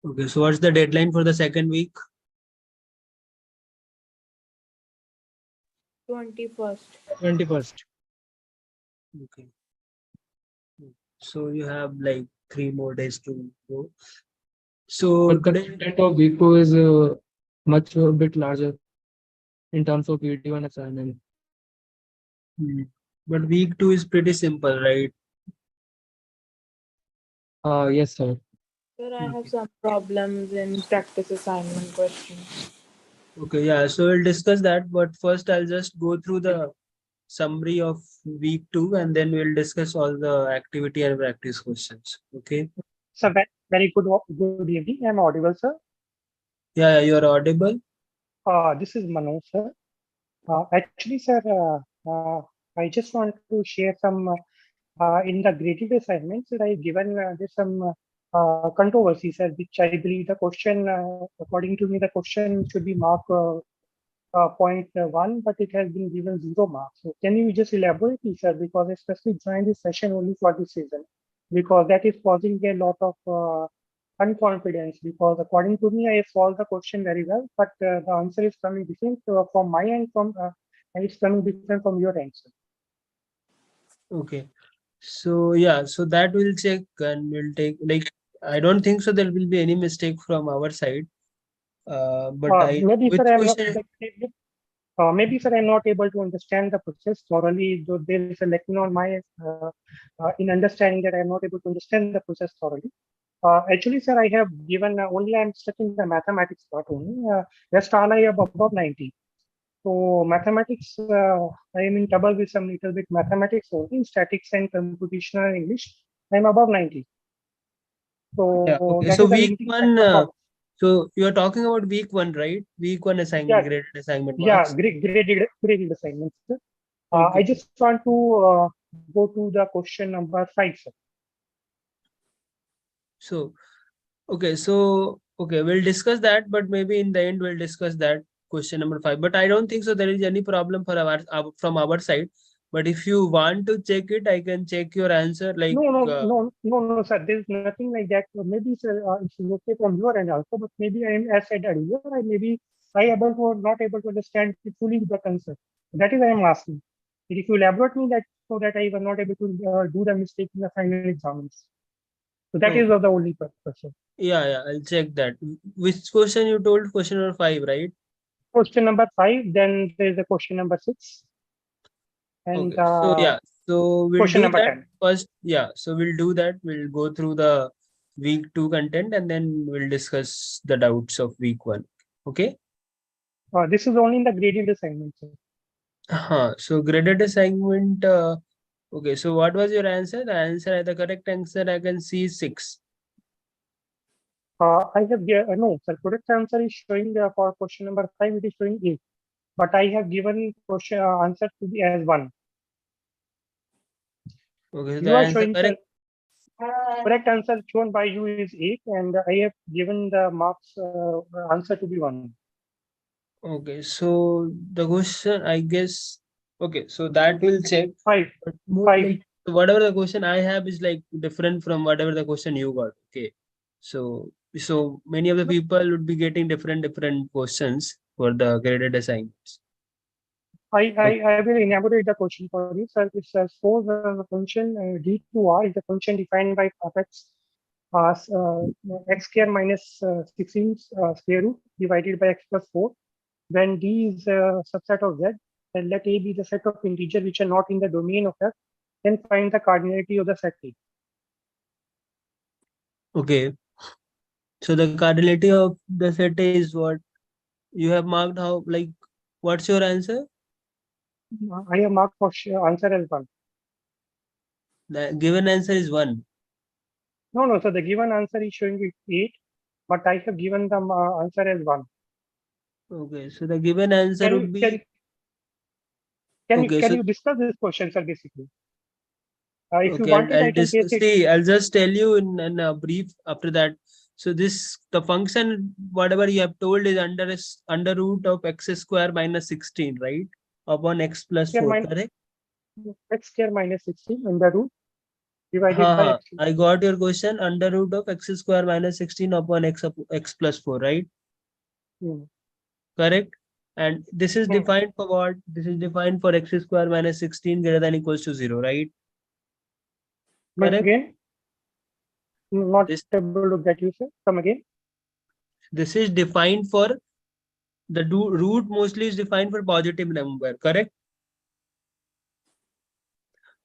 Okay, so what's the deadline for the second week? 21st. 21st. Okay. So you have like 3 more days to go. So But the today, content of week 2 is much a bit larger in terms of video and assignment. but week 2 is pretty simple, right? Yes, sir. Sir, I have some problems in practice assignment questions. Okay, yeah. So we'll discuss that. But first, I'll just go through the summary of week 2, and then we'll discuss all the activity and practice questions. Okay. So very good evening. I'm audible, sir. Yeah, you're audible. This is Manoj, sir. Actually, sir, I just want to share some in the graded assignments that I've given. There's some controversy, sir, which I believe the question, according to me, the question should be marked 0.1, but it has been given 0 marks. So can you just elaborate, sir? Because I especially joined this session only for this reason, because that is causing a lot of unconfidence. Because according to me, I solved the question very well, but the answer is coming different from my end, and it's coming different from your answer. Okay. So yeah, so that we'll check and we'll take, like, I don't think so there will be any mistake from our side. But Maybe, which sir, I'm not, question? maybe, sir, I'm not able to understand the process thoroughly. Though there is a lacking on my in understanding that I'm not able to understand the process thoroughly. Actually, sir, I have given only I'm stuck in the mathematics part only. Rest all I have above 90. So mathematics, I am in trouble with some little bit mathematics only, statics and computational English. I'm above 90. So Yeah, okay. that So is a week limiting 1, factor for. so you're talking about week 1, right? Week 1 assignment, Yeah, graded assignment yeah, marks. graded assignments. Sir. Okay. I just want to go to the question number 5, sir. So, okay, we'll discuss that, but maybe in the end we'll discuss that question number 5. But I don't think so there is any problem for from our side. But if you want to check it, I can check your answer. Like, No, sir. There's nothing like that. Maybe, sir, it's okay from your end also, but maybe I am, as said earlier, I not able to understand fully the concept. That is I am asking. If you elaborate me that so that I was not able to do the mistake in the final exams. So that is the only question. yeah, I'll check that. Which question you told? Question number 5, right? Question number 5. Then there is a question number 6. And Okay. So yeah, so we'll question do number that 10. first. Yeah, so we'll do that. We'll go through the week 2 content and then we'll discuss the doubts of week 1. Okay. This is only in the gradient assignment, sir. So graded assignment. Okay. So what was your answer? The correct answer I can see 6. I have no, sir. Correct answer is showing for question number 5. It is showing 8, but I have given question answer to be as 1. Okay. So You the are answer showing correct. correct answer shown by you is 8, and I have given the marks answer to be 1. Okay. So the question, I guess. Okay. So that will check. 5. But more 5. like whatever the question I have is like different from whatever the question you got. Okay. So many of the people would be getting different questions for the graded assignments. I will elaborate the question for you, sir. It says suppose the function d2r is the function defined by x x square minus 16 square root divided by x plus 4. When d is a subset of z, then let a be the set of integers which are not in the domain of f. Then find the cardinality of the set A. Okay. So the cardinality of the set is what you have marked. How, like, what's your answer? I have marked for answer as 1. The given answer is 1. No. So the given answer is showing it 8, but I have given the answer as 1. Okay. So the given answer Can would be. can Okay. can So you discuss this question, sir? Basically, if you okay, want it, I I'll can just paste it. see. I'll just tell you in a brief after that. So the function whatever you have told is under root of x square minus 16, right? Upon x plus 4, correct? X square minus 16 under root. divided by x. I got your question. Under root of x square minus 16 upon x plus 4, right? Hmm. Correct. And this is defined for what? This is defined for x square minus 16 greater than equals to 0, right? Come Correct. again? Not This able to get you, sir. Come again. this is defined for the root mostly is defined for positive number, correct?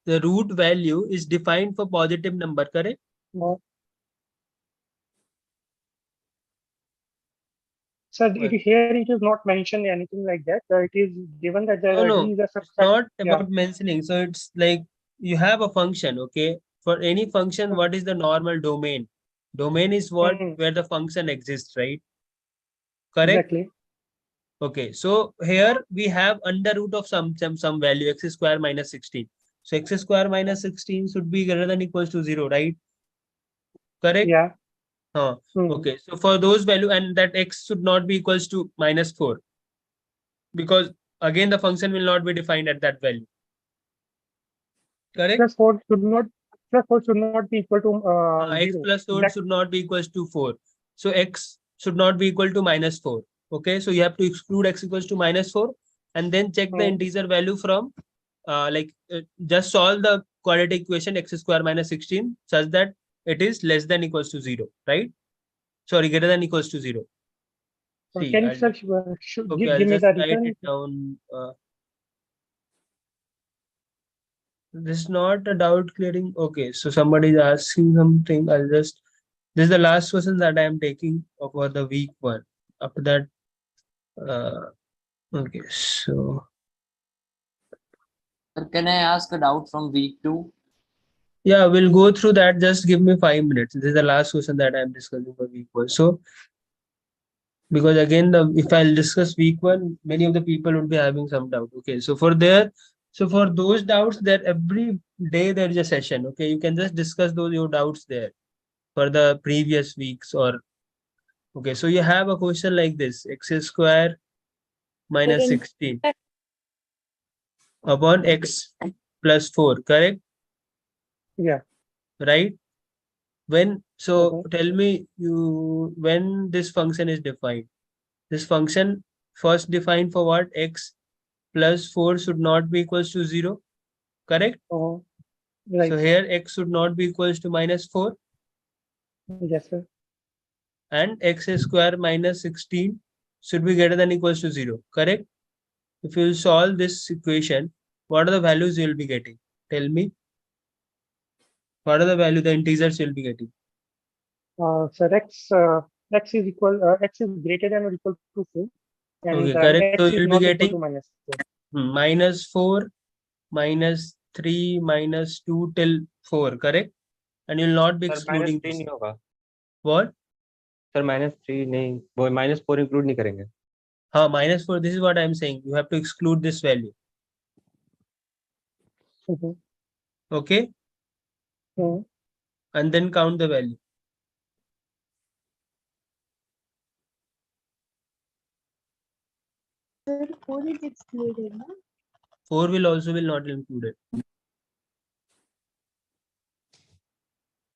The root value is defined for positive number, correct? No. Sir, Well, here it is not mentioned anything like that. It is given that the no, D is a it's subset. not Yeah. about mentioning. So it's like you have a function, okay? For any function, what is the normal domain? Domain is what where the function exists, right? Correct. Exactly. Okay, so here we have under root of some value x square minus 16. So x square minus 16 should be greater than equals to 0, right? Correct. Yeah. Okay, so for those value and that x should not be equals to minus 4 because again the function will not be defined at that value. Correct. Plus 4 should not be equal to X 0. plus 4 That, should not be equals to 4. So x should not be equal to minus 4. Okay, so you have to exclude x equals to minus 4 and then check the integer value from just solve the quadratic equation x square minus 16 such that it is less than equals to 0, right? Sorry, greater than equals to 0. See, can you I'll sir, just, should okay, give I'll me just the write return? it down. This is not a doubt clearing. Okay, so somebody is asking something. This is the last question that I am taking for the week one. After that, okay, so Sir, can I ask a doubt from week 2? yeah, we'll go through that. Just give me 5 minutes. This is the last question that I am discussing for week one. So, because again, if I'll discuss week one, many of the people would be having some doubt. Okay, so for those doubts, that every day there is a session. Okay, you can just discuss those your doubts there for the previous weeks or okay. So you have a question like this: x square minus 16 upon x plus 4, correct? Yeah. Right? When so tell me when this function is defined. This function first defined for what? X plus 4 should not be equals to 0, correct? Right. So here x should not be equals to minus 4 Yes, sir. and x square minus 16 should be greater than equals to 0, correct? If you solve this equation, what are the values you will be getting? Tell me. What are the value the integers you'll be getting? So x is greater than or equal to 4, and Okay, correct. x So is you'll be not equal to getting minus 4. minus 4, minus 3, minus 2 till 4, correct? And you'll not be sir excluding -3 this. नहीं होगा What? Sir -3 नहीं, वो -4 include नहीं करेंगे. Minus 4. This is what I'm saying. You have to exclude this value. Okay? And then count the value. Sir, 4 is excluded, no? 4 will not include it.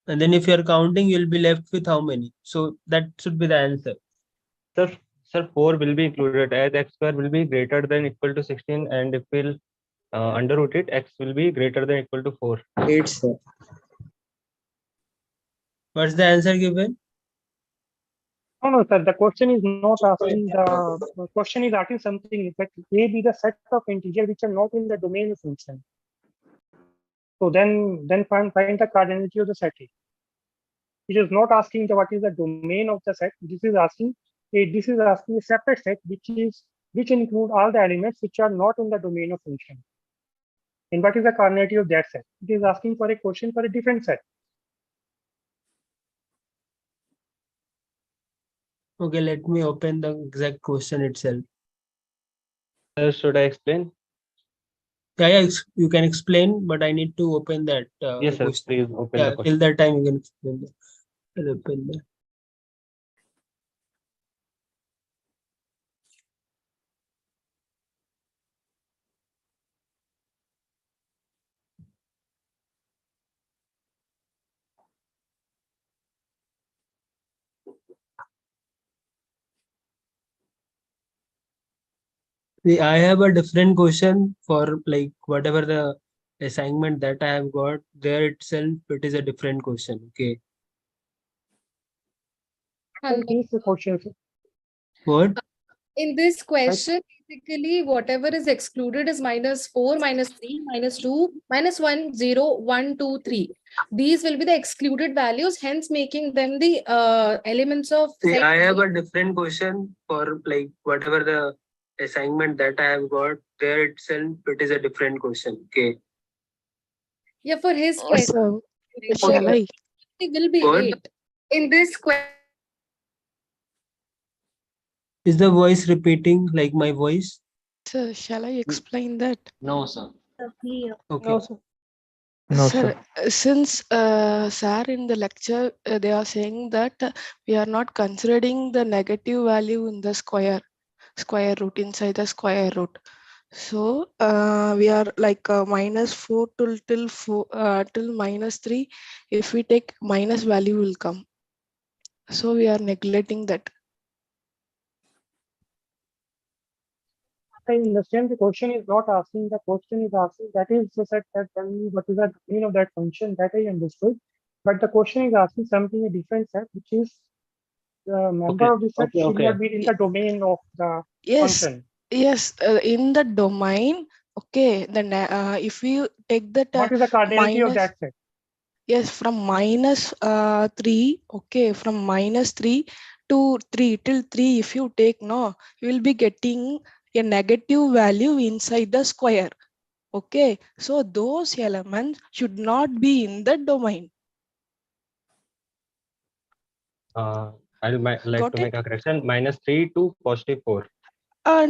And then if you're counting, you'll be left with how many? So that should be the answer. Sir 4 will be included as x square will be greater than equal to 16, and if we'll underroot it, x will be greater than equal to 4. 8, sir. What's the answer given? No, sir. The question is not asking the question is asking something that A be the set of integers which are not in the domain of function. So then find the cardinality of the set A. It is not asking what is the domain of the set. This is asking a separate set which include all the elements which are not in the domain of function. And what is the cardinality of that set? It is asking for a question for a different set. Okay, let me open the exact question itself. Should I explain? Yeah, you can explain, but I need to open that. Yes, sir. question. Please open Yeah, the question. till that time you can explain that. I'll open that. I have a different question for like whatever the assignment that I have got there itself. It is a different question. Okay. What is the question, sir? What? In this question, basically, whatever is excluded is -4, -3, -2, -1, 0, 1, 2, 3. These will be the excluded values, hence making them the elements of set I have A. a different question for like whatever the assignment that I have got there itself. It is a different question. Okay. Yeah, for his question, Shall I? it will be What? 8. In this question, Is the voice repeating like my voice? Sir, shall I explain that? No, sir. Okay. No, Sir, since sir in the lecture they are saying that we are not considering the negative value in the square root inside the square root. So we are like -4 till 4 till -3. If we take minus value will come. So we are neglecting that. I understand the question is not asking, the question is asking that is the set that tell me what is the domain of that function, that I understood. But the question is asking something a different set, which is the member Okay, of the set okay, should okay. not be in the domain of the Yes, function. yes, in the domain. Okay, then if we take that What is the cardinality of minus, that set? yes, from -3, okay, from -3 to 3 till 3, if you take, no, you will be getting a negative value inside the square. Okay, so those elements should not be in the domain. Like Got to it? make a correction. -3 to +4.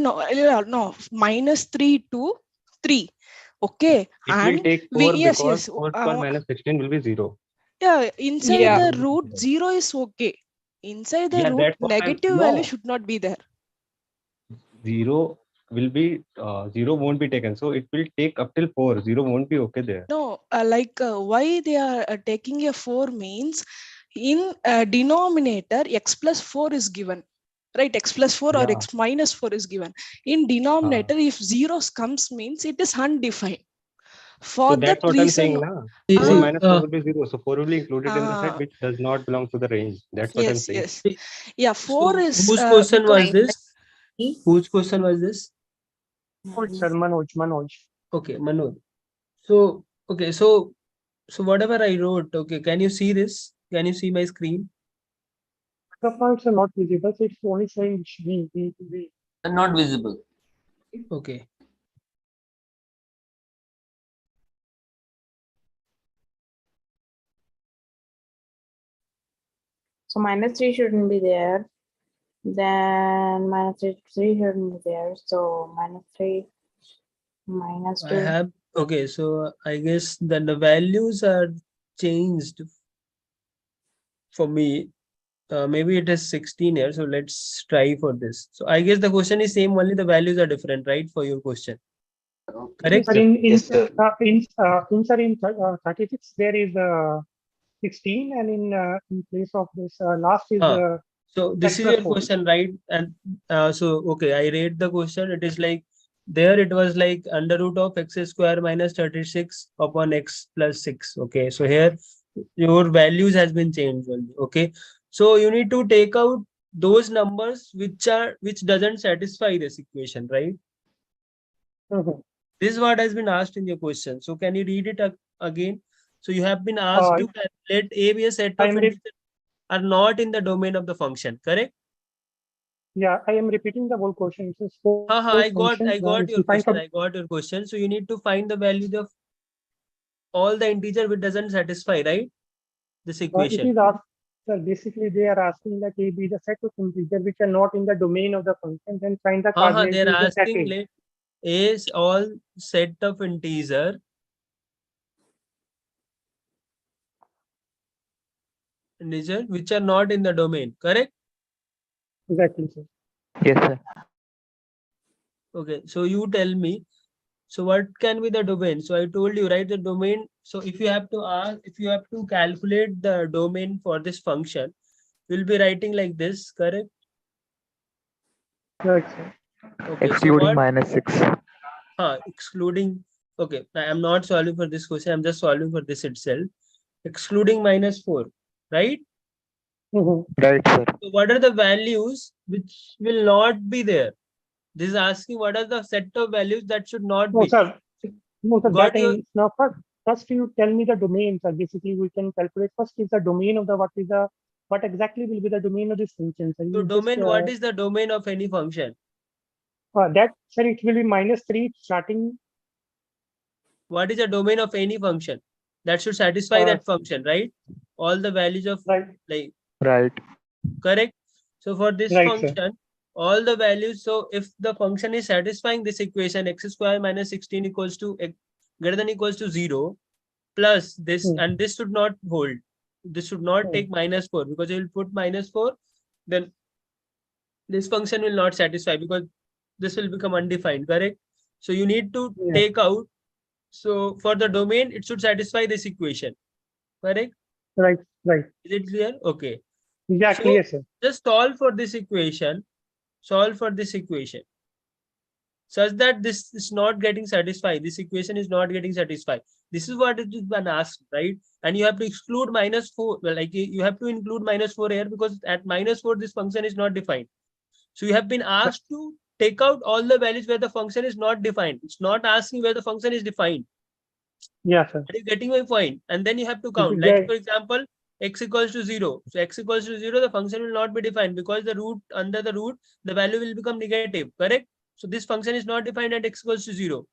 No, -3 to 3. Okay, It will and take we, 4 yes, because yes. 4 square -16 will be 0. Yeah, inside Yeah. the root 0 is okay. Inside the Yeah, root, that's what I'm negative value no. should not be there. 0 will be 0 won't be taken. So it will take up till 4. 0 won't be okay there. No, why they are taking a 4 means in denominator x plus 4 is given. Right, x plus 4 or Yeah. x minus 4 is given. In denominator, if zeros comes means it is undefined. For So that that's what I'm saying reason, now. See, 4 see, minus 4 will be 0. So 4 will be included in the set uh, which does not belong to the range. That's what I'm yes, saying. yes. Yeah, 4 so is whose question was because this? Whose question was this? Sir, Manoj. Okay, Manoj. So okay, so whatever I wrote, okay, can you see this? Can you see my screen? The points are not visible, so it's only saying V. Not visible. Okay. So -3 shouldn't be there. Then -3 shouldn't be there. So -3, -2. I have okay, so I guess then the values are changed for me. Maybe it is 16 here, so let's try for this. So I guess the question is same, only the values are different, right? For your question. Correct? Sir, in 36 there is 16, and in place of this last is So this is plus your 4. question, right? And so okay, I read the question. It is like there it was like under root of x square minus 36 upon x plus 6. Okay, so here your values has been changed only. Okay, so you need to take out those numbers which doesn't satisfy this equation, right? This is what has been asked in your question. So can you read it again? So you have been asked to calculate a be a set of integers are not in the domain of the function, correct? Yeah, I am repeating the whole question. It is I got your question. I got your question. So you need to find the value of all the integer which doesn't satisfy, right? This It equation. is asked, sir, basically they are asking that A be the set of integers which are not in the domain of the function, then find the cardinality They're of the set asking A. let A is all set of integer which are not in the domain, correct? Exactly, sir. Yes, sir. Okay, so you tell me. So what can be the domain? So I told you, right? The domain. So if you have to calculate the domain for this function, we'll be writing like this, correct? Right, sir. Okay, so excluding what? -6. Excluding. Okay, I am not solving for this question. I'm just solving for this itself. Excluding -4, right? Right, sir. So what are the values which will not be there? This is asking what are the set of values that should not No, be. sir. No, sir. Got That your. is now first you tell me the domain, sir. Basically, we can calculate first is the domain of the what exactly will be the domain of this function, sir. So You just domain, what is the domain of any function? that, sir, it will be -3 starting. What is the domain of any function? That should satisfy that function, right? All the values of Right. like. Right. Correct. So for this Right, sir. function, all the values. So if the function is satisfying this equation, x square minus 16 equals to greater than equals to 0, plus this, and this should not hold. This should not take -4, because you will put -4, then this function will not satisfy because this will become undefined. Correct. So you need to take out. So for the domain, it should satisfy this equation. Correct. Right. Right. Is it clear? Okay. Yeah, So clear, sir. just solve for this equation. Solve for this equation such that this is not getting satisfied. This equation is not getting satisfied. This is what it is been asked, right? And you have to exclude -4. Well, like you have to include -4 here, because at -4 this function is not defined. So you have been asked to take out all the values where the function is not defined. It's not asking where the function is defined. Yeah, sir. Are you getting my point? And then you have to count. Yeah. Like for example, x equals to 0. So x equals to 0, the function will not be defined, because the root, under the root, the value will become negative. Correct? So this function is not defined at x equals to 0.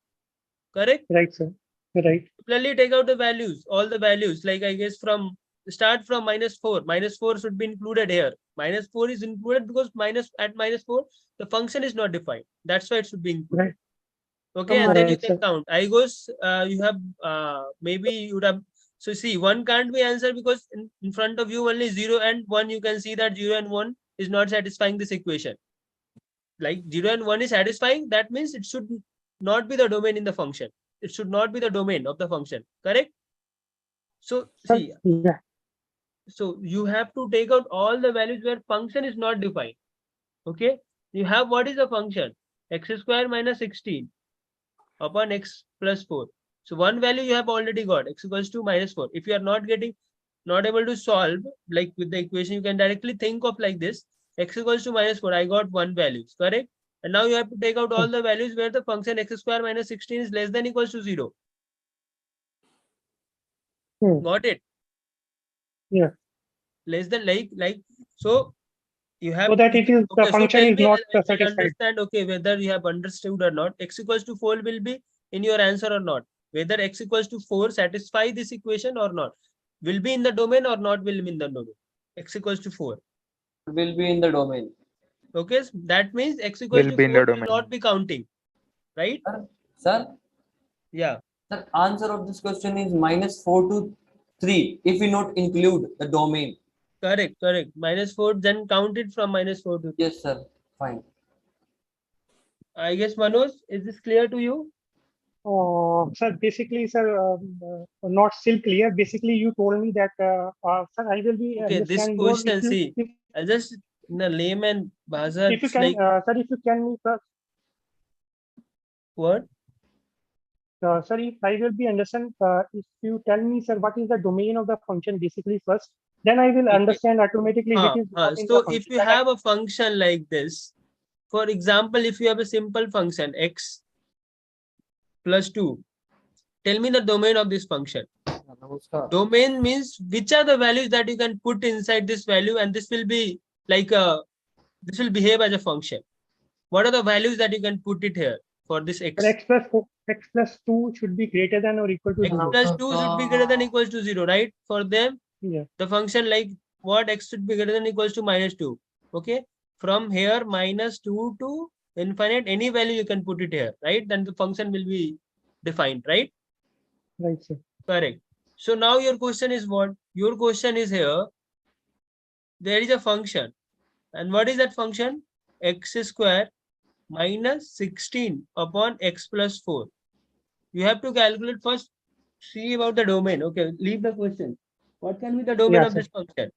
Correct? Right, sir. Right. Similarly, take out the values, all the values, like I guess from start from -4. -4 should be included here. -4 is included because at -4, the function is not defined. That's why it should be included. Right. Okay, and then you Right, can sir. count. I goes, you have maybe you would have. So see, 1 can't be answered because in front of you only 0 and 1. You can see that 0 and 1 is not satisfying this equation. Like 0 and 1 is satisfying, that means it should not be the domain in the function. It should not be the domain of the function. Correct? So see, Yeah. so you have to take out all the values where function is not defined. Okay, you have what is the function? X square minus 16 upon x plus 4. So one value you have already got, x equals to -4. If you are not able to solve like with the equation, you can directly think of like this: x equals to -4. I got one value, correct? And now you have to take out all the values where the function x square minus 16 is less than equals to 0. Got it? Yeah. Less than like so. You have So that it is the okay, so function tell is me, not I satisfied. understand, okay, whether you have understood or not. X equals to 4 will be in your answer or not. Whether x equals to 4 satisfy this equation or not. Will be in the domain or not will be in the domain. X equals to 4. Will be in the domain. Okay, so that means x equals Will to be in 4 the will domain. not be counting. Right? Sir? Yeah. The answer of this question is -4 to 3 if we not include the domain. Correct. -4, then count it from -4 to 3. Yes, sir. Fine. I guess, Manoj, is this clear to you? Sir, basically, sir, not still clear. Basically, you told me that, sir, I will be Okay, this understand more question, see, I'll just in a layman bhaza, if you it's can, like sir, if you can, sir, what? sir, if I will be understand, if you tell me, sir, what is the domain of the function basically first, then I will Okay. understand automatically which is what is the So function. if you have a function like this, for example, if you have a simple function x plus 2, tell me the domain of this function. Domain means which are the values that you can put inside this value, and this will be like this will behave as a function. What are the values that you can put it here for this x? X plus 2 should be greater than or equal to X 0. plus 2 should be greater than equals to 0, right? For them, Yeah. the function like what, x should be greater than equals to -2. Okay, from here -2 to infinite, any value you can put it here, right? Then the function will be defined, right? Right, sir. Correct. So now your question is what? Your question is here, there is a function, and what is that function? X square minus 16 upon x plus 4. You have to calculate first, see about the domain. Okay, leave the question. What can be the domain of this function?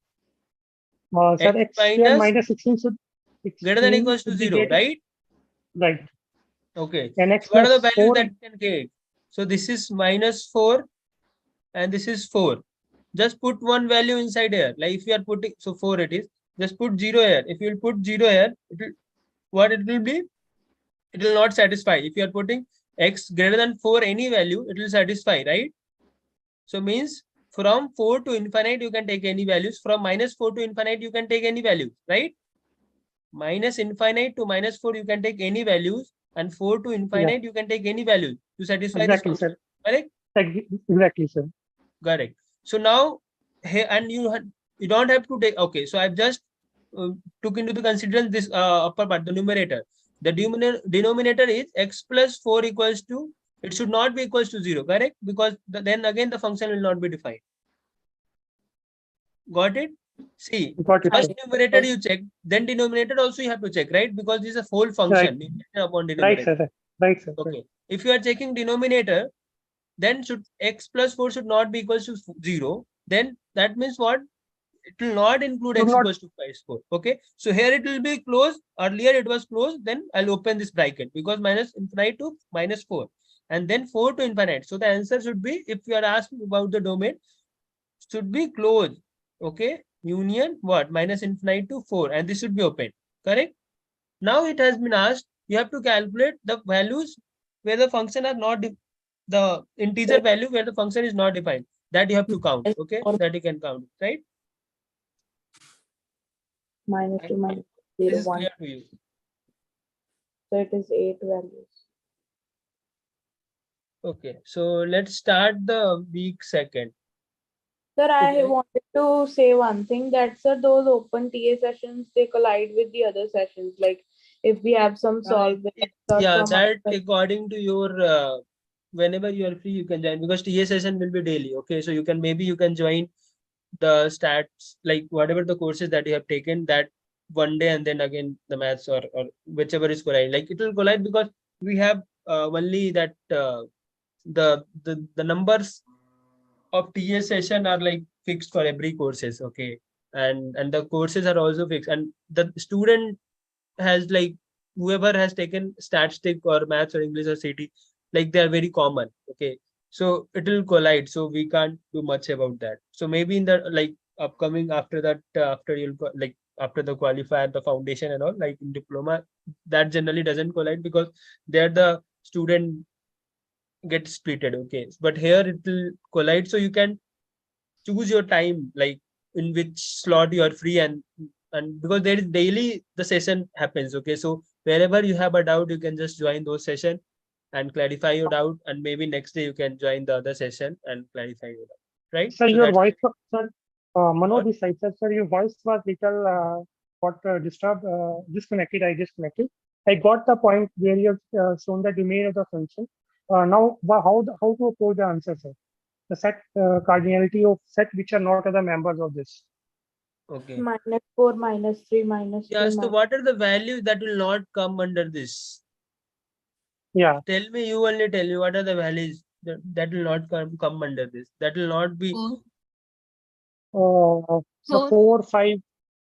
Sir, x square minus 16 should greater than equals to 0, greater, right? Right. Okay. And x What are the plus values 4. that you can get? So this is -4 and this is 4. Just put one value inside here. Like if you are putting, so 4 it is, just put 0 here. If you will put 0 here, what it will be? It will not satisfy. If you are putting x greater than 4 any value, it will satisfy, right? So means from 4 to infinite, you can take any values. From -4 to infinite, you can take any values, right? Minus infinite to -4, you can take any values. And 4 to infinite, you can take any value to satisfy this Exactly, function. sir. Correct? Exactly, sir. Correct. So now here, and you don't have to take. Okay, so I've just took into the consideration this upper part, the numerator. The denominator is x plus 4 equals to, it should not be equals to 0, correct? Because then again the function will not be defined. Got it? See, Got it, first sir. numerator you check, then denominator also you have to check, right? Because this is a whole function. Numerator upon Right, denominator. sir. Right, sir. Okay. If you are checking denominator, then should x plus 4 should not be equals to 0. Then that means what? It will not include Should x not- equals to 4. Okay. So here it will be closed. Earlier it was closed. Then I'll open this bracket because minus infinite to -4 and then 4 to infinite. So the answer should be, if you are asking about the domain, should be closed. Okay. Union what? Minus infinite to 4, and this should be open. Correct. Now it has been asked, you have to calculate the values where the function are not the integer value where the function is not defined. That you have to count. Okay. That you can count, right? -2, This -0, is 1. clear to you. So it is 8 values. Okay. So let's start the week second. Sir, I Okay. wanted to say one thing, that sir, those open TA sessions, they collide with the other sessions. Like if we have some solve, Yeah, that according to your whenever you are free, you can join, because TA session will be daily. Okay, so you can, maybe you can join the stats, like whatever the courses that you have taken that one day, and then again the maths or whichever is collide. Like it will collide because we have only that the numbers of TA session are like fixed for every courses. Okay, and the courses are also fixed, and the student has like, whoever has taken statistic or maths or English or CT, like they are very common. Okay, so it will collide, so we can't do much about that. So maybe in the like upcoming, after that, after you'll like after the qualifier, the foundation and all, like in diploma, that generally doesn't collide because there the student gets splitted. Okay, but here it will collide, so you can choose your time, like in which slot you are free, and because there is daily the session happens. Okay, so wherever you have a doubt, you can just join those session and clarify your doubt, and maybe next day you can join the other session and clarify your doubt, right? Sir, So your that's voice, sir, Manoj, what? this side, sir, your voice was little got disturbed, disconnected. I disconnected. I got the point where you have shown the domain of the function. Now, how to approach the answer, sir? The set cardinality of set which are not other members of this. Okay, -4, -3, -2. yeah, so what are the values that will not come under this? Yeah. Tell me, you only tell me what are the values that will not come under this, that will not be So 4, 5,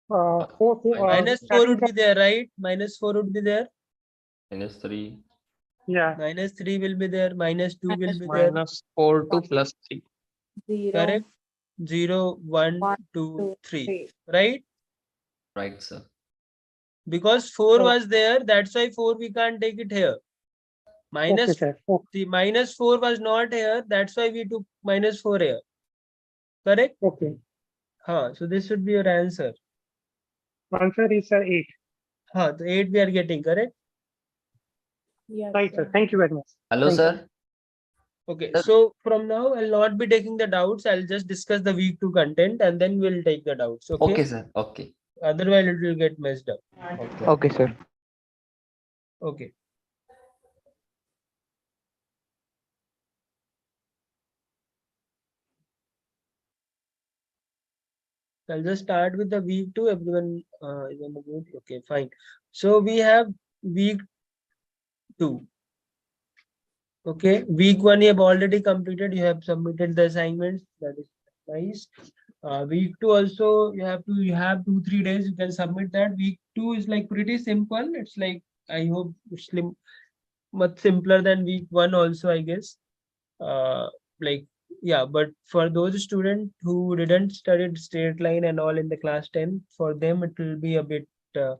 4. -4 would be there, right? -4 would be there. -3. Yeah. -3 will be there. -2 will be there. -4 to +3. 0, Correct. 0, 1, 1, 2, 2, 3. 3. Right? Right, sir. Because 4 was there, that's why 4 we can't take it here. Okay, sir. The -4 was not here, that's why we took -4 here. Correct? Okay. So this should be your answer. Answer is 8. The 8 we are getting, correct? Yes, Right, sir. Thank you very much. Hello, Thank you. sir. Okay, Sir. so from now I'll not be taking the doubts. I'll just discuss the week 2 content and then we'll take the doubts. Okay. Okay, sir. Okay. Otherwise it will get messed up. Okay, sir. Okay. I'll just start with the week 2. Everyone is on the board. Okay, fine. So we have week 2. Okay, week 1 you have already completed. You have submitted the assignments. That is nice. Week 2 also you have 2-3 days. You can submit that. Week 2 is like pretty simple. It's like I hope slim, much simpler than week 1 also, I guess. Like, yeah, but for those students who didn't study straight line and all in the class 10, for them it will be a uh,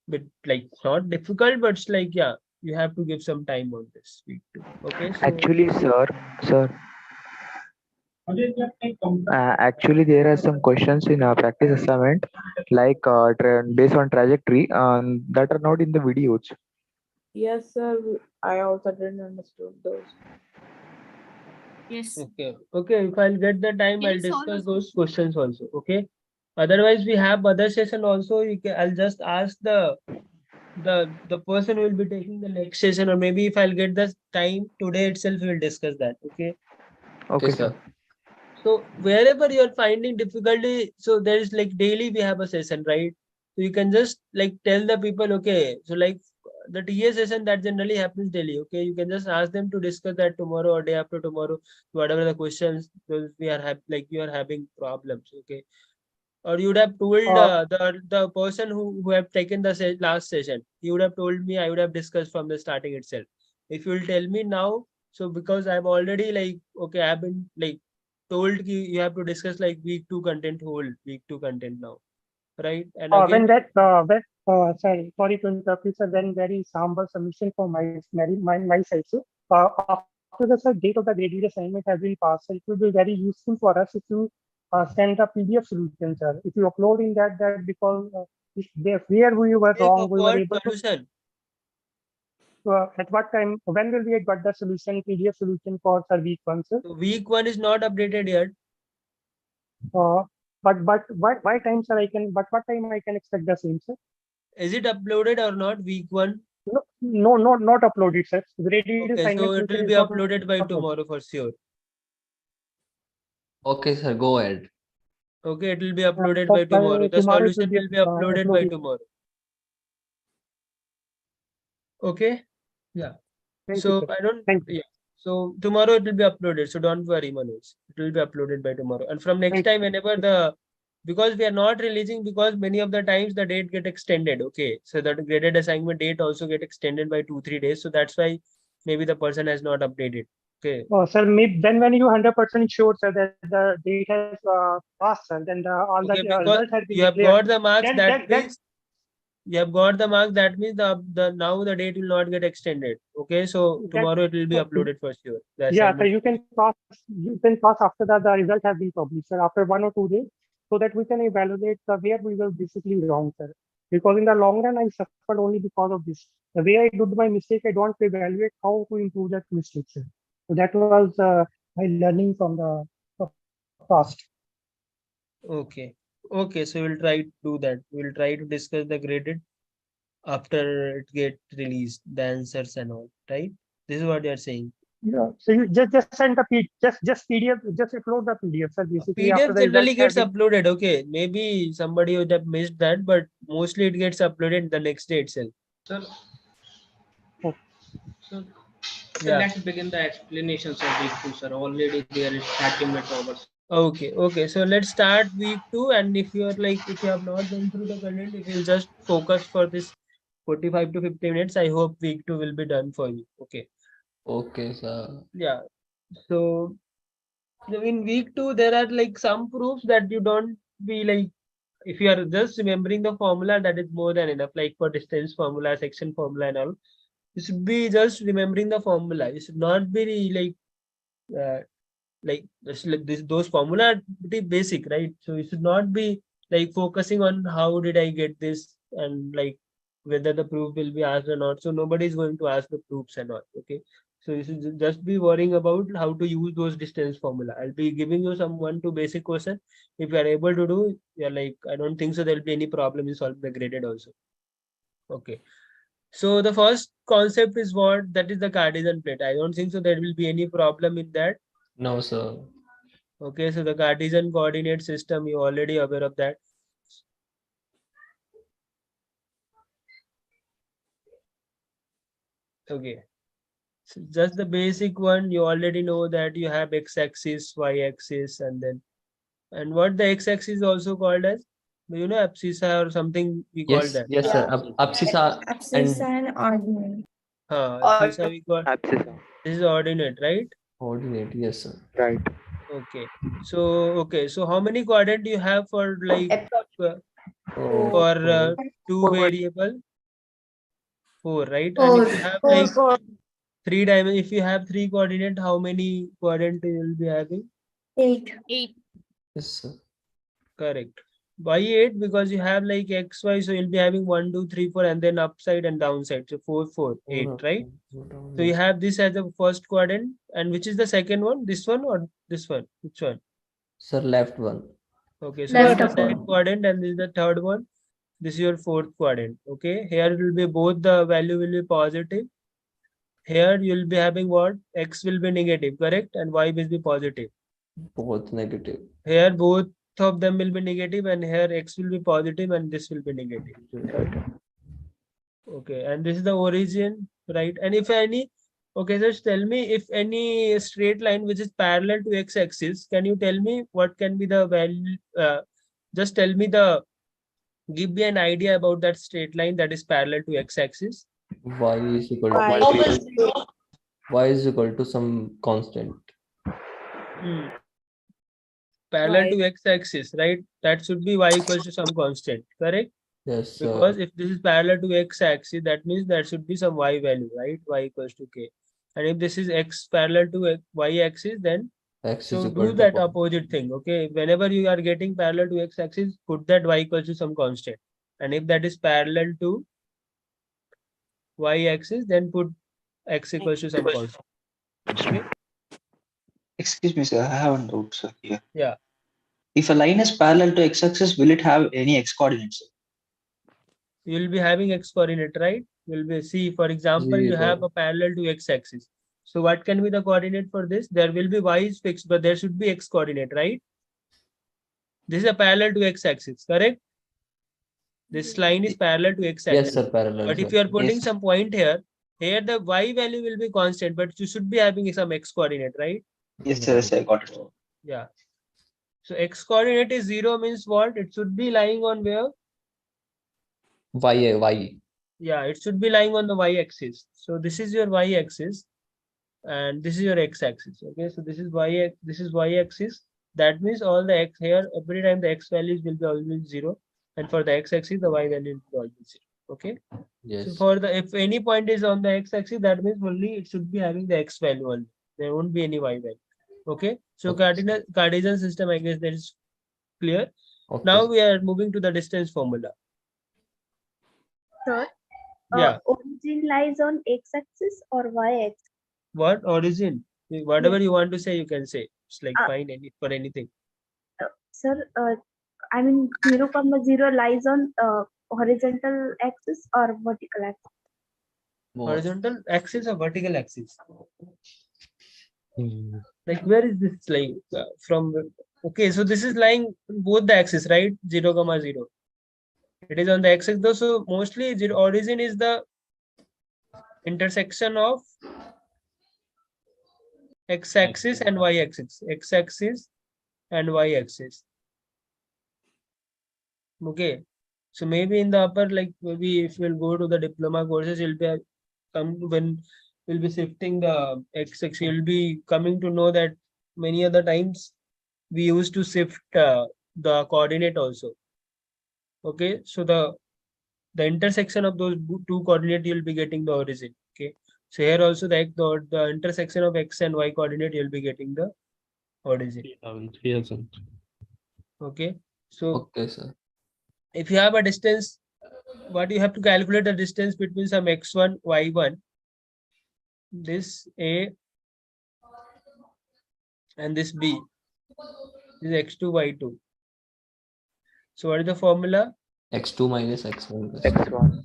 bit like not difficult, but it's like, yeah, you have to give some time on this week too. Okay, so Actually, sir, actually there are some questions in our practice assignment, like based on trajectory, that are not in the videos. Yes, sir. I also didn't understood those. Yes. okay, if I'll get the time, Can I'll you solve discuss those those questions also. Okay. Otherwise, we have other session also. I'll just ask the person who will be taking the next session, or maybe if I'll get the time today itself, we'll discuss that. Okay. Okay, sir. So wherever you're finding difficulty, so there is like daily we have a session, right? So you can just like tell the people, okay, so like the TA session that generally happens daily, okay, you can just ask them to discuss that tomorrow or day after tomorrow, whatever the questions those we are like you are having problems, okay. Or you would have told the person who have taken the last session, he would have told me, I would have discussed from the starting itself. If you will tell me now, so because I've already like, okay, I've been like told you have to discuss like week 2 content, whole week 2 content now, right? And again, Sorry to interrupt you, sir. Then very sample submission for my side. So, after the sir, date of the graded assignment has been passed, so it will be very useful for us if you send a PDF solution, sir. If you upload in that because where we were wrong, we were what able to. solution? At what time? When will we get the solution, PDF solution for sir week 1, sir? So week 1 is not updated yet. Uh, but why time, sir? But what time I can expect the same, sir? Is it uploaded or not? Week 1? No, not uploaded, sir. Graded Okay, assignment so it will solution be is not uploaded by uploaded. tomorrow for sure. Okay, sir, go ahead. Okay, it will be uploaded But by tomorrow. The tomorrow it solution will will be uploaded by uploaded. tomorrow. Okay. Yeah. Thank you, So sir. I don't. Thank you. Yeah. So tomorrow it will be uploaded. So don't worry, Manoj. It will be uploaded by tomorrow. And from next Thank time, whenever because we are not releasing, because many of the times the date get extended. Okay. So that graded assignment date also get extended by 2-3 days. So that's why maybe the person has not updated. Okay. Oh, sir, maybe then when you 100% sure, sir, that the date has passed, sir, then all the Okay, because result has been you have declared. got the marks, Then that means you have got the marks, that means the now the date will not get extended. Okay, so tomorrow it will be uploaded for sure. The yeah, so assignment. you can pass after that the result has been published, sir, after 1 or 2 days, so that we can evaluate where we were basically wrong, sir. Because in the long run, I suffered only because of this. The way I did my mistake, I don't evaluate how to improve that mistake, sir. So that was my learning from the past. Okay. Okay, so we'll try to do that. We'll try to discuss the graded after it get released, the answers and all, right? This is what you're saying. Yeah. So you just send the just PDF, just upload the PDF, sir. Basically, after PDF the result generally gets uploaded. Okay, maybe somebody would have missed that, but mostly it gets uploaded the next day itself. Sir, Oh. so Yeah. let's begin the explanations of week 2, sir. Already there is 30 minutes over. Okay, so let's start week 2, and if you are like, if you have not gone through the content, if you'll just focus for this 45 to 50 minutes, I hope week 2 will be done for you. Okay. Okay, sir. Yeah. So in week 2, there are like some proofs that you don't be like, if you are just remembering the formula, that is more than enough. Like for distance formula, section formula and all, you should be just remembering the formula. You should not be like those formula are pretty basic, right? So you should not be like focusing on how did I get this, and like whether the proof will be asked or not. So nobody is going to ask the proofs and all. Okay. So you should just be worrying about how to use those distance formula. I'll be giving you some 1-2 basic question. If you are able to do, you're like, I don't think so there'll be any problem in solving the graded also. Okay. So the first concept is what? That is the Cartesian plate. I don't think so there will be any problem in that. No, sir. Okay, so the Cartesian coordinate system, you're already aware of that. Okay, so just the basic one, you already know that you have x-axis, y-axis, and then, and what the x-axis is also called as? Do you know abscissa or something we call Yes, that? yes, sir. Abscissa and and ordinate. Abscissa we call, Abscissa. this is ordinate, right? ordinate. Yes, sir. Right. Okay. So how many quadrant do you have for like Oh, for oh, two variable? 4, right? And if you have like 3 dimension, if you have 3 coordinate, how many quadrant you will be having? 8. yes, sir. Correct. Why 8? Because you have like xy, so you'll be having 1, 2, 3, 4, and then upside and downside. So 4, 4, 8, right? So you have this as the first quadrant, and which is the second one? This one or this one? Which one? Sir, left one. Okay, so this Left is the of second quadrant, and this is the third one. This is your fourth quadrant. Okay, here it will be both the value will be positive. Here you will be having what? X will be negative, correct? And Y will be positive. Both negative. Here both of them will be negative, and here X will be positive and this will be negative. Okay, and this is the origin, right? And if any, okay, just tell me if any straight line which is parallel to x-axis, can you tell me what can be the value? Just tell me give me an idea about that straight line that is parallel to x-axis. Y is equal to y is equal to some constant. Parallel to x-axis, right? That should be y equals to some constant, correct? Yes, Because if this is parallel to x-axis, that means there should be some y value, right? Y equals to k. And if this is x parallel to y-axis, then X so is equal do to that 1. opposite thing. Okay, whenever you are getting parallel to x-axis, put that y equals to some constant. And if that is parallel to y-axis, then put x equals to some constant. Okay. Excuse me, sir. I have a doubt, sir. Here. Yeah. If a line is parallel to x-axis, will it have any x coordinates? You will be having x coordinate, right? You'll be see, for example, you have a parallel to x-axis. So what can be the coordinate for this? There will be y is fixed, but there should be x coordinate, right? This is a parallel to x-axis, correct? This line is parallel to x-axis. Yes, sir, parallel. But if you are putting some point here the y value will be constant, but you should be having some x coordinate, right? Yes, sir. Yes, I got it. Yeah. So x coordinate is 0 means what? It should be lying on where? Y. Yeah, it should be lying on the y-axis. So this is your y-axis, and this is your x-axis. Okay, so this is y-axis. That means all the x here, every time the x values will be always 0, and for the x-axis the y value will be always 0. Okay. Yes. So for the if any point is on the x-axis, that means only it should be having the x value only. There won't be any y value. Okay. So Cartesian system, I guess that is clear. Okay. Now we are moving to the distance formula. Sir, Yeah. origin lies on x-axis or y-axis? What origin? Whatever you want to say, you can say. It's like fine for anything. Sir, I mean 0, 0 lies on horizontal axis or vertical axis? Horizontal axis or vertical axis? Like where is this lying from? Okay, so this is lying both the axis, right? 0, 0. It is on the axis though, so mostly origin is the intersection of x-axis and y-axis. X-axis and y-axis. Okay, so maybe in the upper, like maybe if you'll go to the diploma courses, you'll be when we'll be shifting the x-axis, you'll be coming to know that many other times we used to shift the coordinate also. Okay, so the intersection of those two coordinate you'll be getting the origin. Okay, so here also the intersection of x and y coordinate you'll be getting the origin. Okay, so okay, sir. If you have a distance, what you have to calculate the distance between some x1, y1, this A and this B, this is x2, y2. So what is the formula? x2 minus x1. X1.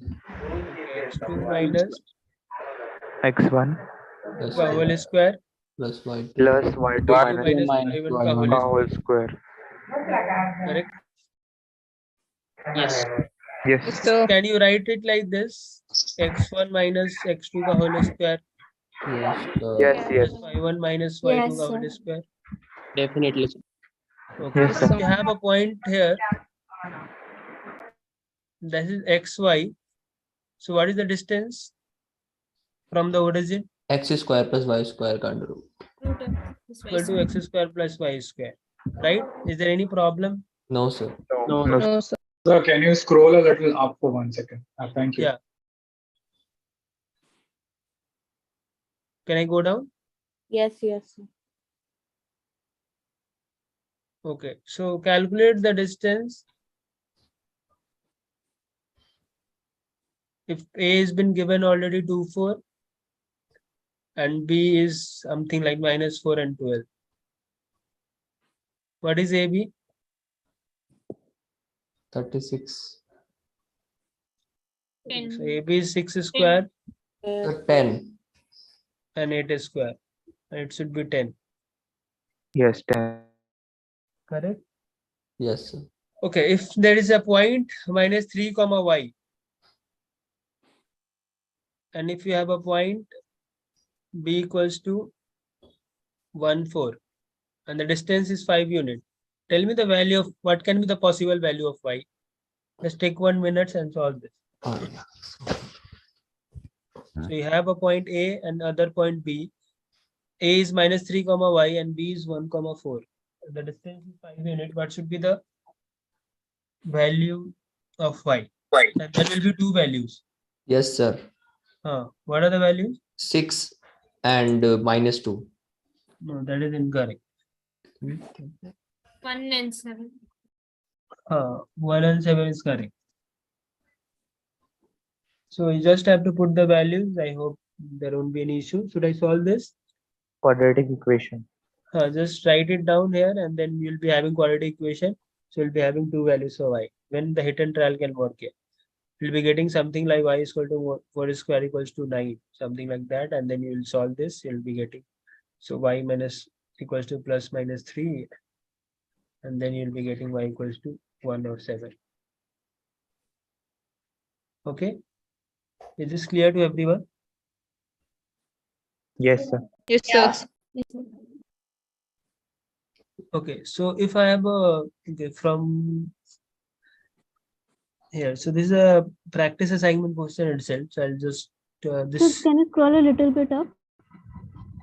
x2 minus X1 whole square plus y2 plus y2 minus minus y1 whole square. Correct? Yes. Yes. Can you write it like this? x1 minus x2 ka whole square Yes, yes. plus y1 minus y2 ka whole square. Definitely. Okay, Yes, so sir. we have a point here. That is xy. So what is the distance from the origin? X square plus Y square under root. Equal to x square plus y square. Right? Is there any problem? No, sir. No. No, sir. Sir, can you scroll a little up for 1 second? Thank you. Yeah. Can I go down? Yes. Okay. So calculate the distance. If A has been given already 2, 4 and B is something like -4 and 12. What is AB? 36. So AB is 6 square 10. and 8 square. And it should be 10. Yes, 10. Correct? Yes, sir. Okay, if there is a point -3, y, and if you have a point B equals to 1, 4, and the distance is 5 units, tell me the value of what can be the possible value of y. Just take 1 minute and solve this. So you have a point A and other point B. A is -3, y, and B is 1, 4. The distance is 5 units. What should be the value of y? And there will be two values. Yes, sir. What are the values? 6 and -2. No, that is incorrect. 1 and 7. 1 and 7 is correct. So you just have to put the values. I hope there won't be any issue. Should I solve this? Quadratic equation. Just write it down here, and then you'll be having quadratic equation. So you'll be having two values for y. When the hit and trial can work here, you'll be getting something like y is equal to 4 square equals to 9, something like that, and then you'll solve this. You'll be getting so y minus equals to plus minus 3, and then you'll be getting y equals to 1 or 7. Okay, is this clear to everyone? Yes, sir. Yes, sir. Okay, so if I have a from here, so this is a practice assignment question itself. So I'll just this. Can you scroll a little bit up?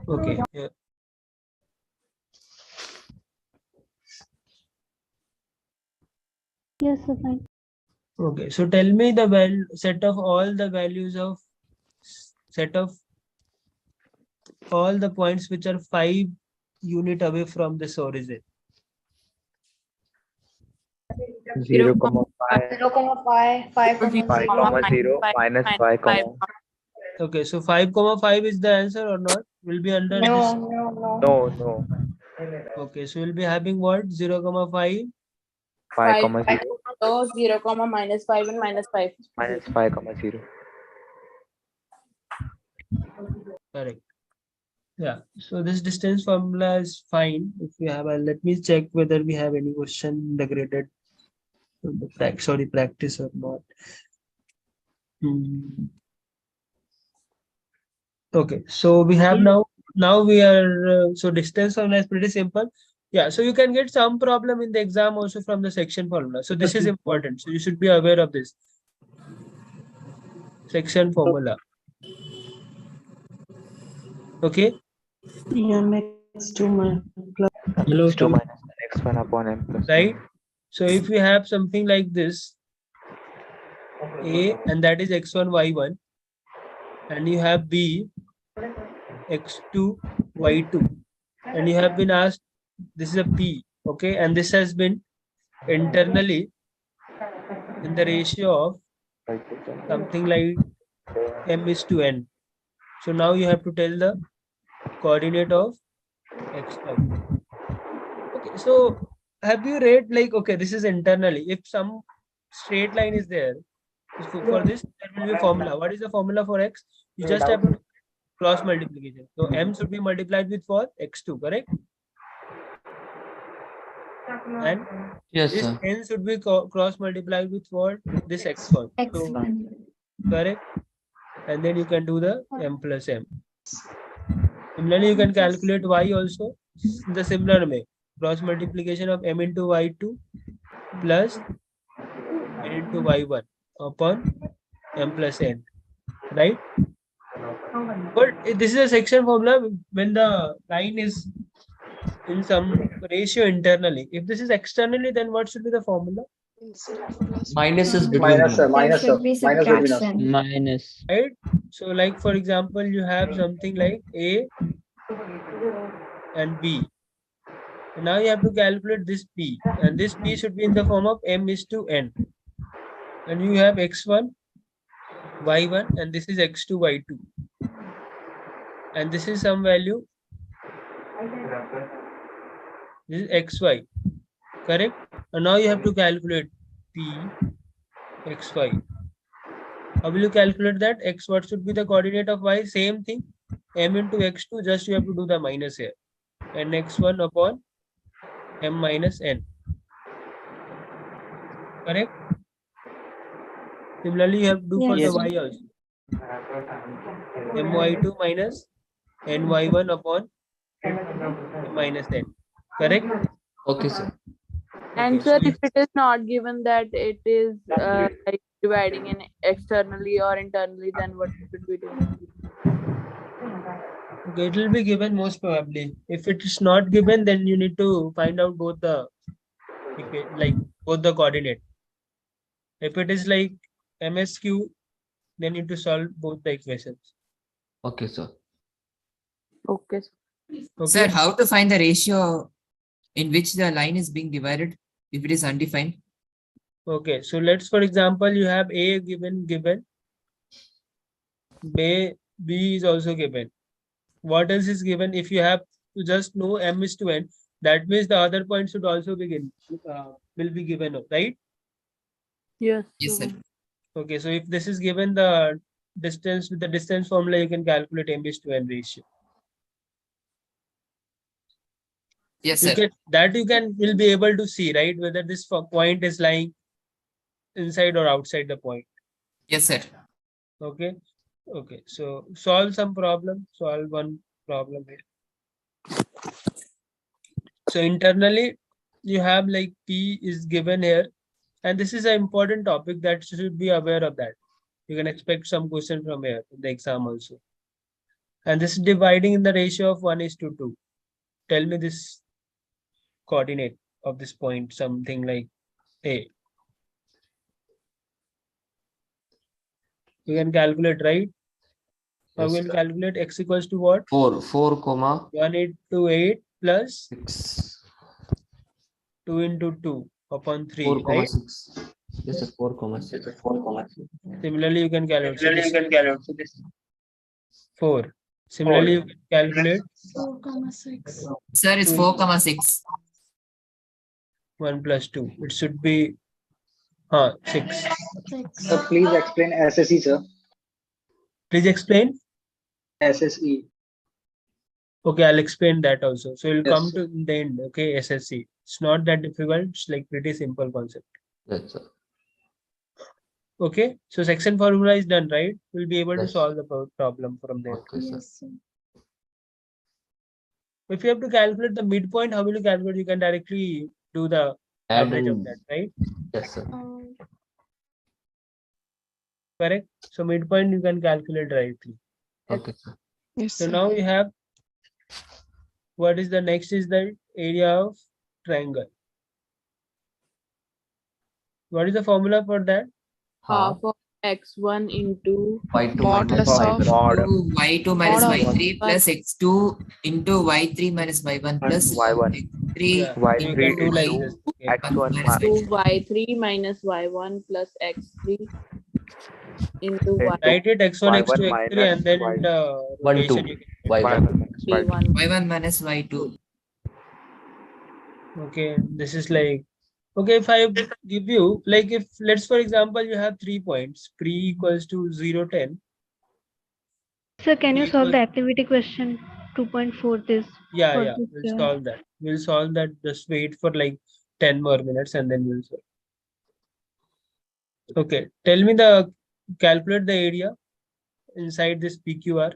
Okay. Yeah. Yes, sir, fine. Okay, so tell me the set of all the values of all the points which are 5 units away from this origin. 0, 5, 0,5, 5, 0, -5, Okay, so 5, 5 is the answer or not? Will be under this. no. Okay, so we'll be having what? 0, 5, 5, 0, 0, -5 and -5. -5, 0. Correct. Yeah, so this distance formula is fine. If we have a, let me check whether we have any question integrated to the practice or not. Okay, so we have now we are so distance formula is pretty simple. Yeah, so you can get some problem in the exam also from the section formula. So this is important. So you should be aware of this section formula. Okay. X2 minus x1 upon m plus 1. Right. So if we have something like this, A, and that is x1, y1, and you have B, x2, y2, and you have been asked, this is a P, okay, and this has been internally in the ratio of something like m/n. So now you have to tell the coordinate of x1. Okay, so have you read like, okay, this is internally. If some straight line is there, for this, there will be a formula. What is the formula for x? You just have to do cross multiplication. So m should be multiplied with what? X2, correct? And yes, this sir. n should be cross multiplied with what? This x1. So, correct? And then you can do the m plus m. Similarly, you can calculate y also in the similar way. Cross multiplication of m into y2 plus n into y1. upon m plus n, right? But this is a section formula when the line is in some ratio internally. If this is externally, then what should be the formula? Minus is between Minus, sir. them. Minus, sir. Minus between us. Minus. Right? So like for example, you have something like A and B. And now you have to calculate this P, and this P should be in the form of m is to n. And you have x1, y1, and this is x2, y2. And this is some value. This is xy, correct? And now you have to calculate P, xy. How will you calculate that? X, what should be the coordinate of y? Same thing. M into x2, just you have to do the minus here. And x1 upon m minus n. Correct? Similarly, you have to do for the y also. My2 minus ny1 upon m minus n. Correct? Okay, sir. And Okay, sir, so if it is not given that it is like dividing in externally or internally, then what should we do? okay, it will be given most probably. If it is not given, then you need to find out both the both the coordinate. If it is like MSQ, then you need to solve both the equations. Okay, sir. Okay. Sir, how to find the ratio in which the line is being divided if it is undefined? Okay, so let's for example you have A given, B is also given. What else is given? If you have to just know m is to n, that means the other point should also be given, will be given, right? Yes. Yes, sir. Okay, so if this is given, the distance with the distance formula, you can calculate m is to n ratio. Yes, You sir. will be able to see, right, whether this point is lying inside or outside the point. Yes, sir. Okay. Okay, so solve one problem here. So internally, you have like P is given here, and this is an important topic that you should be aware of that. You can expect some question from here in the exam also. And this is dividing in the ratio of 1:2. Tell me this coordinate of this point, something like A. You can calculate, right? How Yes, will sir. calculate x equals to what? 4, comma 1:8 plus 6. 2 into 2 upon 3, 4, right? 6. Yes, sir. 4, 6. Similarly, you can calculate. So this 4. Similarly, you can calculate 4,6. Sir, it's 4,6. 1 plus 2. It should be 6. Sir, please explain SSE, sir. Please explain. SSE. Okay, I'll explain that also. So you'll Yes, come sir. to the end. Okay, SSC. It's not that difficult. It's like pretty simple concept. Yes, sir. Okay, so section formula is done, right? We'll be able to Yes. solve the problem from there. Okay, sir. Yes, sir. If you have to calculate the midpoint, how will you calculate? You can directly do the average of that, right? Yes, sir. Correct. So midpoint you can calculate directly. Okay, sir. Yes, So sir. now we have what is the next is the area of triangle. What is the formula for that? Half of x1 into Y2 Modulus minus of To y2 minus Mod of y3 plus x2 into y3 minus y1 plus Y1. x3 Yeah, Y3 you can do like into this. Okay. X1 minus to y3 minus y1 plus x3 into y3 Write it x1, Y1 x2, x3, minus and then in the 1, 2. rotation you can. Y1. minus Y2. y1 minus y2. Okay, this is like, okay, if I give you, like if let's for example, you have 3 points, pre equals to 0, 10. Sir, can you solve Equals- the activity question 2.4 this? Yeah, for yeah, this we'll year? solve that. We'll solve that. Just wait for like 10 more minutes and then we'll solve. Okay, tell me calculate the area inside this PQR.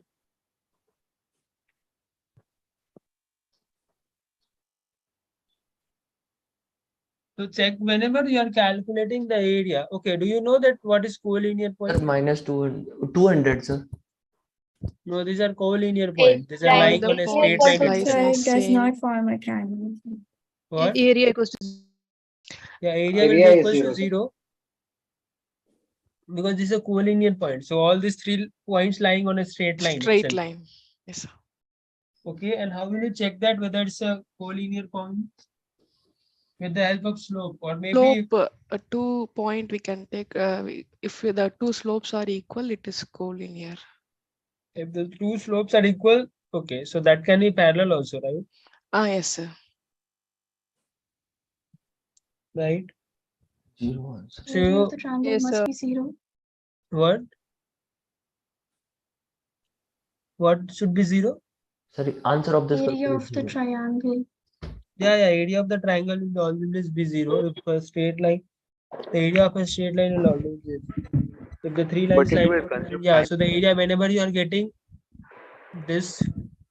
So check whenever you are calculating the area. Okay, do you know that what is collinear point? Sir, minus 200, sir. No, these are collinear points. These are All lying the on a points straight line lies itself. in It does same. not form a triangle. What? Area equals to Yeah, area will be Area is equal to zero, sir. 0 because this is a collinear point. So all these 3 points lying on a straight line Straight itself. line. Yes, sir. Okay, and how will you check that whether it's a collinear point? With the help of slope, or maybe Slope, a 2 point we can take, if the two slopes are equal, it is collinear. if the 2 slopes are equal, okay, so that can be parallel also, right? Yes, sir. Right. 0 answer. Area of So the triangle yes, must be 0. what? What should be 0? Sorry, answer of this Area question is of the 0. triangle. Yeah, area of the triangle will always be 0. If a straight line, the area of a straight line will always be 0. If the 3 lines But it line, will consume yeah, time. so the area whenever you are getting this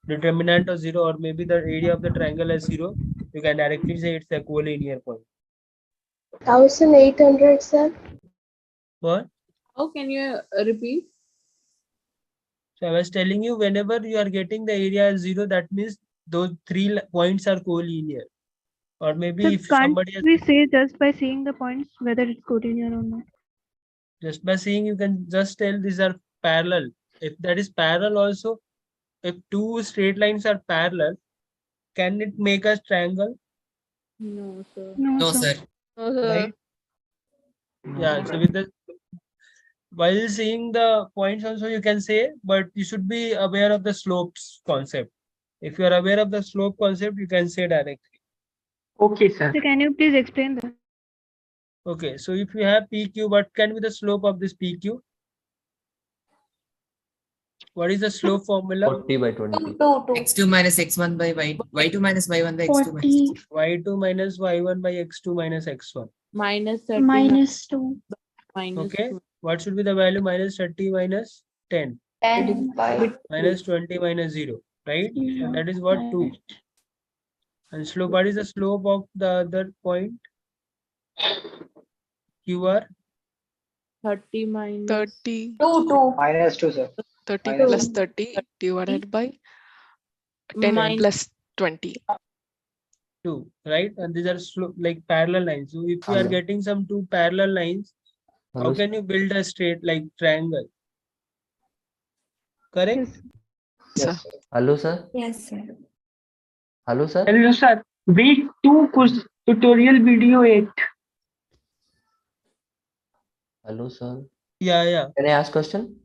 determinant of 0, or maybe the area of the triangle as 0, you can directly say it's a collinear point. 1800, sir. What? How can you repeat? So I was telling you, whenever you are getting the area as 0, that means those 3 points are collinear. Or maybe So if can't somebody has, we say just by seeing the points whether it's collinear or not? just by seeing, you can just tell these are parallel. If that is parallel also, if 2 straight lines are parallel, can it make a triangle? No, sir. No, No, sir. sir. no, sir. Right? Yeah, so with the while seeing the points also you can say, but you should be aware of the slopes concept. If you are aware of the slope concept, you can say directly. Okay, sir. So can you please explain that? Okay, so if you have PQ, what can be the slope of this PQ? What is the slope formula? 40 by 20. X2 minus X1 by Y2 minus Y1 by X2 minus 40 Y2 minus Y1 by X2 minus X1. Minus 30 minus 2. minus Okay, 2. what should be the value? Minus 30 minus 10. 10 by Minus 20 minus 0, right? And 0. that is what 2. And slope, what is the slope of the other point? QR? 30 minus 30. 2. Minus 2, sir. 30 Minus plus 2. 30 divided by 10 minus plus 20. 2, right? And these are slope, like parallel lines. So if you are Hello. getting some 2 parallel lines, how Hello, can you build a straight like triangle? Correct? Sir. Yes, sir. hello, sir. Yes, sir. Hello, sir. Hello, sir. Week 2 tutorial video 8. Hello, sir. Yeah. Can I ask question?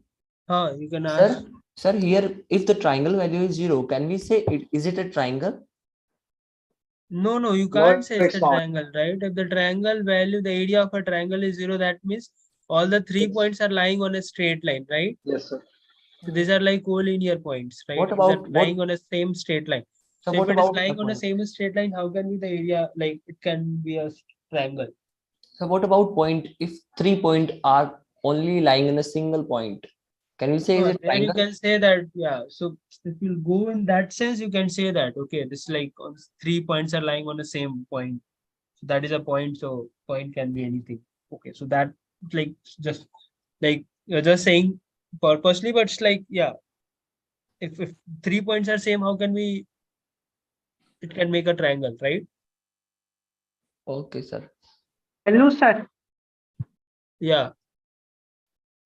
You can ask. Sir, here, if the triangle value is 0, can we say is it a triangle? No, you No, can't say it's it's a not. triangle, right? If the triangle value, the area of a triangle is 0, that means all the 3 points are lying on a straight line, right? Yes, sir. So these are like collinear points, right? What These about are lying on a same straight line. So So what if it is about lying on a point? same straight line, how can be the area, like it can be a triangle? So what about point? If 3 points are only lying in a single point, can we say is it Then you triangle? can say that, yeah. So if you go in that sense, you can say that, okay, this is like 3 points are lying on the same point. So that is a point. So point can be anything. Okay, so that like just like you're just saying purposely, but it's like, yeah, if 3 points are same, how can we, it can make a triangle, right? Okay, sir. Hello, sir. Yeah.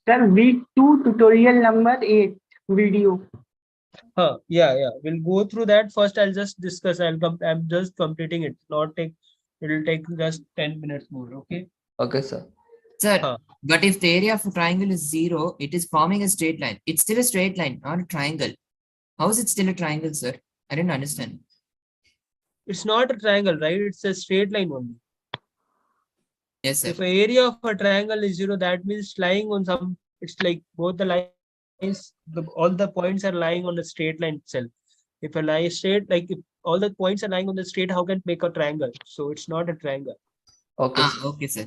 Sir, week 2 tutorial number 8 video. Yeah. We'll go through that first. I'll just discuss. I'm just completing it. It'll take just 10 minutes more. Okay. Okay, sir. Sir, but if the area of a triangle is 0, it is forming a straight line. It's still a straight line, not a triangle. How is it still a triangle, sir? I didn't understand. It's not a triangle, right? It's a straight line only. Yes, sir. If an area of a triangle is 0, that means lying on some, it's like both the lines, all the points are lying on the straight line itself. If a line straight, like if all the points are lying on the straight, how can it make a triangle? So it's not a triangle. Okay. Okay, sir.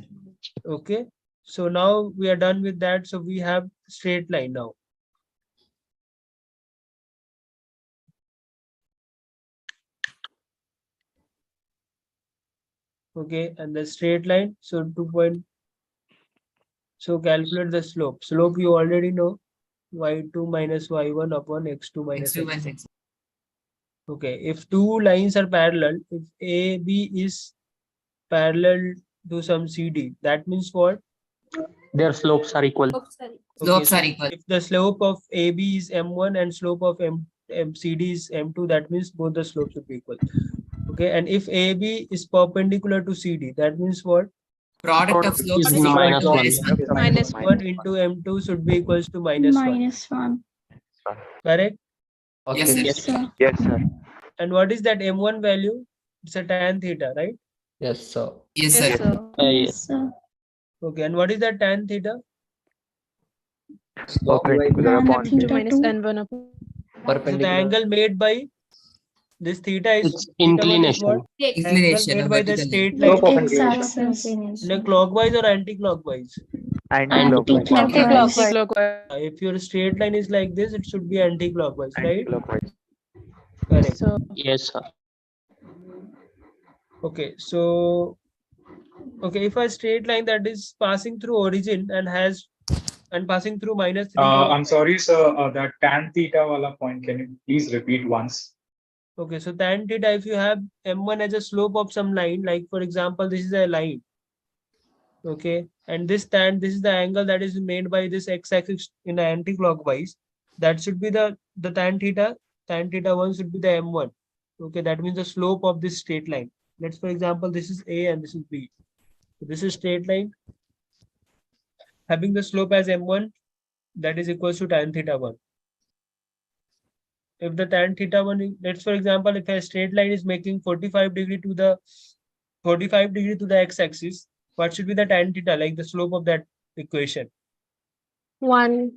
Okay. So now we are done with that. So we have straight line now. Okay, and the straight line, so 2 point. So calculate the slope. Slope you already know, y2 minus y1 upon x2 minus X2 minus x1. X. Okay, if two lines are parallel, if AB is parallel to some CD, that means what? Their slopes are equal. Slopes are equal. If the slope of AB is M1 and slope of CD is M2, that means both the slopes should be equal. Okay, and if AB is perpendicular to CD, that means what? Product of slopes is is equal minus to one. minus 1. 1 into M2 should be equals to minus 1. Minus 1. Correct? Yes, sir. Yes. Yes, sir. And what is that M1 value? It's a tan theta, right? Yes, sir. Yes, sir. Yes, sir. Okay, and what is that tan theta? Perpendicular Tan upon theta base. 2. So the Perpendicular. angle made by this theta is It's theta 1 is what? inclination. Angle Inclination made of by the vertical. straight With line. x-axis. In a clockwise or anti-clockwise? Anti-clockwise. If your straight line is like this, it should be anti-clockwise, right? Anti-clockwise. Correct. Yes, sir. Okay, so okay, if a straight line that is passing through origin and passing through minus 3. I'm sorry, sir. That tan theta wala point, can you please repeat once? Okay, so tan theta, if you have M1 as a slope of some line, like for example, this is a line. Okay, and this is the angle that is made by this x-axis in the anti-clockwise. That should be the tan theta. Tan theta 1 should be the M1. Okay, that means the slope of this straight line. Let's, for example, this is A and this is B. So this is straight line having the slope as M1, that is equals to tan theta 1. If the tan theta 1, let's for example, if a straight line is making 45 degree to the x-axis, what should be the tan theta, like the slope of that equation? 1.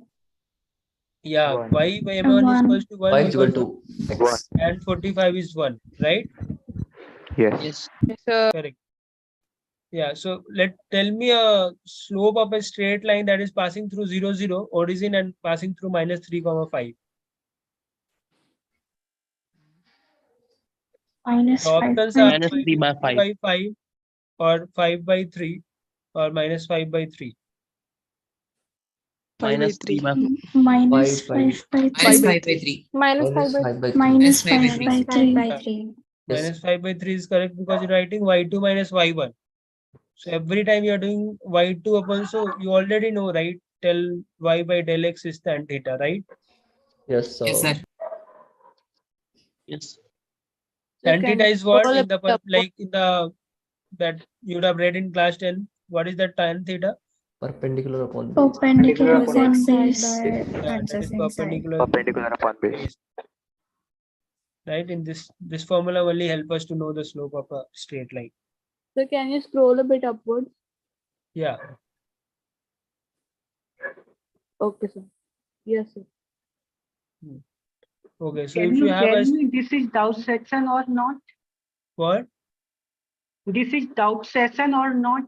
Yeah, One. y by m1 is equals to 1 Y is equal because to X. and 45 is 1, right? Yes. Correct. Yeah, so tell me a slope of a straight line that is passing through 0, 0, origin and passing through minus 3, 5. Minus The 5 options by are Minus 3 by 5. by 5 or 5 by 3 or minus 5 by 3. Minus 3 by 5. minus 5 5 by 3. Minus 5 by 3. Minus Minus 5 by 5 by 3. Minus 5 by 5 3. by 3. Yes. Minus 5 by 3 is correct because you're writing y2 minus y1. So every time you're doing y2 upon, so you already know, right? Del y by del x is tan theta, right? Yes, sir. Yes, sir. Yes. Tan theta is what in the like in the that you would have read in class 10. What is that tan theta? Perpendicular upon base. Perpendicular upon base. Yeah, that is perpendicular Upon base. base. Right? In this formula only help us to know the slope of a straight line. So can you scroll a bit upwards? Yeah. Okay, sir. Yes, sir. Okay, so Can if you you have tell a me this is doubt section or not? what? This is doubt session or not?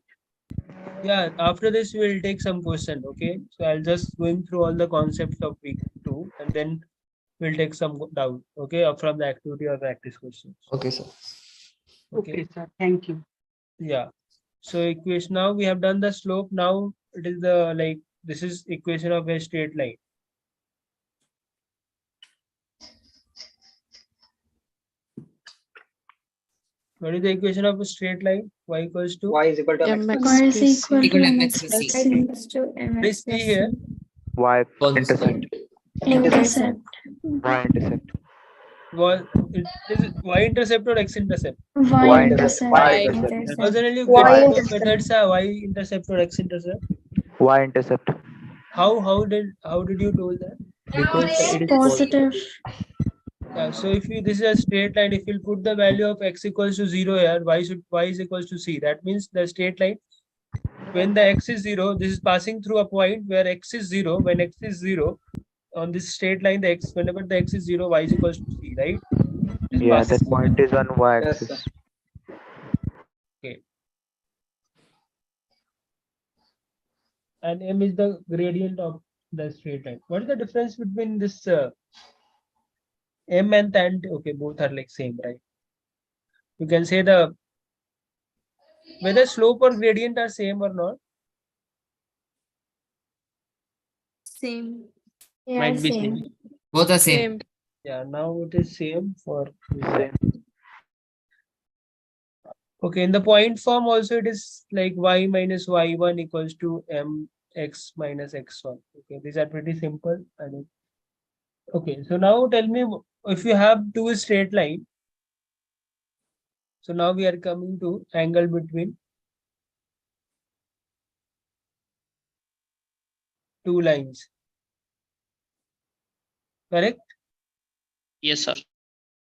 Yeah, after this we will take some question. Okay, so I'll just going through all the concepts of week 2 and then we'll take some doubt. Okay, from the activity or practice questions. Okay, sir. Okay, sir. Thank you. Yeah. So equation, now we have done the slope. Now it is the like this is equation of a straight line. What is the equation of a straight line? Y equals to Y is equal to mx. Y is equal to Equal to mx mx plus plus c. what is P here? Y Constant. Intercept. Y intercept. Was it is y intercept or x intercept? Y intercept. Originally you get both methods are y intercept or x intercept. Y intercept. How did you told that? Because it is Positive. Yeah, so if you this is a straight line, if you put the value of x equals to 0 here, y is equals to c. That means the straight line, when the x is 0, this is passing through a point where x is 0. When x is 0, on this straight line, the x, whenever the x is 0, y is equals to c, right? This Yeah, passes that through point is on Y Yes, axis. sir. Okay. And m is the gradient of the straight line. What is the difference between this m and tan? Okay, both are like same, right? You can say the whether slope or gradient are same or not? Same. Might be same. Both are same. Yeah, now it is same for this. Okay, in the point form also it is like y minus y1 equals to mx minus x1. Okay, these are pretty simple. I think. Okay, so now tell me if you have two straight line. So now we are coming to angle between two lines. Correct? Yes, sir.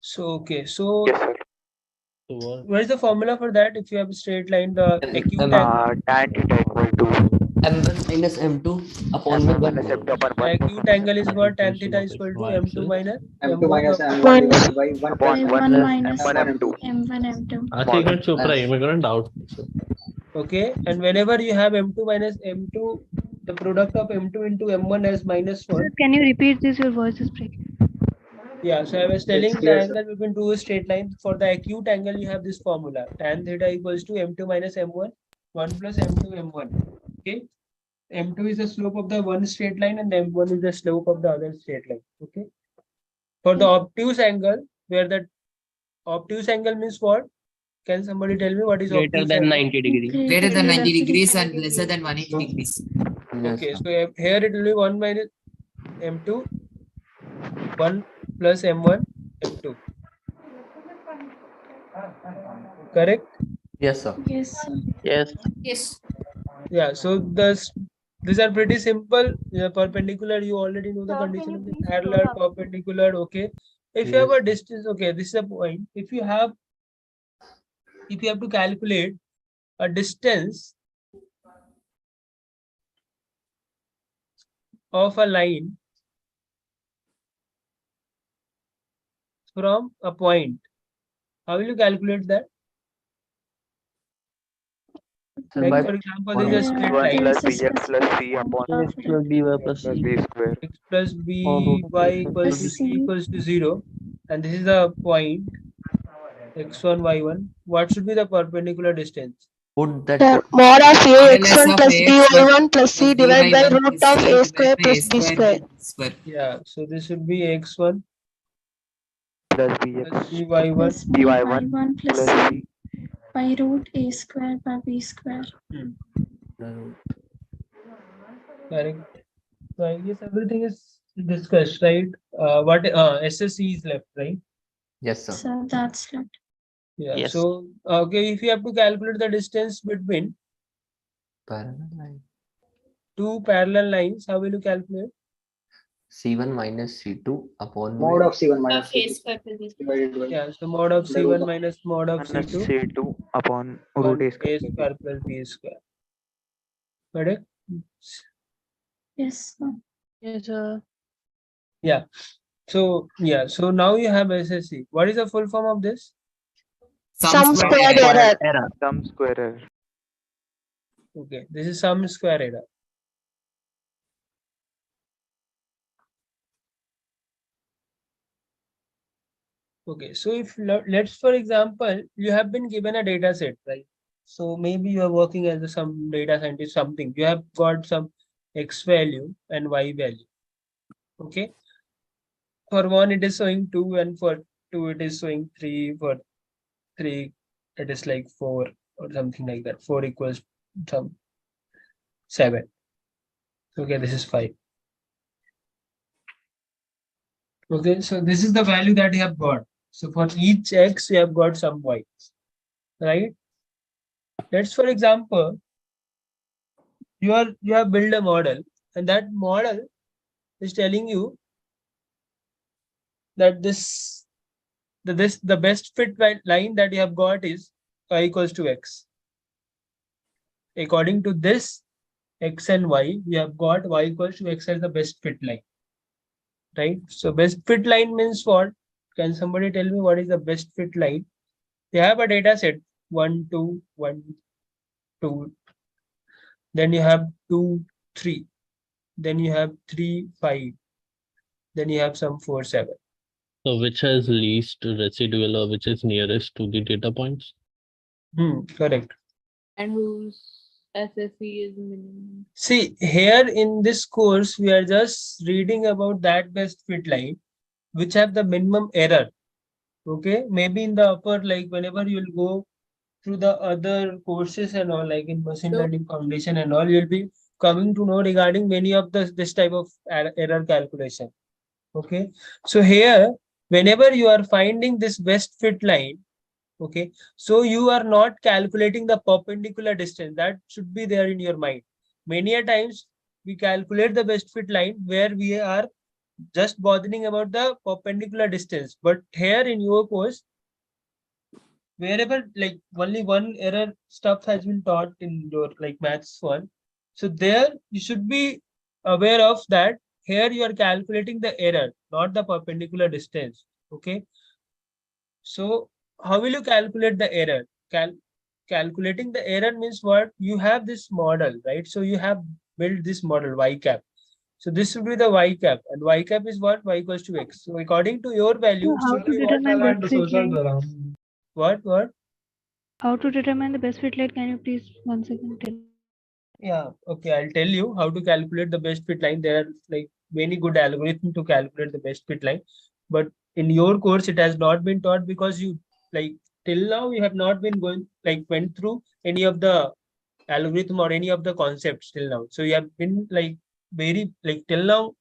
So okay, so what is the formula for that? If you have a straight line, the acute angle. Tan theta equal to m1 minus m2 upon m1 m1. minus m2 upon 1 Acute angle is what? Tan theta is equal to m2 minus M2 m1 minus upon M1 divided by 1 plus upon 1 M1 plus minus m1 m2. M1 M2. Okay, and whenever you have m2 minus m2, the product of m2 into m1 as minus Sir, 1. can you repeat this? Your voice is breaking. Yeah, so I was It's telling the clear, sir. angle between two straight lines. For the acute angle, you have this formula. Tan theta equals to m2 minus m1, 1 plus m2 m1. Okay, m2 is the slope of the one straight line and m1 is the slope of the other straight line. Okay, for the obtuse angle, where the obtuse angle means what? Can somebody tell me what is Greater obtuse than angle? 90 degrees. Greater than 90 90 degrees and lesser than 180 degrees. Okay, so here it will be 1 minus m2, 1 plus m1, m2. Correct? Yes, sir. Yes, sir. Yes. Yes. Yeah, so these are pretty simple. Perpendicular, you already know the condition of the parallel, perpendicular. Okay, if you have a distance, okay, this is a point. If you have to calculate a distance of a line from a point, how will you calculate that? Like for example, this is a straight x1 line. plus bx plus c upon X plus b y plus plus c. b square. X plus by equals to c equals to 0, and this is the point x1 y1. What should be the perpendicular distance? Put that Sir, mod of a Modulus x1 of plus ax b y1 plus c plus b divided by by 1 root plus of c a divided square by plus a b square square. square. Yeah, so this should be x1 Plus plus bx by1 Plus by1 by1 plus plus c. by root a square by b square. Correct. So I guess everything is discussed, right? What SSC is left, right? Yes, sir. So that's it. Yeah. Yes. So okay, if you have to calculate the distance between Parallel line. two parallel lines, how will you calculate? C1 minus C2 upon Mod of C1 minus A C2 square plus B square. divided by Yeah, so mod of the root C1 of minus mod of Minus C2 c2 upon root 1 a a square. square plus b square. Correct? Yes, sir. Yes, sir. Yeah. So yeah, so now you have SSC. What is the full form of this? Sum square squared error. error. Sum square error. Okay, this is sum square error. Okay, so if let's for example, you have been given a data set, right? So maybe you are working as some data scientist, something. You have got some x value and y value. Okay. For one, it is showing 2, and for 2, it is showing 3. For 3, it is like 4 or something like that. 4 equals some 7. Okay, this is 5. Okay, so this is the value that you have got. So for each x, you have got some y, right? Let's for example, you have built a model, and that model is telling you that the best fit line that you have got is y equals to x. According to this x and y, you have got y equals to x as the best fit line, right? So best fit line means what? Can somebody tell me what is the best fit line? You have a data set 1, 2, 1, 2. Then you have 2, 3. Then you have 3, 5. Then you have some 4, 7. So which has least residual or which is nearest to the data points? Correct. And whose SSE is minimum. See, here in this course, we are just reading about that best fit line, which have the minimum error. Okay, maybe in the upper, like whenever you'll go through the other courses and all, like in machine learning foundation and all, you'll be coming to know regarding many of this type of error calculation. Okay, so here, whenever you are finding this best fit line, okay, so you are not calculating the perpendicular distance. That should be there in your mind. Many a times we calculate the best fit line where we are just bothering about the perpendicular distance. But here in your course, wherever like only one error stuff has been taught in your like maths one, so there you should be aware of that. Here you are calculating the error, not the perpendicular distance. Okay, so how will you calculate the error? Calculating the error means what? You have this model, right? So you have built this model y cap. So this would be the y cap, and y cap is what? Y equals to x. So according to your value, So how should to be what? determine best fit line? What? How to determine the best fit line? Can you please once again tell? Yeah, okay, I'll tell you how to calculate the best fit line. There are like many good algorithms to calculate the best fit line, but in your course it has not been taught because you like till now you have not been going like went through any of the algorithm or any of the concepts till now. So you have been like very like till now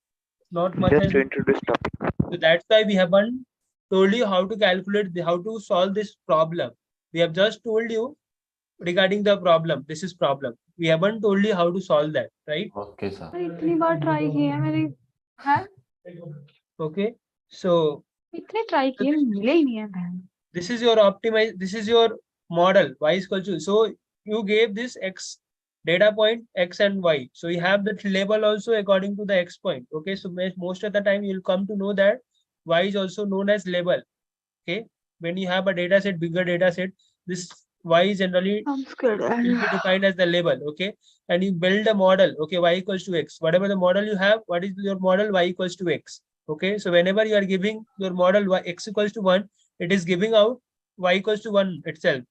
not much Just has to been. introduce topic. So that's why we haven't told you how to calculate how to solve this problem. We have just told you regarding the problem. This is problem. We haven't told you how to solve that, right? Okay, sir. इतनी बार try किया मेरे हैं Okay. So इतने try किए मिले ही नहीं है बहन this is your optimize. This is your model y is equal to. So you gave this x data point x and y. So you have that label also according to the x point. Okay. So most of the time you'll come to know that y is also known as label. Okay. When you have a data set, bigger data set, this y generally will be defined as the label. Okay. And you build a model. Okay. Y equals to x. Whatever the model you have, what is your model? Y equals to x. Okay. So whenever you are giving your model y x equals to 1, it is giving out y equals to 1 itself.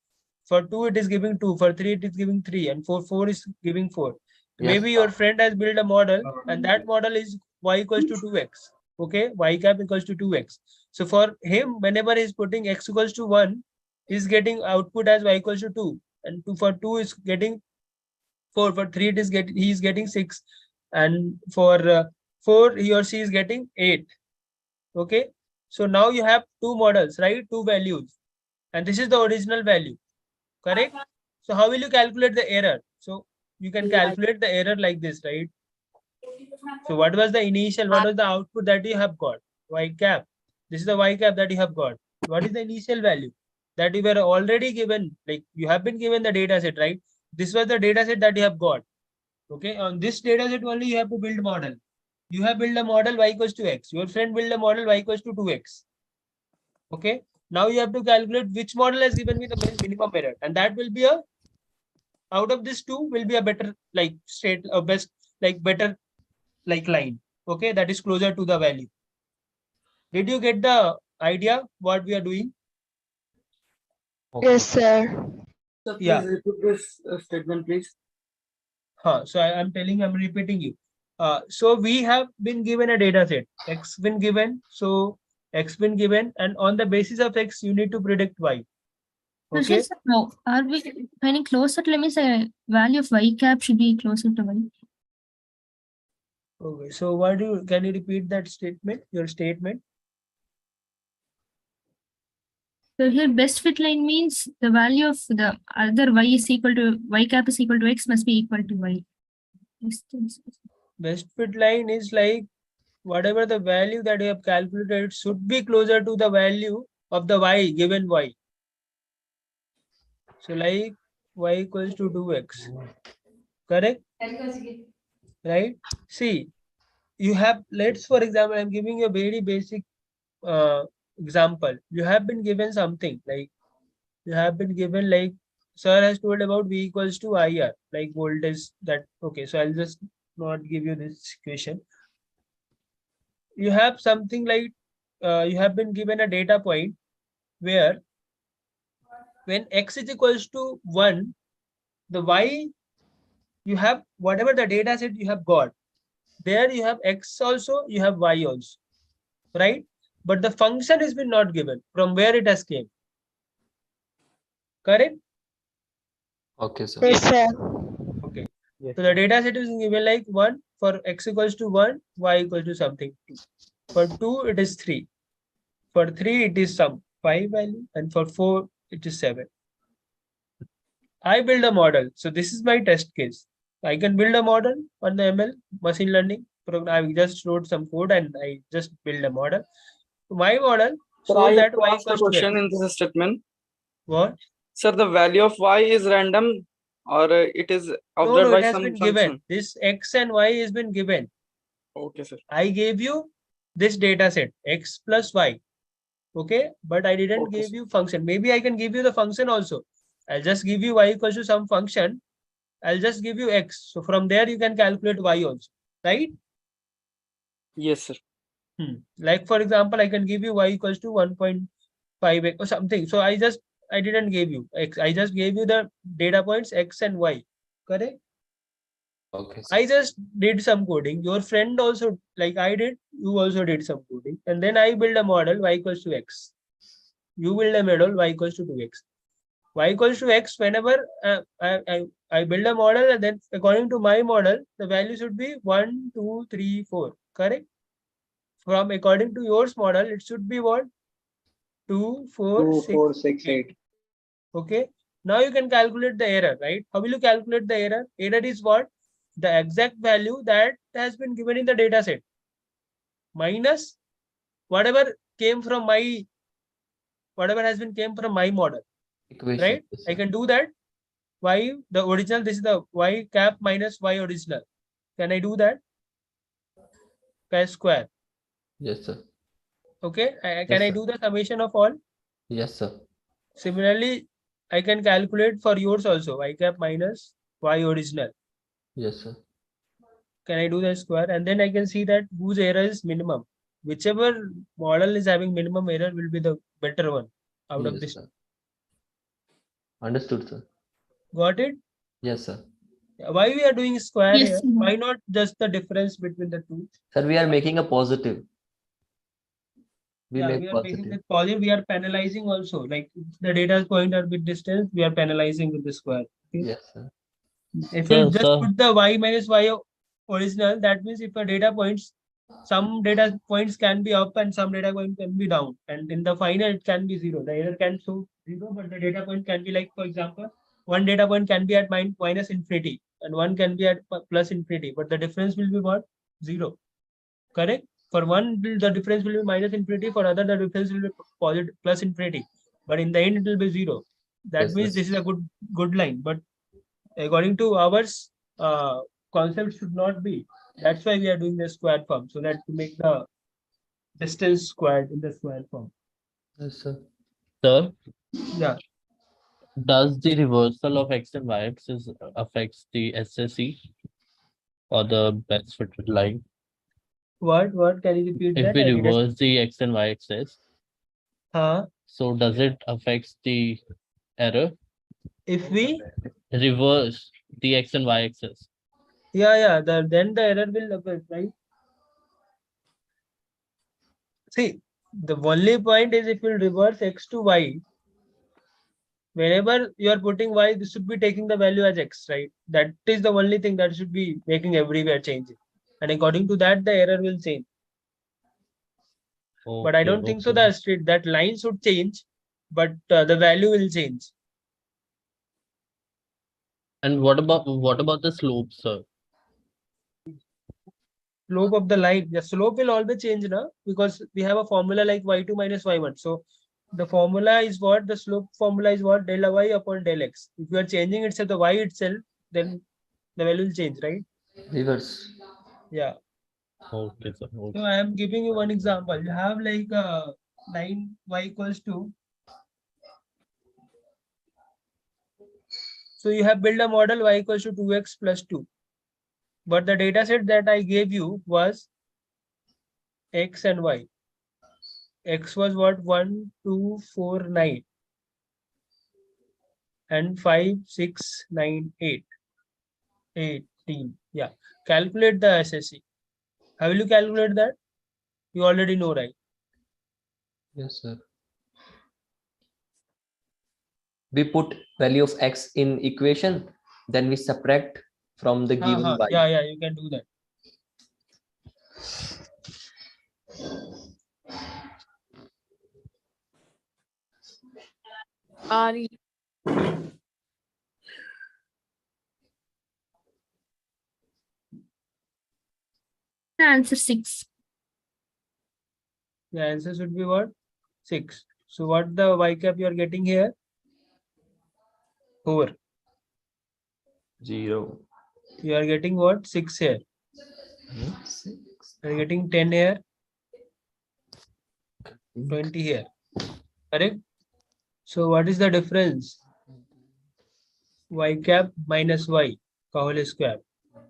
For 2, it is giving 2. For 3, it is giving 3. And for 4 is giving 4. Maybe your friend has built a model and that model is y equals to 2x. Okay. Y cap equals to 2x. So for him, whenever he's putting x equals to 1, he's getting output as y equals to 2. And 2 for 2 is getting 4. For 3, he is getting 6. And for 4, he or she is getting 8. Okay. So now you have two models, right? Two values. And this is the original value. Correct? So how will you calculate the error? So you can calculate the error like this, right? So what was the initial, what was the output that you have got? Y cap. This is the y cap that you have got. What is the initial value that you were already given? Like you have been given the data set, right? This was the data set that you have got. Okay. On this data set only you have to build model. You have built a model y equals to x. Your friend built a model y equals to 2x. Okay. Now you have to calculate which model has given me the minimum error, and that will be a out of this two will be a better like state a best like better like line. Okay, that is closer to the value. Did you get the idea what we are doing? Yes, sir. So please Yeah. repeat this statement, please. So I'm telling, I'm repeating you. So we have been given a data set. X been given. So X been given, and on the basis of X, you need to predict Y. Okay. No, are we finding closer to, let me say, value of y cap should be closer to y. Okay. So what do you, can you repeat that statement? Your statement. So here best fit line means the value of the other y is equal to y cap is equal to x must be equal to y. Best fit line is like whatever the value that you have calculated should be closer to the value of the y given y. So like y equals to 2x. Correct? Right? See, you have, let's for example, I'm giving you a very basic example. You have been given something like you have been given like sir has told about v equals to IR, like voltage that. Okay, so I'll just not give you this equation. You have something like you have been given a data point where when x is equals to 1, the y, you have whatever the data set you have got. There you have x also, you have y also, right? But the function has been not given from where it has came. Correct? Okay, sir. Yes, sir. Okay. So the data set is given like 1 for x equals to 1, y equals to something 2. For 2, it is 3. For 3, it is some 5 value, and for 4, it is 7. I build a model. So this is my test case. I can build a model on the ML machine learning program. I just wrote some code and I just build a model. My model Sir, shows I that have to y ask a equals to question x. in this statement. What? Sir, the value of y is random or it is No, observed it by has some been function? given. This x and y has been given. Okay, sir. I gave you this data set x plus y. Okay, but I didn't Okay, give sir. you function. Maybe I can give you the function also. I'll just give you y equals to some function. I'll just give you x. So from there you can calculate y also, right? Yes, sir. Like for example, I can give you y equals to 1.5x or something. So I didn't give you x. I just gave you the data points x and y. Correct? Okay. I just did some coding. Your friend also, like I did, you also did some coding. And then I build a model y equals to x. You build a model y equals to 2x. Y equals to x, whenever I build a model, and then according to my model, the value should be 1, 2, 3, 4. Correct? From according to yours model, it should be what? 2, 4, 2, 6, 4, 6, 8. Okay. Now you can calculate the error, right? How will you calculate the error? Error is what? The exact value that has been given in the data set minus whatever came from my, whatever has been came from my model, Equation. right? I can do that. Y, the original, this is the y cap minus y original. Can I do that? Chi square. Yes, sir. Okay. Can Yes, I sir. do the summation of all? Yes, sir. Similarly, I can calculate for yours also y cap minus y original. Yes, sir. Can I do the square? And then I can see that whose error is minimum. Whichever model is having minimum error will be the better one out of Yes, this. sir. Understood, sir. Got it? Yes, sir. Why we are doing square Yes, here? sir. Why not just the difference between the two? Sir, we are making a positive. We Yeah, make we are making positive. it positive. We are penalizing also. Like if the data point are with distance, we are penalizing with the square. Okay? Yes, sir. If Sir, you just sir. put the y minus y original, that means if a data points, some data points can be up and some data point can be down. And in the final, it can be 0. The error can show 0, but the data point can be like, for example, one data point can be at minus infinity and one can be at plus infinity. But the difference will be what? 0. Correct? For one, the difference will be minus infinity. For other, the difference will be positive plus infinity. But in the end, it will be 0. That Yes, means sir. this is a good line. But according to ours, concept should not be. That's why we are doing the square form, so that to make the distance squared in the square form. Yes, sir. Sir, Yeah. does the reversal of x and y axis affects the SSE or the best fitted line? What? Can you repeat If that? we I didn't. reverse the x and y axis, Huh? so does it affects the error? If we, Reverse the x and y axis. yeah, then the error will appear, right? See, the only point is if you reverse x to y, whenever you are putting y, this should be taking the value as x, right? That is the only thing that should be making everywhere changing. And according to that, the error will change. But I don't think so. The street that line should change, but the value will change. And what about the slope, sir? Slope of the line, the slope will always change now because we have a formula like y2 minus y1. So the formula is what? The slope formula is what? Del y upon del x. If you are changing itself, the y itself, then the value will change, right? Reverse. Yeah. Okay, sir. Okay. So I am giving you one example. You have like a line y equals to. So you have built a model y equals to 2x plus 2. But the data set that I gave you was x and y. X was what? 1, 2, 4, 9. and 5, 6, 9, 8. 18. Yeah. Calculate the SSE. How will you calculate that? You already know, right? Yes, sir. We put value of x in equation, then we subtract from the given y. Yeah, you can do that. The answer 6. The answer should be what? 6. So what the y cap you are getting here? 4. 0. You are getting what? 6 here. 6. You are getting 10 here. 20 here. Correct? So what is the difference? Y cap minus y whole square.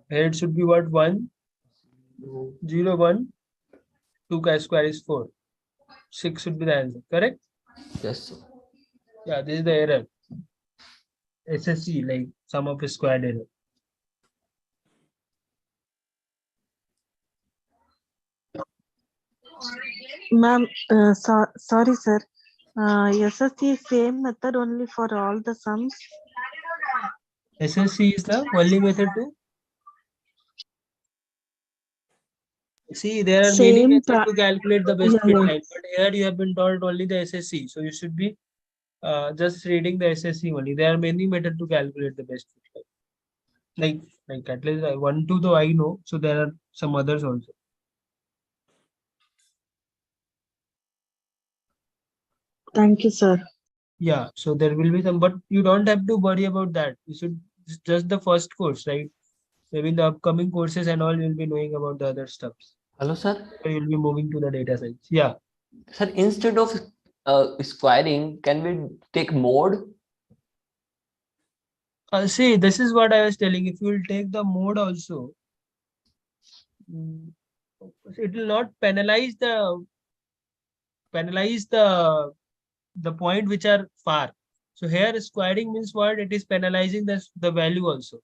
Here it should be what? 1, 0, 1. 2 ka square is 4. 6 should be the answer. Correct? Yes, sir. Yeah, this is the error. SSE, like sum of squared error. Ma'am, sorry, sir. SSC is same method only for all the sums. SSC is the only method to see. There are many methods to calculate the best fit line, but here you have been told only the SSC. So you should be just reading the SSC only. There are many methods to calculate the best fit line. Like at least 1, 2 though I know. So there are some others also. Thank you, sir. Yeah, so there will be some, but you don't have to worry about that. You should just the first course, right? Maybe in the upcoming courses and all, you'll be knowing about the other stuffs. Hello, sir. You'll be moving to the data science. Yeah. Sir, instead of squaring, can we take mode? See, this is what I was telling. If you will take the mode also, it will not penalize the point which are far. So here squaring means what? It is penalizing the value also.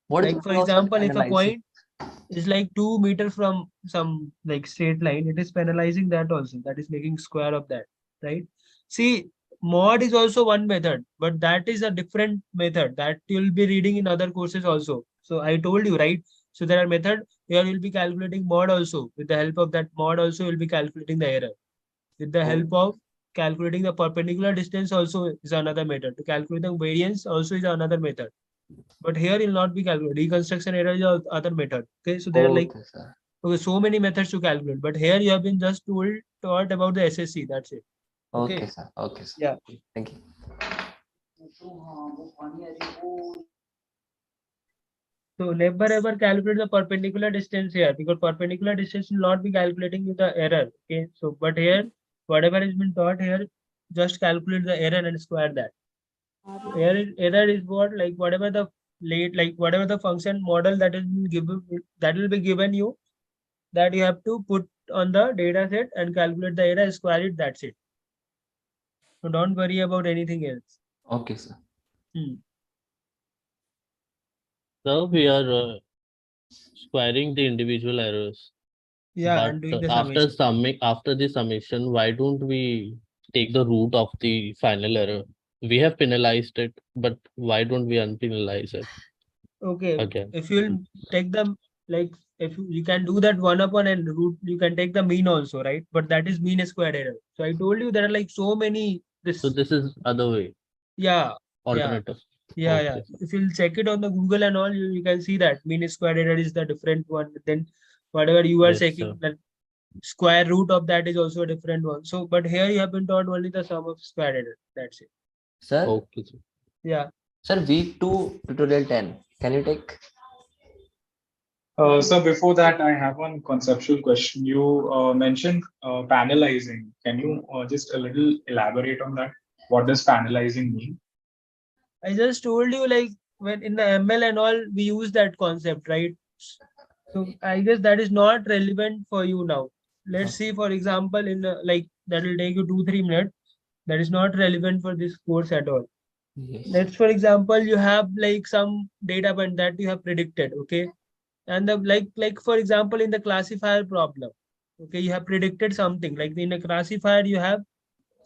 What like for example, if a point is like 2 meters from some like straight line, it is penalizing that also. That is making square of that, right? See, mod is also one method, but that is a different method that you'll be reading in other courses also. So I told you, right? So there are method here you'll be calculating mod also. With the help of that mod also, you'll be calculating the error. With the help of calculating the perpendicular distance also is another method. To calculate the variance also is another method. But here will not be calculated. Reconstruction error is other method. Okay, so there are like so many methods to calculate. But here you have been just taught about the SSC. That's it. Okay, sir. Okay, sir. Yeah. Thank you. So never ever calculate the perpendicular distance here, because perpendicular distance will not be calculating with the error. Okay. So but here, whatever has been taught here, just calculate the error and square that. Error is what, like whatever the function model that is given, that will be given you, that you have to put on the data set and calculate the error, square it, that's it. So don't worry about anything else. Okay, sir. So we are squaring the individual errors. Yeah, but and doing the after the summation, why don't we take the root of the final error? We have penalized it, but why don't we unpenalize it? Okay. Again. If you'll take them, like if you can do that 1 upon and root, you can take the mean also, right? But that is mean squared error. So I told you there are like so many So this is other way. Yeah. Alternative. Yeah. Yeah. If you'll check it on the Google and all, you can see that mean squared error is the different one. Then whatever you are Yes, checking, sir. that square root of that is also a different one. So, but here you have been taught only the sum of squared error. That's it. Sir? Okay, sir. Yeah. Sir, week 2, tutorial 10. Can you take? So before that, I have one conceptual question. You mentioned panelizing. Can you just a little elaborate on that? What does panelizing mean? I just told you, like when in the ML and all, we use that concept, right? So I guess that is not relevant for you now. Let's see, for example, in like that will take you 2-3 minutes. That is not relevant for this course at all. Yes. Let's, for example, you have like some data point that you have predicted, okay? And the like for example, in the classifier problem, okay, you have predicted something like in a classifier you have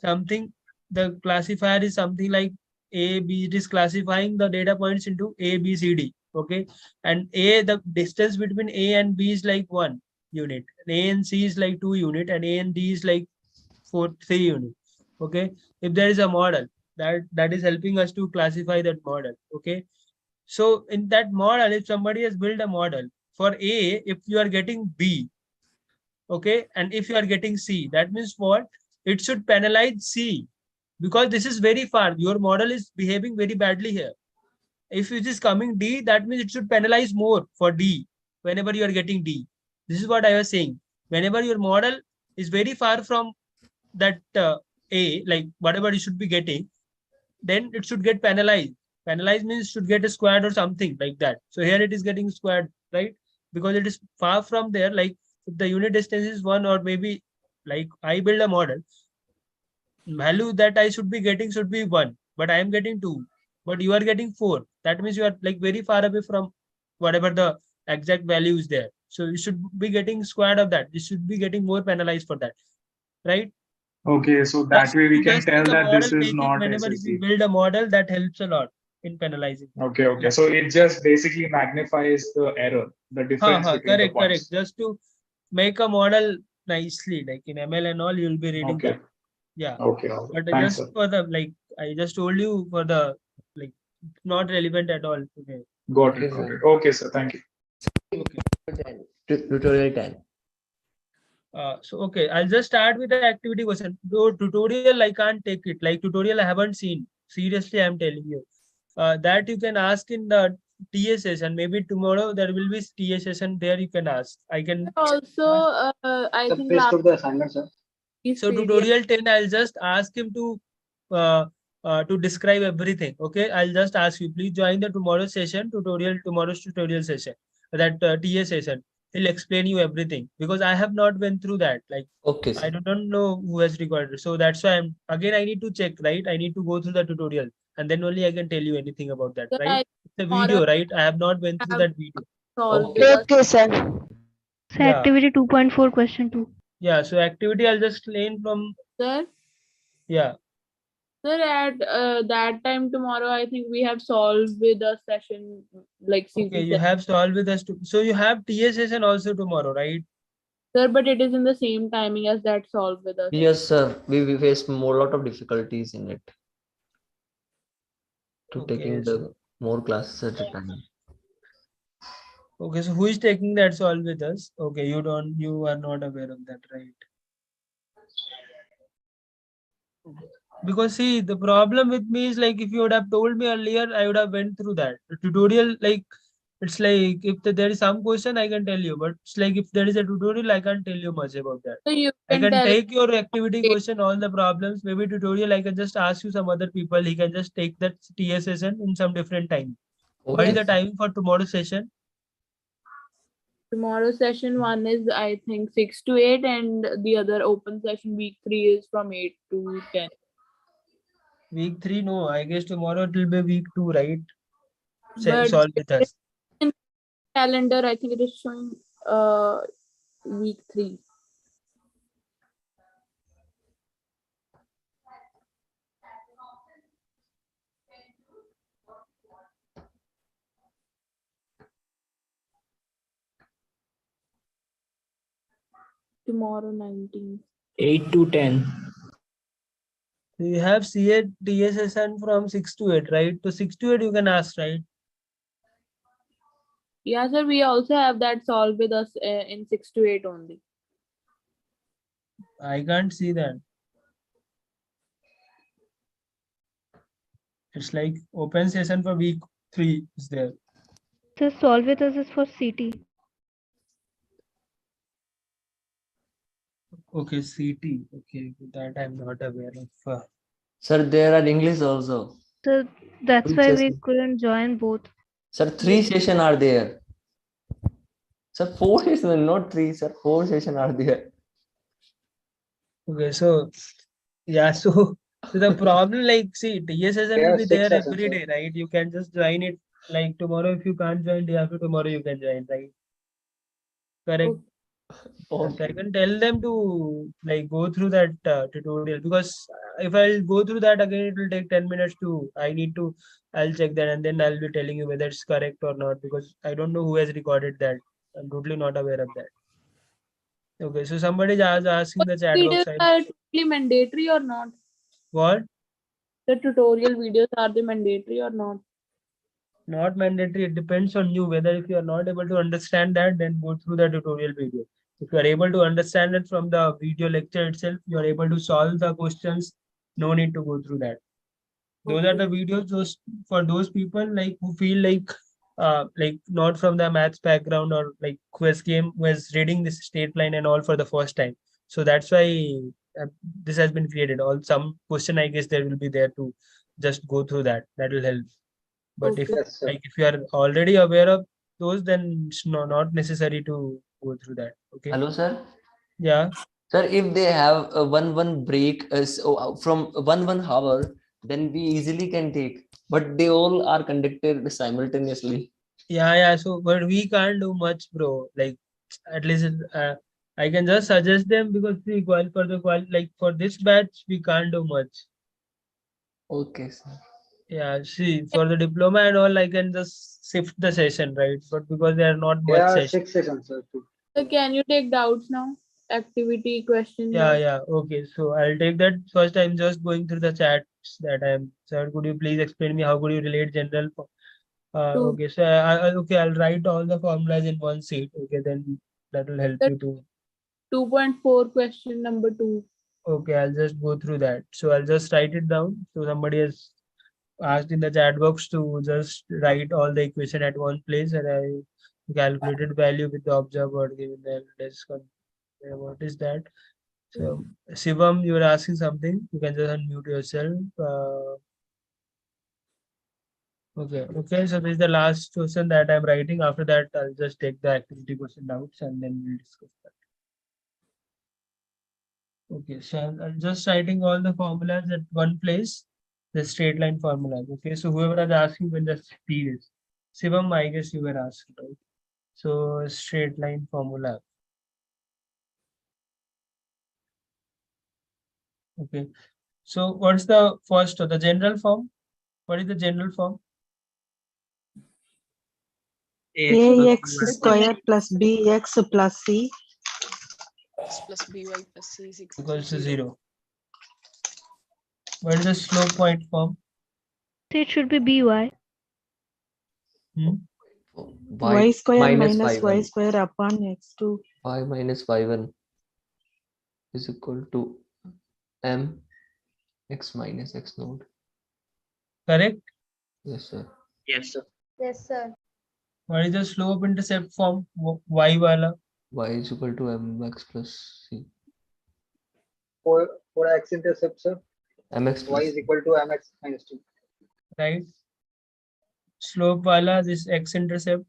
something. The classifier is something like A, B. It is classifying the data points into A, B, C, D. Okay, and A, the distance between A and B is like 1 unit, and A and C is like 2 unit, and A and D is like 3 unit. Okay, if there is a model that is helping us to classify that model. Okay, so in that model, if somebody has built a model for A, if you are getting B, okay, and if you are getting C, that means what? It should penalize C, because this is very far. Your model is behaving very badly here. If it is coming D, that means it should penalize more for D whenever you are getting D. This is what I was saying. Whenever your model is very far from that A, like whatever you should be getting, then it should get penalized. Penalized means should get a squared or something like that. So here it is getting squared, right? Because it is far from there. Like if the unit distance is 1, or maybe like I build a model, value that I should be getting should be 1, but I am getting 2, but you are getting 4. That means you are like very far away from whatever the exact value is there. So you should be getting squared of that. You should be getting more penalized for that, right? Okay, so that way we can tell Suggesting a that this model is making, not whenever you SSE. build a model, that helps a lot in penalizing. Okay, okay. So it just basically magnifies the error, the difference between the Correct. points. Just to make a model nicely, like in ML and all, you'll be reading Okay. that. Yeah. Okay. But Thanks, just sir. for the, like, I just told you for the, like, not relevant at all today. Got it. Got it. Okay, sir. Thank you. Tutorial 10. So okay, I'll just start with the activity question. Though tutorial, I can't take it. Like tutorial, I haven't seen. Seriously, I'm telling you. That you can ask in the TA session. Maybe tomorrow there will be TA session. There you can ask. I can Also, I Sir, think please last put the assignment, sir. So tutorial 10, I'll just ask him to describe everything. Okay, I'll just ask you, please join the tomorrow session, tomorrow's tutorial session, that TA session. He'll explain you everything, because I have not went through that. Like, Okay, I sir. don't know who has recorded. So that's why I need to check, right? I need to go through the tutorial, and then only I can tell you anything about that, Sir, right? It's a video, right? I have not went through that video. solved Okay. with us. sir. So Yeah. activity 2.4 question 2. Yeah. So activity, I'll just explain from, Sir, yeah. sir, at that time tomorrow, I think we have solved with a session like CT Okay, you session. have solved with us. So you have TA session also tomorrow, right? Sir, but it is in the same timing as that solved with us. Yes, sir. We face more lot of difficulties in it to Okay, taking the more classes at a time. Okay, so who is taking that solve with us? Okay, you are not aware of that, right? Because see, the problem with me is like, if you would have told me earlier, I would have went through that. The tutorial, like, it's like if there is some question, I can tell you, but it's like if there is a tutorial, I can't tell you much about that. So you I can can tell take your activity question, all the problems, maybe tutorial, I can just ask you some other people. He can just take that TA session in some different time. What is the time for tomorrow's session? tomorrow session 1 is I think 6 to 8, and the other open session week 3 is from 8 to 10. Week 3, no, I guess tomorrow it will be week 2, right? But Solve with us. in calendar, I think it is showing week 3. Tomorrow 19. 8 to 10. You have CA TA session from 6 to 8, right? So 6 to 8 you can ask, right? Yeah, sir, we also have that solved with us in 6 to 8 only. I can't see that. It's like open session for week 3 is there. So solve with us is for CT. Okay, CT. Okay, that I'm not aware of. Sir, there are English also. So that's Three why we sessions. couldn't join both. Sir, 3 sessions are there. Sir, 4 sessions, not 3. Sir, 4 sessions are there. Okay, so yeah, so So the problem, like, see, TSSN There will are be 6 there sessions, every sir. day, right? You can just join it like tomorrow. If you can't join, day after tomorrow you can join, right? Correct. So I can tell them to like go through that tutorial, because if I'll go through that again, it will take 10 minutes to. I'll check that and then I'll be telling you whether it's correct or not, because I don't know who has recorded that. I'm totally not aware of that. Okay, so somebody is asking the chat Videos box. are totally mandatory or not? What? The tutorial videos, are they mandatory or not? Not mandatory. It depends on you. Whether if you are not able to understand that, then go through the tutorial video. If you are able to understand it from the video lecture itself, you are able to solve the questions. No need to go through that. Those are the videos those for those people like who feel like not from the maths background, or like who was reading this straight line and all for the first time. So that's why this has been created. All some question I guess there will be there to just go through that. That will help. But if Yes, sir. like if you are already aware of those, then it's not necessary to go through that. Okay. Hello, sir. Yeah. Sir, if they have a one break from 1 hour, then we easily can take. But they all are conducted simultaneously. Yeah. So, but we can't do much, bro. Like, at least I can just suggest them, because we like for this batch we can't do much. Okay, sir. Yeah. See, for the diploma and all, I can just shift the session, right? But because there are not There much are sessions. 6 sessions, sir. So can you take doubts now? Activity question. Yeah. Okay. So I'll take that. First, I'm just going through the chats that I'm. Sir, could you please explain me how could you relate general? Okay. So I'll write all the formulas in one sheet. Okay, then that will help you to. 2.4 question number 2. Okay, I'll just go through that. So I'll just write it down. So somebody has asked in the chat box to just write all the equation at one place, and I calculated value with the observer given the desk. What is that? So Shivam, you were asking something. You can just unmute yourself. Okay. So this is the last question that I'm writing. After that, I'll just take the activity question doubts and then we'll discuss that. Okay, so I'm just writing all the formulas at one place, the straight line formulas. Okay, so whoever is asking will just see this. Shivam, I guess you were asking, right? So straight line formula. Okay. So what's the first, the general form? What is the general form? AX square plus BX plus C X plus by plus c is equals to 0. What is the slope point form? So it should be by. y square minus y y1 square upon x2. y minus y1 is equal to m x minus x node. Correct? Yes, sir. Yes, sir. Yes, sir. What is the slope intercept form? Y wala? Y is equal to mx plus c. For x intercept, sir, Mx y plus is equal to mx minus 2. Right? Slope wala, this x intercept.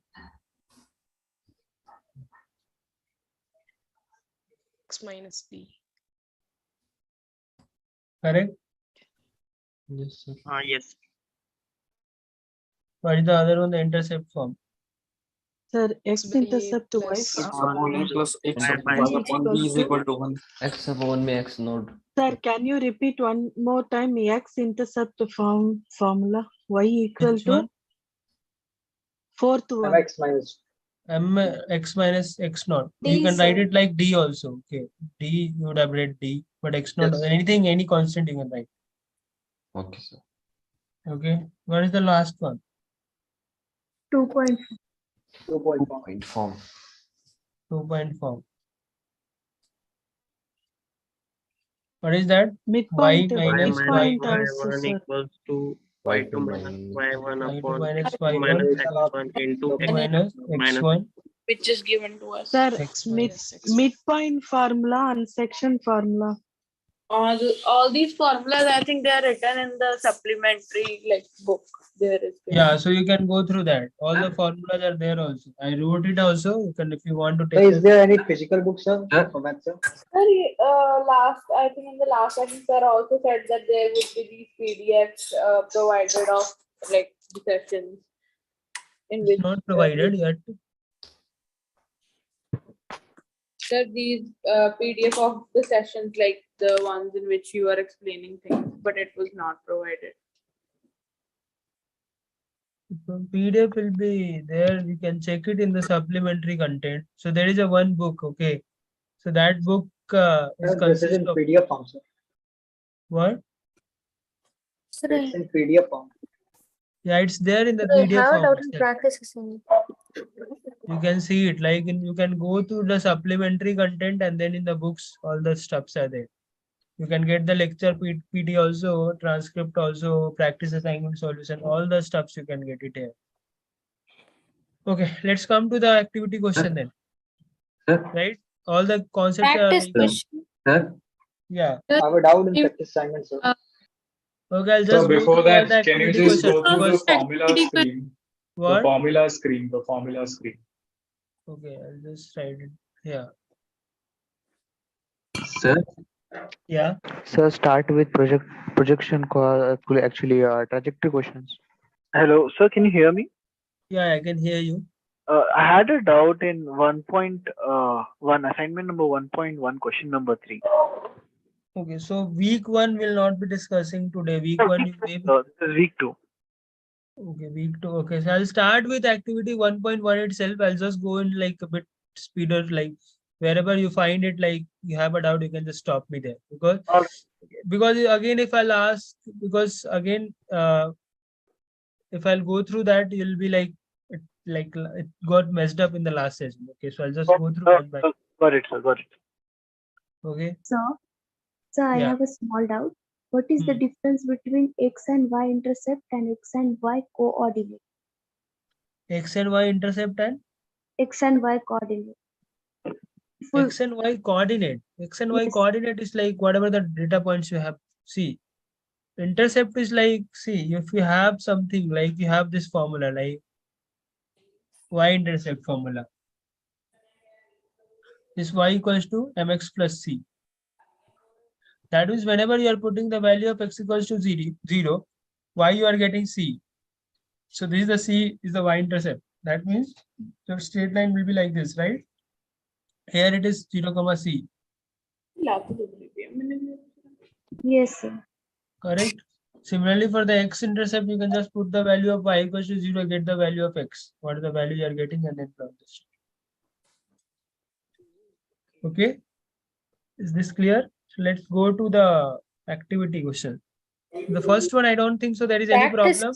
x minus b. Correct? Yes, sir. Yes. What is the other one? The intercept form. Sir, x by a intercept y plus upon y x upon b is equal to x upon me x node. Sir, can you repeat one more time x intercept formula? Y equal Which to one? fourth one. mx minus X minus x naught. D, You can sir. write it like d also. Okay. D, you would have read d, but x naught, Yes. anything, any constant you can write. Okay, sir. Okay. What is the last one? 2.4. 2.4. Point form. 2-point form. What is that? Midpoint, Y minus midpoint y1 also, y1 sir. equals to y2 minus y1 y2 upon minus x2 y1 minus x1 into x minus minus x1 Which is given to us. Sir, x midpoint formula and section formula. All these formulas, I think they are written in the supplementary book. There is. Yeah, so you can go through that. All the formulas are there also. I wrote it also. You can, if you want to So take. is there any physical book, sir, for math, sir? Sorry, I think in the last session, sir also said that there would be these PDFs provided of the sessions in It's which not provided yet. there these PDF of the sessions, like the ones in which you are explaining things, but it was not provided. So PDF will be there. You can check it in the supplementary content. So there is a one book. Okay. So that book is This is in consist of PDF form, sir. what? It's in PDF form. Yeah, it's there in the I PDF have a form. doubt in itself. practice. You can see it like you can go to the supplementary content and then in the books all the stuffs are there. You can get the lecture PD also, transcript also, practice assignment solution, all the stuffs you can get it here. Okay, let's come to the activity question then. Right? All the concepts Practice are question. yeah. I have a doubt in practice assignment, sir. Okay, I'll So just go before through all that, the can you activity just questions go through the because formula screen? what? The formula screen. The formula screen. Okay, I'll just write it here. Sir? Yeah. Sir, start with projection actually trajectory questions. Hello, sir, can you hear me? Yeah, I can hear you. I had a doubt in 1.1, assignment number 1.1, question number 3. Okay, so week 1 will not be discussing today. Week 1 you maybe. This is week 2. Okay, week 2. Okay, so I'll start with activity 1.1 itself. I'll just go in like a bit speeder, like wherever you find it, like you have a doubt, you can just stop me there. Because again, if I'll ask, because again, if I'll go through that, you'll be like it got messed up in the last session. Okay, so I'll just go through one by. Got it, sir, got it. Okay. So I Yeah. have a small doubt. What is the difference between x and y intercept and x and y coordinate? X and Y intercept and X and y coordinate. X and Y coordinate. X and Y coordinate is like whatever the data points you have. See, intercept is like, see, if you have something like you have this formula like Y intercept formula. This Y equals to mx plus c. That means whenever you are putting the value of x equals to 0, y you are getting c. So this is the c is the Y intercept. That means your straight line will be like this, right? Here it is 0, c. Yes, sir. Correct. Similarly, for the x-intercept, you can just put the value of y equals to 0, get the value of x. What is the value you are getting, and then plot this. Okay. Is this clear? So let's go to the activity question. The first one, I don't think so there is any problem.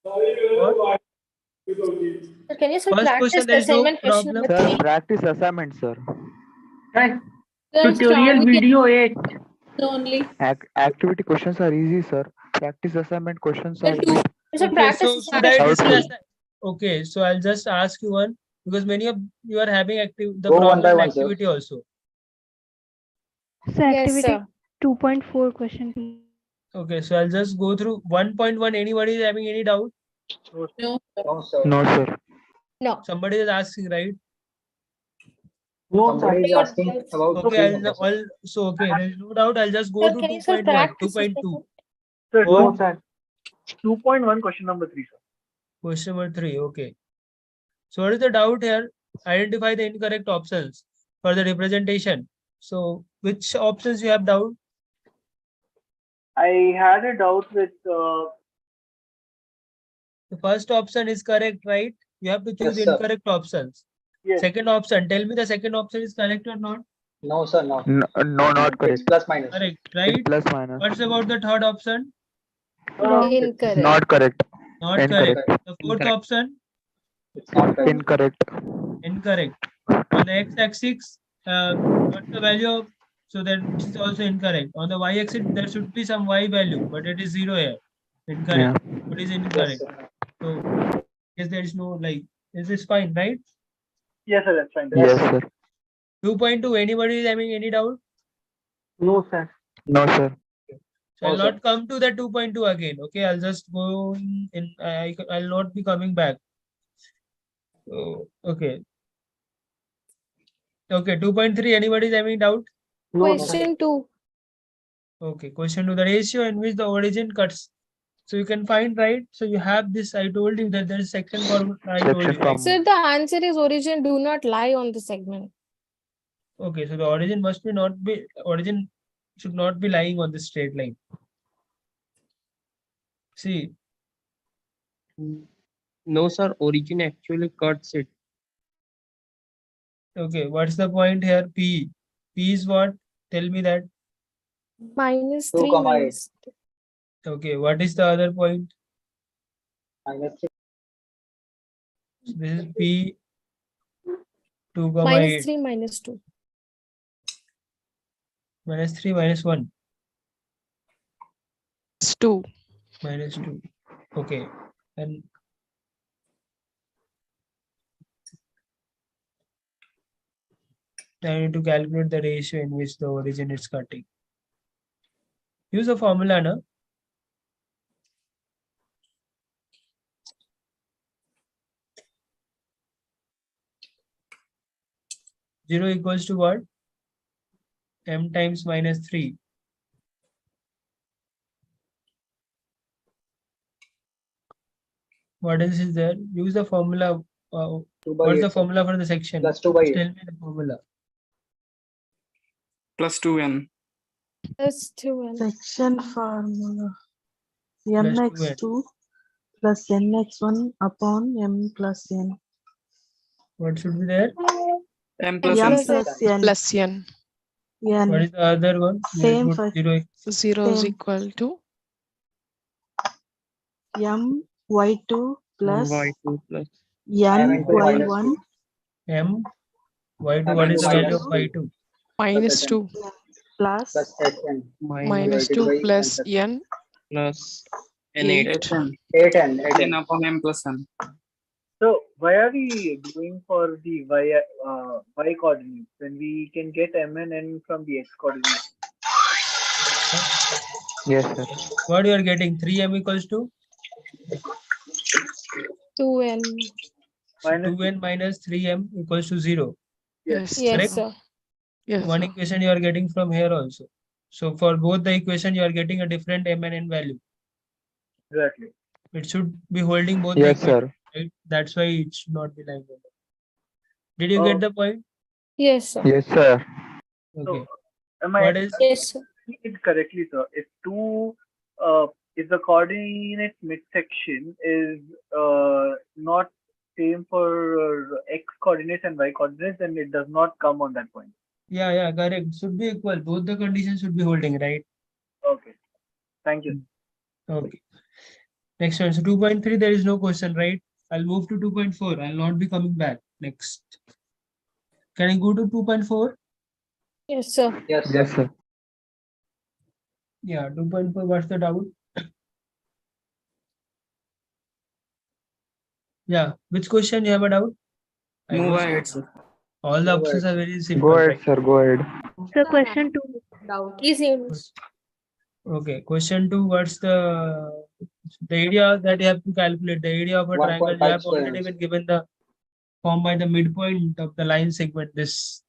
What? Sir, can you say First practice question, there is no assignment question problem. number Sir, 3? practice assignment, sir. Tutorial video 8. Only. Activity questions are easy, sir. Practice assignment questions are bit. Okay, so should I discuss that? Okay, so I'll just ask you one because many of you are having the Go one problem by in one, sir. activity also. So Yes, activity sir. 2.4 question, please. Okay, so I'll just go through 1.1. Anybody is having any doubt? No. No, sir. No, sir. No. Somebody is asking, right? Somebody is asking about Okay, number, sir. so okay, there is no doubt. I'll just go Sir, to can you say 2.1, practice 2.2. Sir, What? 2.1, question number 3, sir. Question number 3. Okay. So what is the doubt here? Identify the incorrect options for the representation. So which options you have doubt? I had a doubt with The first option is correct, right? You have to choose Yes, sir. incorrect options. Yes. Second option, tell me the second option is correct or not? No, sir, no. No, not correct. It's plus minus. Correct, right? Plus minus. What's about the third option? Incorrect. Not correct. Not Incorrect. correct. The fourth option? It's not correct. Incorrect. Incorrect. On the x-axis, what's the value of? So then this is also incorrect. On the y-axis, there should be some y value, but it is 0 here. Incorrect. What is incorrect? So yes, there is no like. Is this fine, right? Yes, sir, that's fine. Yes, sir. 2.2. Anybody is having any doubt? No, sir. No, sir. So I'll not come to the 2.2 again. Okay, I'll just go in. I'll not be coming back. So, okay. Okay, 2.3. Anybody having doubt? Question 2. Okay, question 2. The ratio in which the origin cuts. So you can find, right? So you have this. I told you that there is section formula. I told you, right? Sir, the answer is origin do not lie on the segment. Okay, so the origin must be not be origin should not be lying on the straight line. See. No, sir. Origin actually cuts it. Okay, what's the point here? P. P is what? Tell me that. Minus 2, 3 8. minus. Okay, what is the other point? -3. So this is P 2, Minus 8. 3 minus 2. Minus 3 minus 1. It's 2. Minus 2. Okay. And I need to calculate the ratio in which the origin is cutting. Use a formula, no? Zero equals to what? M times minus 3. What else is there? Use the formula. What's the formula for the section? Plus 2 by 8. Tell me the formula. Plus 2n. Plus 2n. Section formula. Plus mx2 plus nx1 upon m plus n. What should be there? M plus plus n n. plus n. Plus n. What is the other one? Same Put for 0. 0 is equal to m y2 plus y2 plus n y1 M y2. What is the value of y2? minus 2 plus minus 2 plus n plus 8. 8n. n upon m plus n. So why are we doing for the y coordinates when we can get m and n from the x coordinates? Yes, sir. What you are getting? 3m equals to 2n. 2n minus 3m equals to 0. Yes, Correct? Sir. Yes, One sir. equation you are getting from here also. So for both the equation, you are getting a different m and n value. Exactly. It should be holding both Yes, the equations, sir. right? That's why it should not be lying on it. Did you get the point? Yes, sir. Yes, sir. Okay. Am What I is? Yes, sir. it correctly, sir? If the coordinate midsection is not same for x coordinates and y coordinates, then it does not come on that point. Yeah, correct. Should be equal. Both the conditions should be holding, right? Okay. Thank you. Okay. Next one. So 2.3, there is no question, right? I'll move to 2.4. I'll not be coming back. Next. Can I go to 2.4? Yes, sir. Yes, Yes, sir. Yeah, 2.4. What's the doubt? Yeah. Which question you have a doubt? Move ahead, sir. All the options are very simple. Go ahead, right? sir. Go ahead. So question 2. Doubt. Easy. Okay. Question 2. What's the area that you have to calculate? The area of a triangle. You have already been given the form by the midpoint of the line segment. This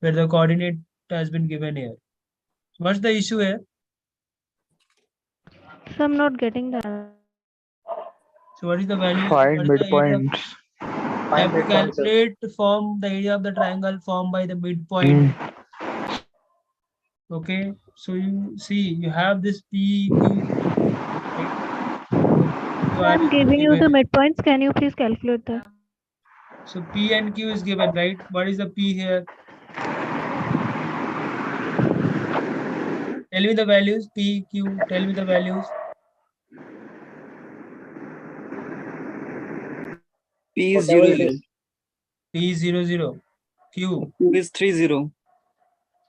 where the coordinate has been given here. What's the issue here? So I'm not getting that. So what is the value? Find What is the area? midpoints. I have to calculate form the area of the triangle formed by the midpoint. Okay, so you see you have this PQ, right? So I'm giving you the midpoints. Can you please calculate that? So P and Q is given, right? What is the P here? Tell me the values. P, Q. Tell me the values. P is 0, 0. P is 0, 0. Q. Q is 3, 0.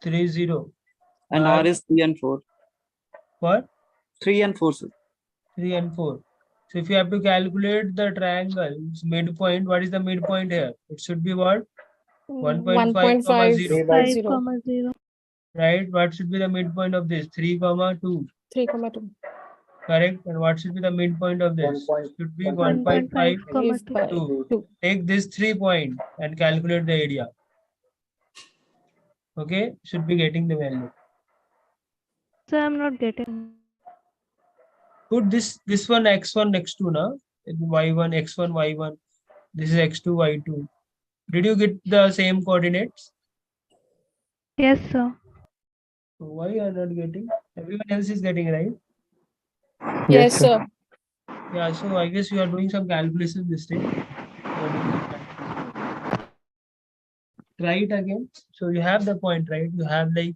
3, 0. And R is 3 and 4. What? 3 and 4, sir. 3 and 4. So if you have to calculate the triangle's midpoint, what is the midpoint here? It should be what? 1.5, 1.5, 0. 5, 0. right? What should be the midpoint of this? 3, 2. 3,2. Correct. And what should be the midpoint of this? Should be 1.5 is by 2. 2. Take this 3 point and calculate the area. Okay, should be getting the value. So I'm not getting. Put this one x1 next to now. Y1 x1 y1. This is x2 y2. Did you get the same coordinates? Yes, sir. So why you are not getting? Everyone else is getting, right? Yes, sir. Yeah, so I guess you are doing some calculation mistake. You are doing some calculation. Try it again. So you have the point, right? You have like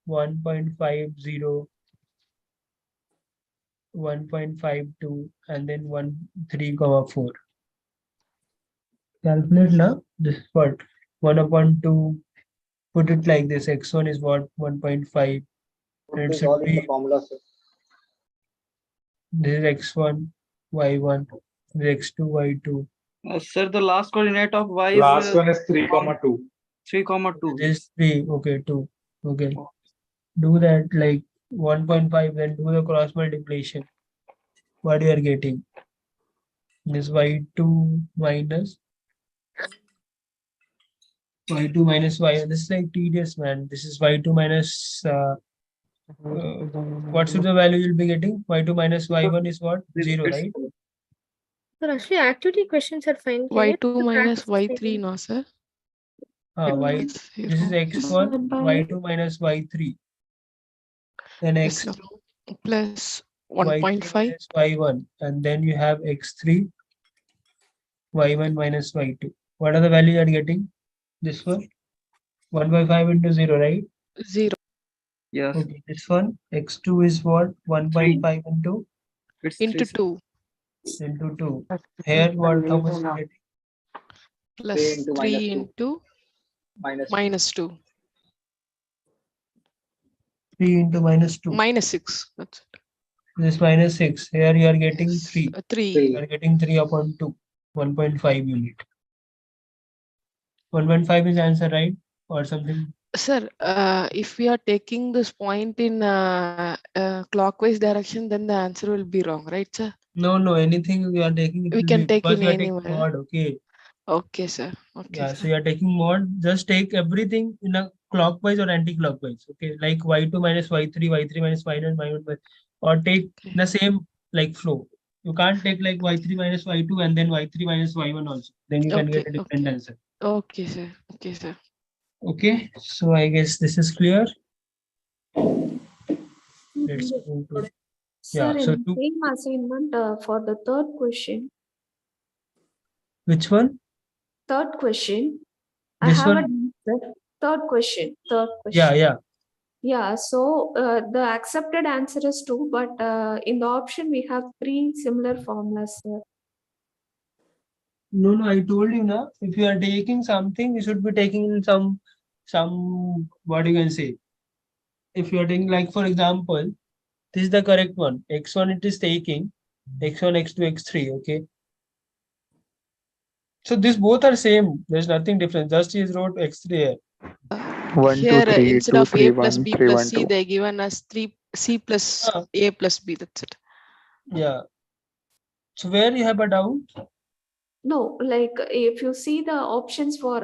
1.50, 1.52, and then 13,4. Calculate now. This is what? 1/2. Put it like this. X1 is what? 1.5. And it should be. Formula, sir. This is x1, y1, this is x2, y2. Sir, the last coordinate of y Last is one is 3,2. 3,2. This is 3. Okay, 2. Okay. Do that like 1.5, then do the cross multiplication. What you are getting? This y2 minus y1. This is like tedious, man. This is y2 minus. What should the value you'll be getting? Y2 minus y1 is what? 0, right? Sir, actually, activity questions are fine. Can you Y2 minus practice Y3, statement? no, sir? Y. This is x1, y2 minus y3. Then Yes, x2 sir. Plus y3 1.5. minus y1, and then you have x3 y1 minus y2. What are the value you are getting? This one 1/5 into 0, right? 0. Yes. Okay, this one x2 is what? 1.5 into It's into 3. 2 into 2. Here what? How much is getting? plus 3 into minus 2. 3 into minus 2. Minus 6. That's it. This minus 6. Here you are getting 3. 3. You are getting 3/2. 1.5 unit. 1.5 is answer, right? Or something? Sir, if we are taking this point in clockwise direction, then the answer will be wrong, right, sir? No, anything you are taking, it We will can be take because in you are any taking manner. mod, okay? Okay, sir. Okay, Yeah, sir. so you are taking mod, just take everything in a clockwise or anti-clockwise, okay? Like y2 minus y3, y3 minus y1, y1, or take the same like flow. You can't take like y3 minus y2 and then y3 minus y1 also. Then you can Okay, get a different answer. okay, sir. Okay, sir. Okay, so I guess this is clear. Let's move to. Sir, Yeah, so in same assignment for the third question. Which one? Third question. This I have one? a third question. Yeah. Yeah, so the accepted answer is 2, but in the option we have 3 similar formulas, sir. No, I told you now. If you are taking something, you should be taking some what you can say. If you are taking like for example, this is the correct one. X1 it is taking x1, x2, x3. Okay. So these both are same. There's nothing different. Just he wrote x3 here. 1, 2, Here, 3, instead 2, of 3, A plus 1, B 3, plus 1, C, 2. they given us C plus A plus B. That's it. Yeah. So where you have a doubt? No, like if you see the options for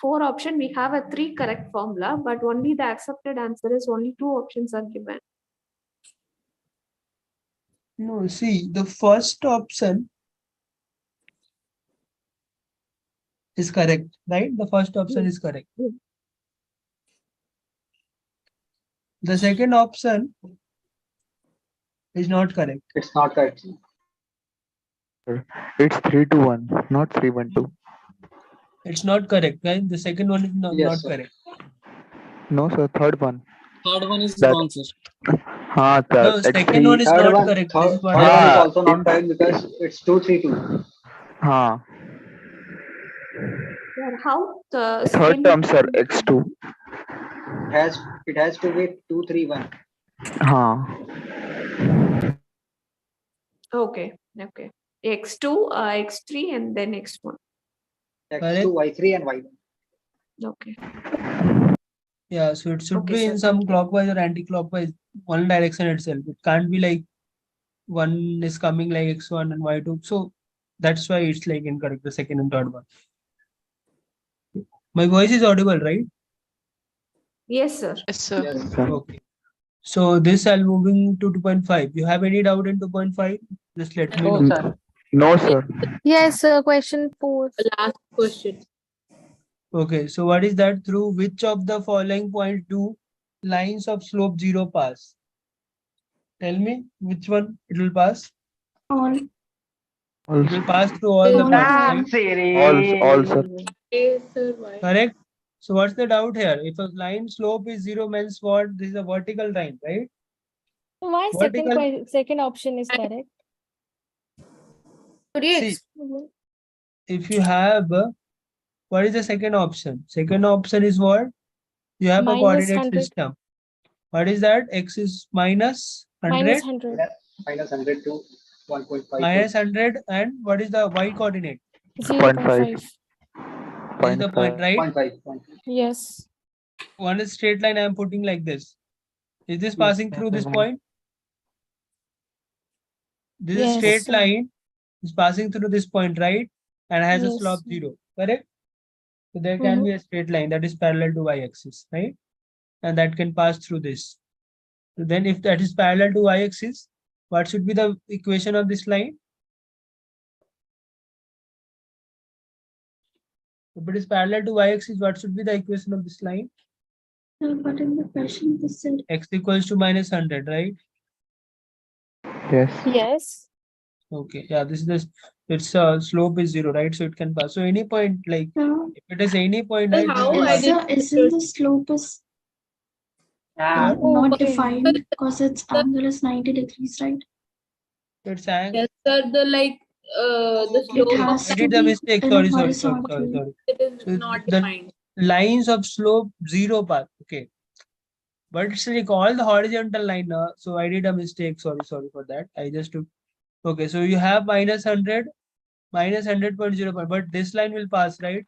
4 option, we have a 3 correct formula, but only the accepted answer is only 2 options are given. No, see, the first option is correct, right? The first option is correct. The second option is not correct. It's not correct. It's 3 to 1, not 3, 1, 2. It's not correct, right? The second one is not sir. correct. No, sir, third one. Third one is That- wrong, sir. No, second one is Third not one, correct. third, This is what third one is हाँ, also not correct because it's 2, 3, 2. हाँ. Sir, how the Third term, sir, x2. It has to be 2, 3, 1. हाँ. Okay. X2, X3, and then X1. X2, Y3, and Y1. Okay. Yeah, so it should Okay, be sir, in some thank you. clockwise or anti-clockwise, one direction itself. It can't be like one is coming like x1 and y2. So that's why it's like incorrect, the second and third one. My voice is audible, right? Yes, sir. Yes, sir. Yes. Okay. So this I'll moving to 2.5. You have any doubt in 2.5? Just let me No, know. sir. No, sir. Yes, question 4. Last question. Okay, so what is that? Through which of the following points do lines of slope 0 pass? Tell me which one it will pass. All. It will pass through all the points, right? All, sir. Yes, sir. Why? Correct. So what's the doubt here? If a line slope is 0 means what? This is a vertical line, right? Why Vertical. second option is correct? See, if you have, what is the second option? Second option is what? You have a Minus coordinate 100. system. What is that? X is minus 100. Minus 100. Minus 100 to 1.5. Minus 100 and what is the y coordinate? 0.5. This is the point, right? 0.5. Yes. One is straight line I am putting like this. Is this passing through this point? This is straight line is passing through this point, right? And has a slope 0, correct? So there can be a straight line that is parallel to y-axis, right? And that can pass through this. So then if that is parallel to y-axis, what should be the equation of this line? If it is parallel to y-axis, what should be the equation of this line? But in the question, this said X equals to minus 100, right? Yes. Yes. Okay. Yeah, this is this. Its slope is 0, right? So it can pass. So any point, like if it is any point, Sir, right? how It will I pass. did isn't the slope is not defined because its angle is 90 degrees, right? It's angle. Yes, sir. The It slope has I to did the be mistake. in a Sorry. horizontal. it is So not the defined. lines of slope 0 path. Okay. But it's like all the horizontal line. So I did a mistake. Sorry for that. I just took. Okay. So you have minus 100, minus 100.0. But this line will pass, right?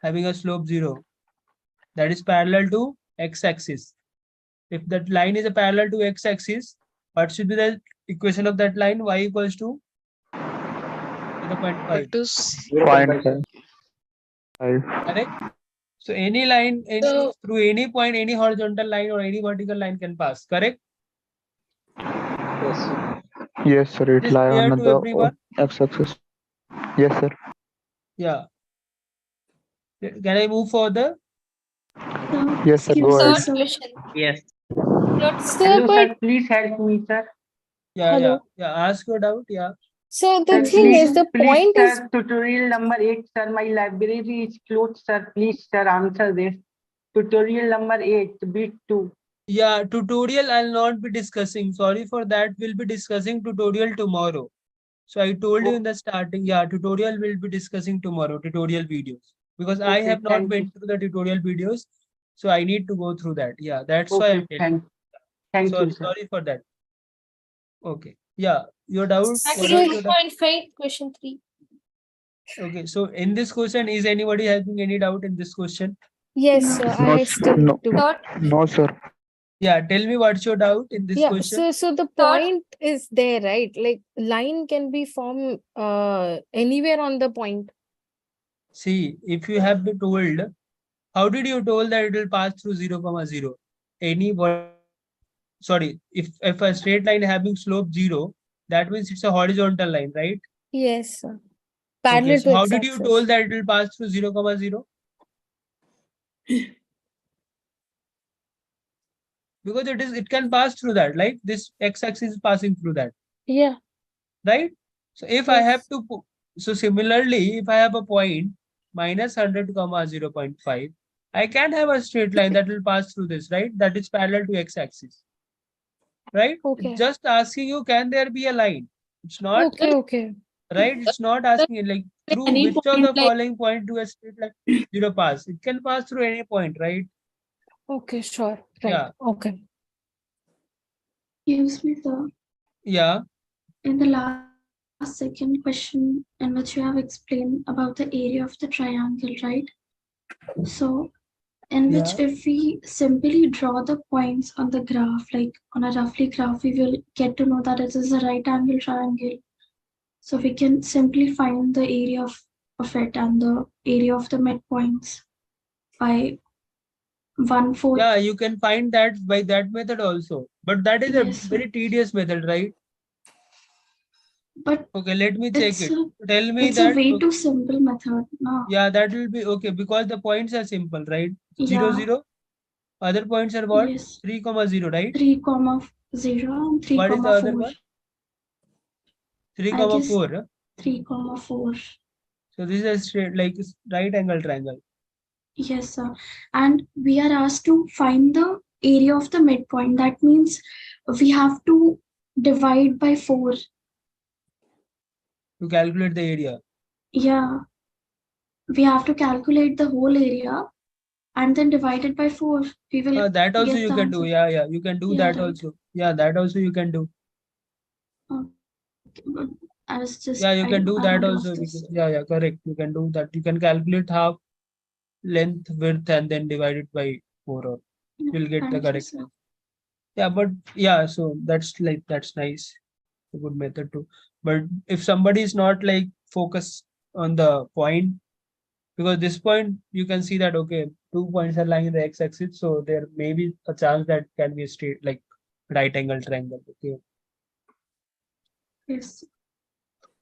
Having a slope 0. That is parallel to x-axis. If that line is a parallel to x-axis, what should be the equation of that line? Y equals to 0.5. 0.5. Correct? So any line through any point, any horizontal line or any vertical line can pass. Correct? Yes. Yes, sir. It Is lie clear on to the everyone? x-axis. Yes, sir. Yeah. Can I move further? Yes, sir. Go ahead. Yes. Sir, Hello, but sir. Please help me, sir. Yeah. Ask your doubt. Yeah. so Sir, the thing is, the please, point is sir, tutorial number 8, sir. My library is closed, sir. Please, sir, answer this. Tutorial number 8, bit 2. Yeah, tutorial I'll not be discussing. Sorry for that. We'll be discussing tutorial tomorrow. So I told you in the starting, yeah, tutorial will be discussing tomorrow, tutorial videos. Because I Okay, have not thank went you. through the tutorial videos. So I need to go through that. Yeah, that's why I'm Okay, telling. thank you, sir. Sorry for that. Okay. Yeah, your doubt? What was your doubt? 6.5, question 3. Okay, so in this question, is anybody having any doubt in this question? Yes, sir. No, I still no, do. no, sir. Yeah, tell me what's your doubt in this Yeah, question? so the point is there, right? Like line can be formed anywhere on the point. See, if you have been told, how did you told that it will pass through 0, 0? Sorry, if a straight line having slope 0, that means it's a horizontal line, right? Yes, sir. Okay, Parallel so to how did you x-axis. told that it will pass through 0, 0? Because it can pass through that, like this x-axis is passing through that, Yeah. right? So if I have to, so similarly, if I have a point minus 100, 0.5, I can have a straight line that will pass through this, right? That is parallel to x-axis, right? Okay. It's just asking you, can there be a line? It's not, Okay. right? It's not asking you like through Any which of point, the following point do a straight line 0 pass? It can pass through any point, right? Okay, sure. Right. Yeah. Okay. Excuse me, sir. Yeah. In the last second question, in which you have explained about the area of the triangle, right? So in which Yeah. if we simply draw the points on the graph, like on a roughly graph, we will get to know that it is a right angle triangle. So we can simply find the area of it and the area of the midpoints by 1/4. Yeah, you can find that by that method also. But that is a Yes, sir. very tedious method, right? But okay, let me check it. a, Tell me it's that. a way okay, too simple method. No. Yeah, that will be okay because the points are simple, right? 0, Yeah. 0. Other points are what? Yes. 3, 0, right? 3, 0 and 3, What is the other 4. one? 3, I guess 4. Huh? 3, 4. So this is a straight, like right angle triangle. Yes, sir. And we are asked to find the area of the midpoint. That means we have to divide by 4. To calculate the area. Yeah. We have to calculate the whole area and then divide it by 4. We will that also get you the can answer. do. Yeah, yeah. You can do Yeah, that right. also. Yeah, that also you can do. Okay, but I was just, Yeah, you can do I that want to also. ask this. Because, yeah, correct. You can do that. You can calculate half length, width, and then divide it by 4, or you'll get the Thank you, correct sir. answer. Yeah, but yeah, so that's nice. A good method too. But if somebody is not like focused on the point, because this point you can see that okay, 2 points are lying in the x-axis, so there may be a chance that can be a straight like right angle triangle. Okay. Yes.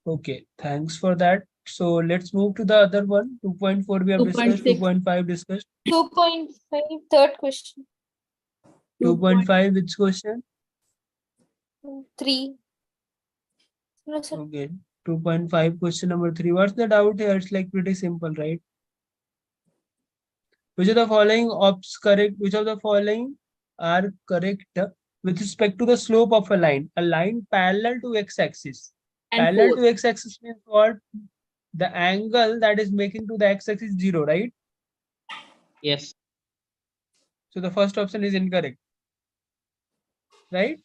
Okay, thanks for that. So let's move to the other one. 2.4 we have discussed, 2.5 discussed. 2.5, third question. 2.5, which question? 3. No, sir. Okay, 2.5 question number 3. What's the doubt here? It's like pretty simple, right? Which of the following correct? Which of the following are correct with respect to the slope of a line? A line parallel to x-axis. Parallel to x-axis means what? The angle that is making to the x-axis 0, right? Yes. So the first option is incorrect, right?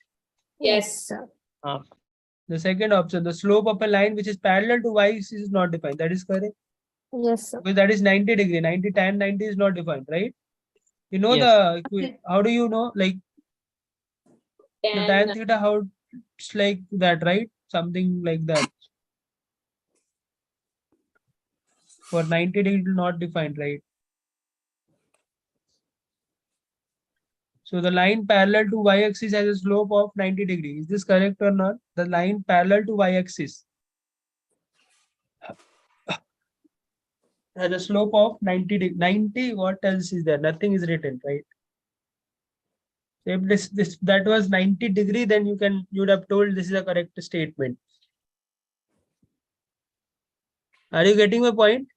Yes, sir. The second option, the slope of a line which is parallel to y-axis is not defined. That is correct. Yes, sir. Because that is 90 degree. 90 tan 90 is not defined, right? You know Yes. how do you know like the tan theta, how it's like that, right? Something like that. For 90 degree, it will not defined, right? So the line parallel to y-axis has a slope of 90 degree. Is this correct or not? The line parallel to y-axis has a slope of 90 degree. 90, what else is there? Nothing is written, right? If this that was 90 degree, then you would have told this is a correct statement. Are you getting my point?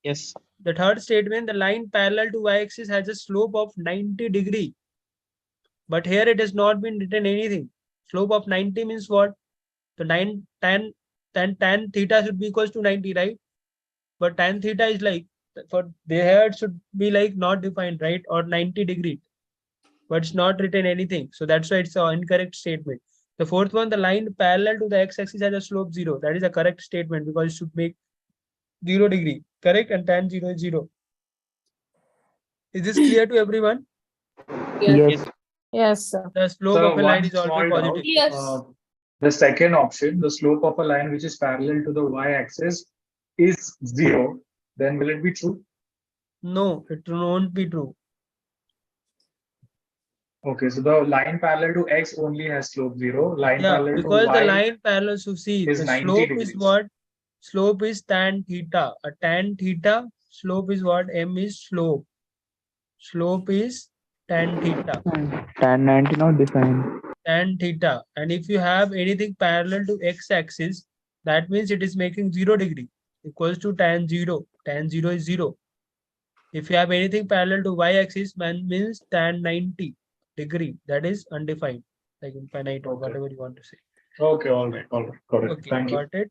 Yes. The third statement, the line parallel to y-axis has a slope of 90 degree. But here it has not been written anything. Slope of 90 means what? The tan theta should be equals to 90, right? But tan theta is like, for there it should be like not defined, right? Or 90 degree. But it's not written anything. So that's why it's an incorrect statement. The fourth one, the line parallel to the x-axis has a slope 0. That is a correct statement because it should make 0 degree. Correct? And tan 0 is 0. Is this clear to everyone? Yes. Yes, sir. The slope So of a line one is always small doubt. positive. Yes. The second option, the slope of a line which is parallel to the y-axis is 0. Then will it be true? No, it won't be true. Okay, so the line parallel to x only has slope 0. Line Yeah, parallel to because the y line parallel to see is the 90 slope degrees. is what? Slope is tan theta. A tan theta slope is what? M is slope. Slope is tan theta. Tan 90 not defined. Tan theta. And if you have anything parallel to x-axis, that means it is making 0 degree equals to tan 0. Tan 0 is 0. If you have anything parallel to y-axis, means tan 90 degree. That is undefined, like infinite or whatever you want to say. Okay, all right, got it. Okay, Thank you. got it.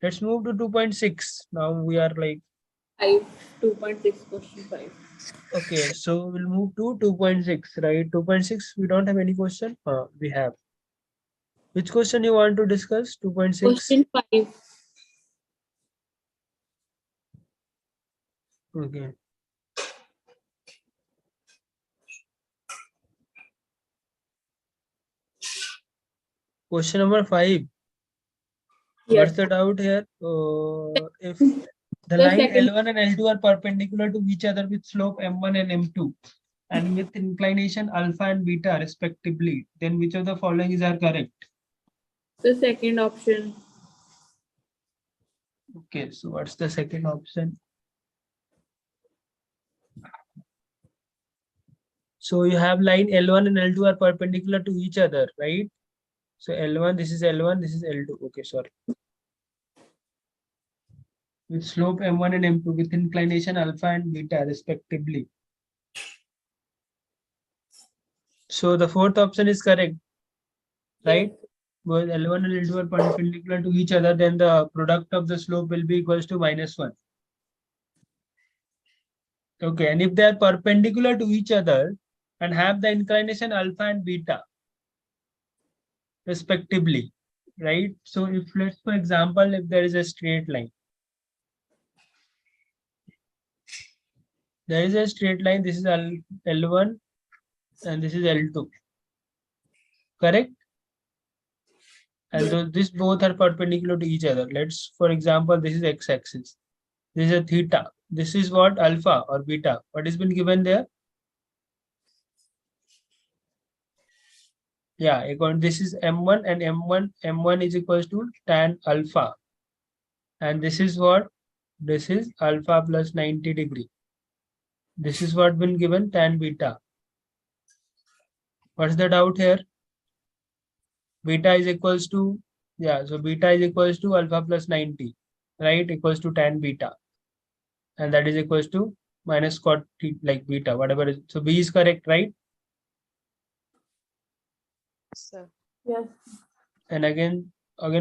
Let's move to 2.6. Now we are like 2.6 question 5. okay, so we'll move to 2.6, right? 2.6, we don't have any question. We have. Which question you want to discuss? 2.6. Question 5. Okay. Question number 5. What's the doubt here? If the line L1 and L2 are perpendicular to each other with slope M1 and M2 and with inclination alpha and beta respectively, then which of the following is correct? The second option. Okay, so what's the second option? So you have line L1 and L2 are perpendicular to each other, right? So L1, this is L1, this is L2. Okay, sorry. With slope M1 and M2 with inclination alpha and beta respectively. So the fourth option is correct, right? Because L1 and L2 are perpendicular to each other, then the product of the slope will be equals to -1. Okay, and if they are perpendicular to each other and have the inclination alpha and beta respectively, right? So if let's, for example, if there is a straight line, there is a straight line, this is L1 and this is L2, correct? And these both are perpendicular to each other. Let's, for example, this is x-axis, this is a theta, this is what, alpha or beta. What has been given there? Yeah, this is M1 and M1 is equals to tan alpha. And this is what? This is alpha plus 90 degree. This is what been given, tan beta. What's the doubt here? Beta is equals to, yeah, so beta is equals to alpha plus 90, right? Equals to tan beta. And that is equals to minus cot like beta, whatever is. So B is correct, right? Sir. Yes. And again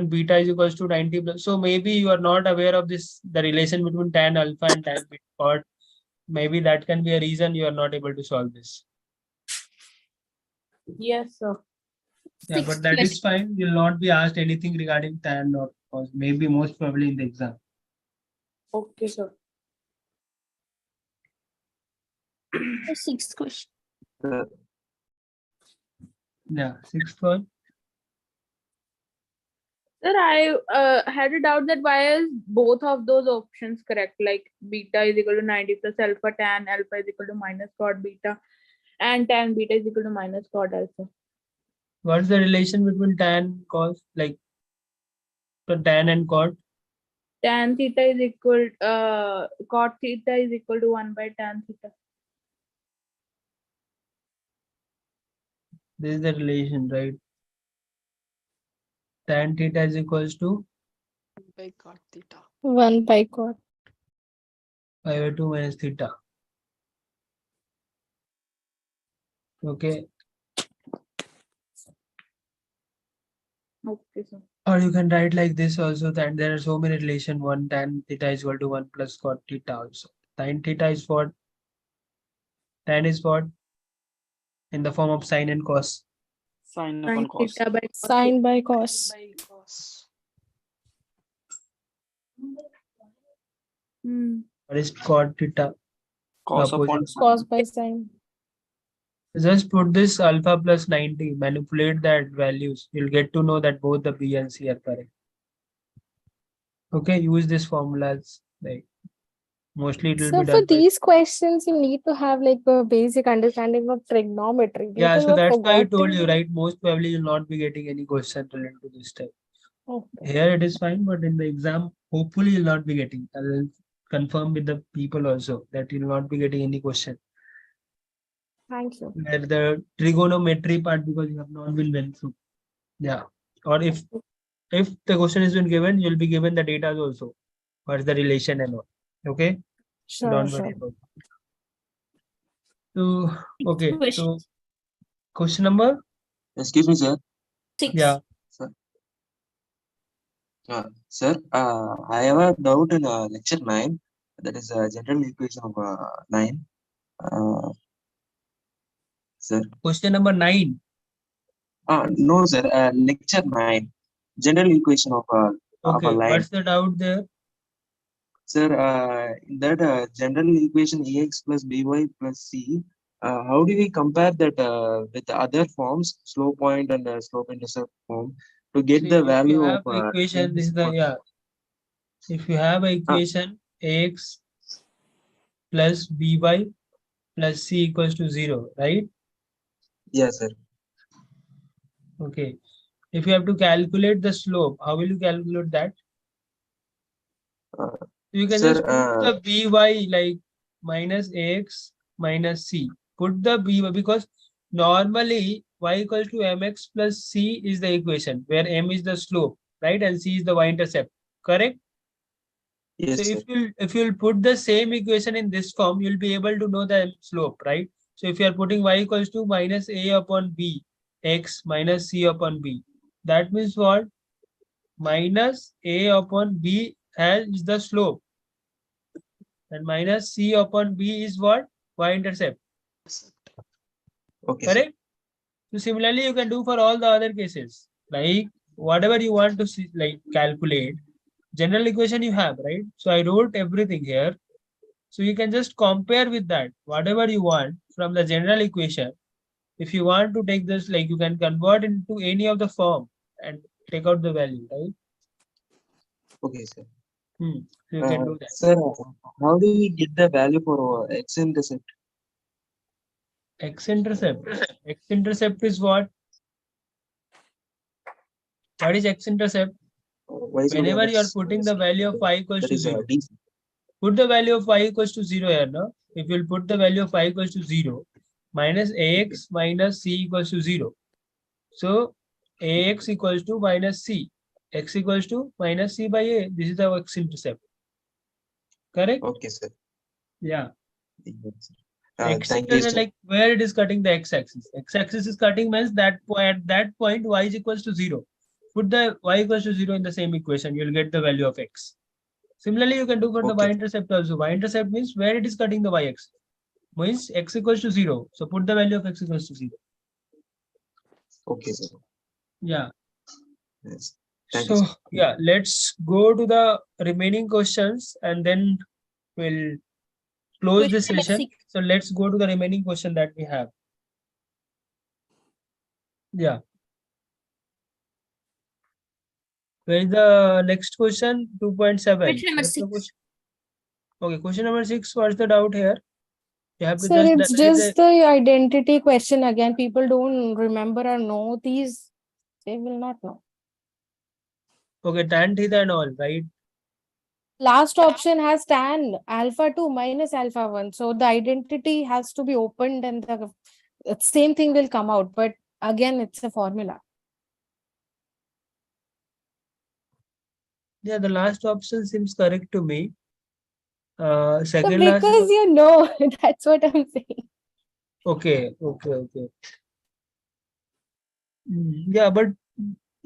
beta is equals to 90 plus. So maybe you are not aware of this, the relation between tan alpha and tan beta, or maybe that can be a reason you are not able to solve this. Yes, sir. Yeah, but that is fine. You'll not be asked anything regarding tan or cos, maybe most probably in the exam. Okay, sir. Sixth question. Yeah, sixth one. Sir, I had a doubt that why is both of those options correct? Like beta is equal to 90 plus alpha, tan alpha is equal to minus cot beta, and tan beta is equal to minus cot alpha. What's the relation between tan cos, like tan and cot? Tan theta is equal, cot theta is equal to 1 by tan theta. This is the relation, right? Tan theta is equals to 1 by cot theta. 1 by cot. pi by 2 minus theta. Okay. Okay, sir. Or you can write like this also, that there are so many relation. 1 tan theta is equal to 1 plus cot theta also. Tan theta is what? Tan is what? In the form of sine and cos. Sine upon cos. Sine by cos. What is cot theta? Cos upon Cos by sine. Just put this alpha plus 90, manipulate that values. You'll get to know that both the B and C are correct. Okay, use this formulas. Like mostly it will So be for done by. these questions, you need to have like a basic understanding of trigonometry. Yeah, People so have that's why I told forgotten. you, right? Most probably you'll not be getting any question related to this type. Okay. Here it is fine, but in the exam, hopefully you'll not be getting. I will confirm with the people also that you'll not be getting any question. Thank you. Where the trigonometry part, because you have not been went through. Yeah. Or if the question has been given, you'll be given the data also. What's the relation and all. Okay. So don't worry about it. So okay. So question number? Excuse me, sir. 6. Yeah. Sir, I have a doubt in lecture 9. That is a general equation of 9. Sir. Question number 9. No, sir. Lecture 9. General equation of a line. What's the doubt there? Sir, in that general equation ax plus by plus c, how do we compare that with the other forms, slope point and slope intercept form? to get See, the if you value have of equation, this is the if you have a equation ax plus by plus c equals to 0, right? Yes, sir. Okay. If you have to calculate the slope, how will you calculate that? You can Sir, just put the by like minus ax minus c. Put the by because normally y equals to mx plus c is the equation where m is the slope, right? And c is the y-intercept, correct? yes, So sir. if you'll put the same equation in this form, you'll be able to know the slope, right? So if you are putting y equals to minus a upon b, x minus c upon b, that means what? Minus a upon b is the slope, and minus c upon b is what? Y-intercept, Okay, sir. correct? So similarly, you can do for all the other cases, like whatever you want to see, like calculate. General equation you have, right? So I wrote everything here. So you can just compare with that, whatever you want from the general equation. If you want to take this, like you can convert into any of the form and take out the value, right? Okay, sir. So you can do that. Sir, how do we get the value for x-intercept? X-intercept. X-intercept is what? What is x-intercept? Whenever you are putting the value of y equals to 0, put the value of y equals to 0 here, no? If you'll put the value of y equals to 0, minus ax minus c equals to 0. So ax equals to minus c, x equals to minus c by a. This is our x-intercept. Correct? Okay, sir. Yeah. Thank you, X-intercept, sir. like where it is cutting the x-axis. X-axis is cutting means that at that point y is equals to 0. Put the y equals to 0 in the same equation, you'll get the value of x. Similarly, you can do for the y-intercept also. Y-intercept means where it is cutting the y-axis. Means x equals to 0. So put the value of x equals to 0. Okay, sir. Yeah. Yes. Thank So you, sir. yeah, let's go to the remaining questions and then we'll close this session. So let's go to the remaining question that we have. Yeah. Where is the next question? 2.7. Question number 6. Okay, question number 6. What's the doubt here? You have to Sir, just it's just the identity question again. People don't remember or know these. They will not know. okay, tan theta and all, right? Last option has tan alpha 2 minus alpha 1. So the identity has to be opened and the same thing will come out. But again, it's a formula. Yeah, the last option seems correct to me. So Second last. because you know, that's what I'm saying. Okay. Yeah, but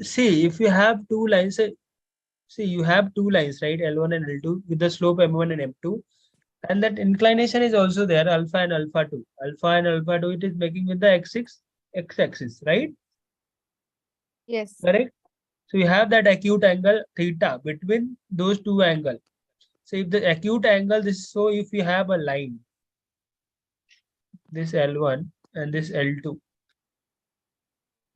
see, if you have two lines, see, you have two lines, right? L1 and L2 with the slope M1 and M2. And that inclination is also there, alpha and alpha 2. Alpha and alpha 2, it is making with the x-axis, right? Yes. Correct? So you have that acute angle theta between those two angles. So if the acute angle, so if you have a line, this L1 and this L2,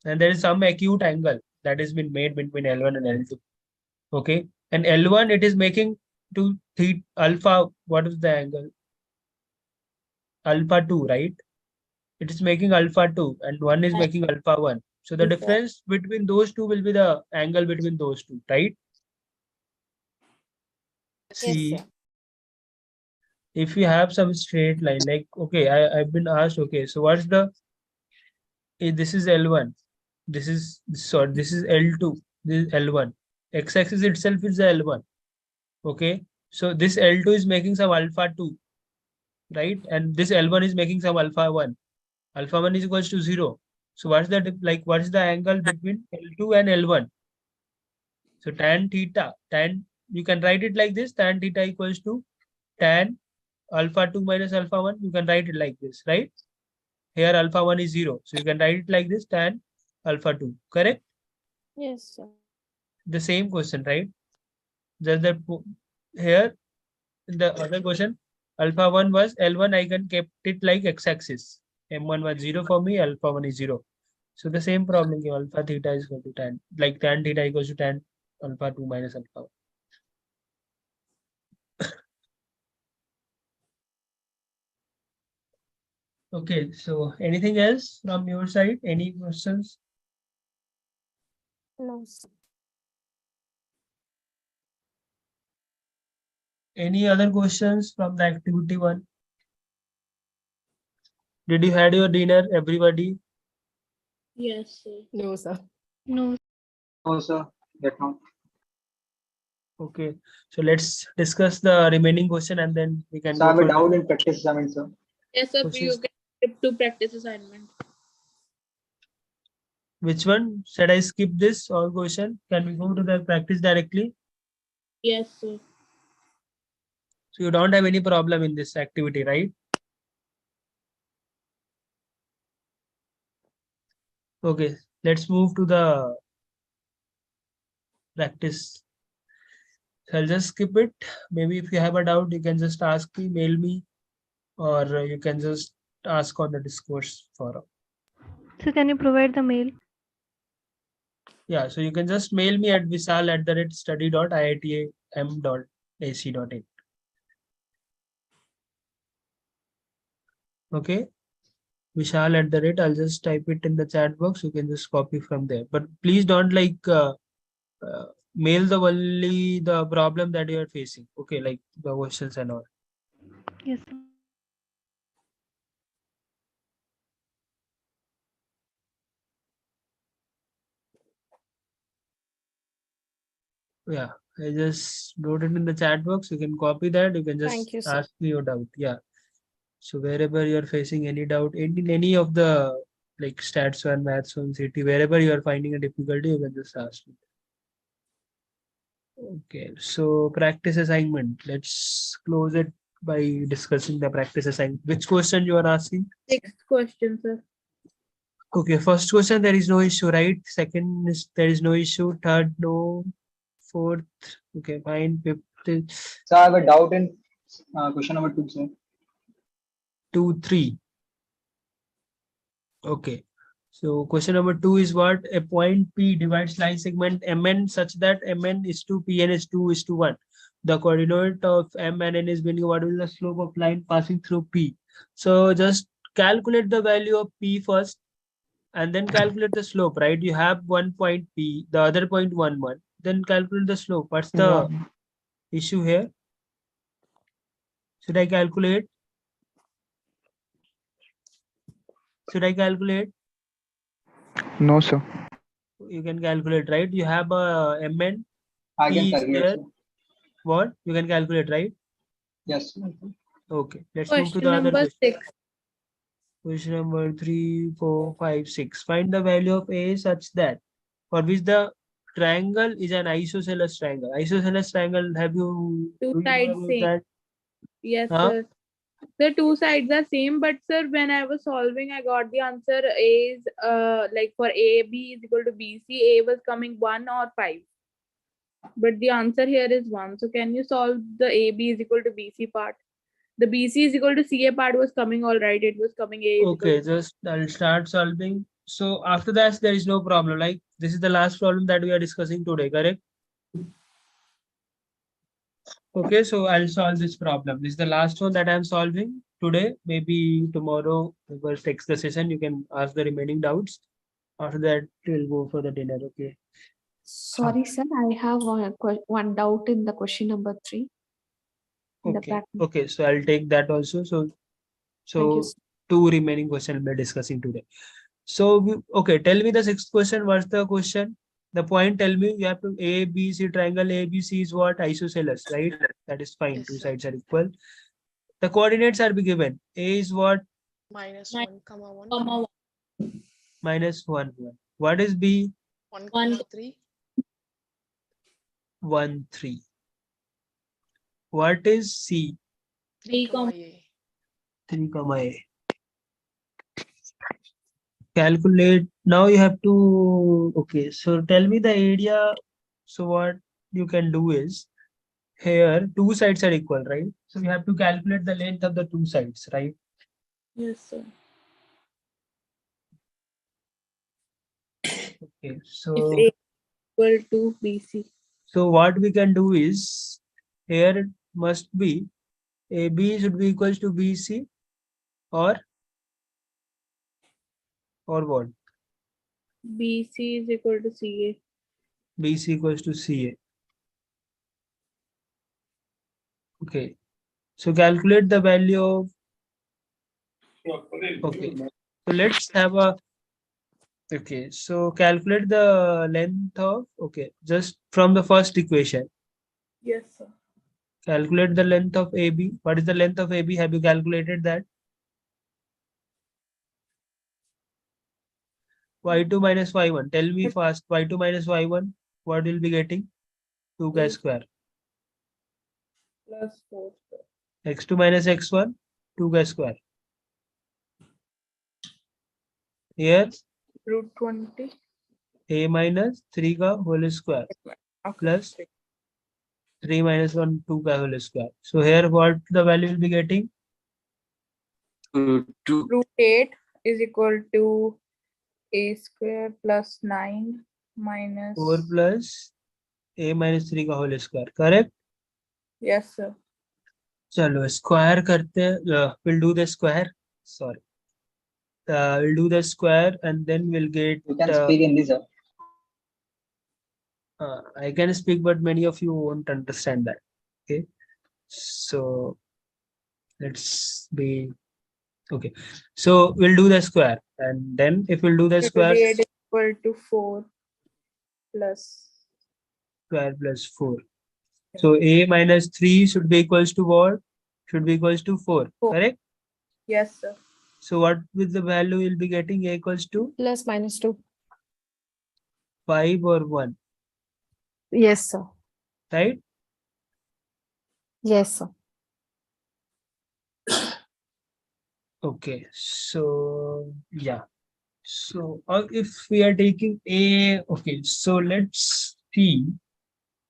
and there is some acute angle that has been made between L1 and L2. Okay. And L1, it is making to theta alpha, what is the angle? Alpha 2, right? It is making alpha 2 and one is making alpha 1. So the difference between those two will be the angle between those two, right? See, if you have some straight line, like, okay, I've been asked, okay, so what's the, this is L1, this is L2, this is L1. X-axis itself is the L1. Okay, so this L2 is making some alpha 2, right? And this L1 is making some alpha 1. Alpha 1 is equals to 0. So what's the, like, what's the angle between L2 and L1? So tan theta, you can write it like this, tan theta equals to tan alpha 2 minus alpha 1. You can write it like this, right? Here alpha 1 is 0. So you can write it like this, tan alpha 2, correct? Yes, sir. The same question, right? Just that here, in the other question, alpha 1 was L1, I can kept it like x-axis. M1 was 0 for me, alpha 1 is 0. So the same problem, alpha theta is equal to tan, like tan theta equals to tan alpha 2 minus alpha 1. Okay, so anything else from your side? Any questions? No. Any other questions from the activity 1? Did you had your dinner, everybody? Yes, sir. No, sir. No. No, sir. That not. Okay, so let's discuss the remaining question and then we can So I go have a for doubt in practice assignment, sir. Yes, sir. Which You is- can skip to practice assignment. which one? Should I skip this or question? Can we go to the practice directly? Yes, sir. So you don't have any problem in this activity, right? Okay, let's move to the practice. So I'll just skip it. Maybe if you have a doubt, you can just ask me, mail me, or you can just ask on the discourse forum. So can you provide the mail? Yeah, so you can just mail me at vishal@study.iitam.ac.in. Okay, Vishal@, I'll just type it in the chat box. You can just copy from there. But please don't mail the only the problem that you are facing. Okay, like the questions and all. Yes. Yeah, I just wrote it in the chat box. You can copy that. You can just Thank you, sir. ask me your doubt. Yeah. So wherever you are facing any doubt in any of the like stats or maths or CT, wherever you are finding a difficulty, you can just ask me. Okay, so practice assignment. Let's close it by discussing the practice assignment. Which question you are asking? 6th question, sir. Okay, first question, there is no issue, right? Second is there is no issue. Third, no. Fourth, okay, fine. Fifth, So I have a doubt in question number 2, sir. 2, 3. Okay. So question number 2 is what? A point P divides line segment MN such that MN is to PN is 2:1. The coordinate of M and N is being what is the slope of line passing through P. So just calculate the value of P first and then calculate the slope, right? You have one point P, the other point 1, 1. Then calculate the slope. What's the issue here? Should I calculate? Should I calculate? No, sir. You can calculate, right? You have a MN. I can P is calculate, there. sir. What? You can calculate, right? Yes, sir. Okay. Let's move to Question the other number question. 6. Question number 3, 4, 5, 6. Find the value of A such that for which the triangle is an isosceles triangle. Isosceles triangle, Two do you know sides about same. that? Yes, Huh? sir. The two sides are same, but sir, when I was solving, I got the answer A is like for A, B is equal to B, C, A was coming 1 or 5. But the answer here is 1. So can you solve the A, B is equal to B, C part? The B, C is equal to C, A part was coming all right. It was coming A is equal Okay, to just I'll start solving. So after that, there is no problem. Like this is the last problem that we are discussing today, correct? Okay, so I'll solve this problem. This is the last one that I'm solving today. Maybe tomorrow, we'll text the session. You can ask the remaining doubts. After that, we'll go for the dinner. Okay. Sorry, sir. I have one doubt in the question number 3. In the Okay. practice. Okay. So I'll take that also. Thank you, So sir. 2 remaining questions we're discussing today. So okay, tell me the 6th question. What's the question? The point, tell me, you have to A, B, C triangle. A, B, C is what? Isosceles, right? That is fine. Yes, Two sir. sides are equal. The coordinates are be given. A is what? -1, 1. -1, 1. What is B? 1, 3. 1, 3. What is C? 3, A. 3, A. Calculate. Now you have to, okay, so tell me the area. So what you can do is, here, two sides are equal, right? So you have to calculate the length of the two sides, right? Yes, sir. Okay, If so A equal to BC. so what we can do is here it must be AB should be equals to BC or what? BC is equal to CA. BC equals to CA. Okay, so calculate the value of. Okay, so let's have a. Okay, so calculate the length of. Okay, just from the first equation. Yes, sir. Calculate the length of AB. What is the length of AB? Have you calculated that? Y2 minus Y1. Tell me fast. Y2 minus Y1. What will be getting? 2 square. Plus 4 square. X2 minus X1. 2 square. Here. Root 20. A minus 3 ka whole square. Okay. Plus 3 minus 1 2 ka whole square. So here what the value will be getting? Root 8 is equal to A square plus 9 minus 4 plus A minus 3 ka whole square. Correct? Yes, sir. चलो square करते हैं. We'll do the square. Sorry. We'll do the square and then we'll get. You can speak in this. I can speak, but many of you won't understand that. Okay. So let's be okay. So we'll do the square, and then if we'll do the square. 8 is equal to 4 plus square plus 4. So A minus 3 should be equals to what? Should be equals to 4. Correct? Yes, sir. So what with the value you'll be getting? A equals to Plus minus 2. 5 or 1. Yes, sir. Right? Yes, sir. Okay. So yeah. So if we are taking A, okay. So let's see.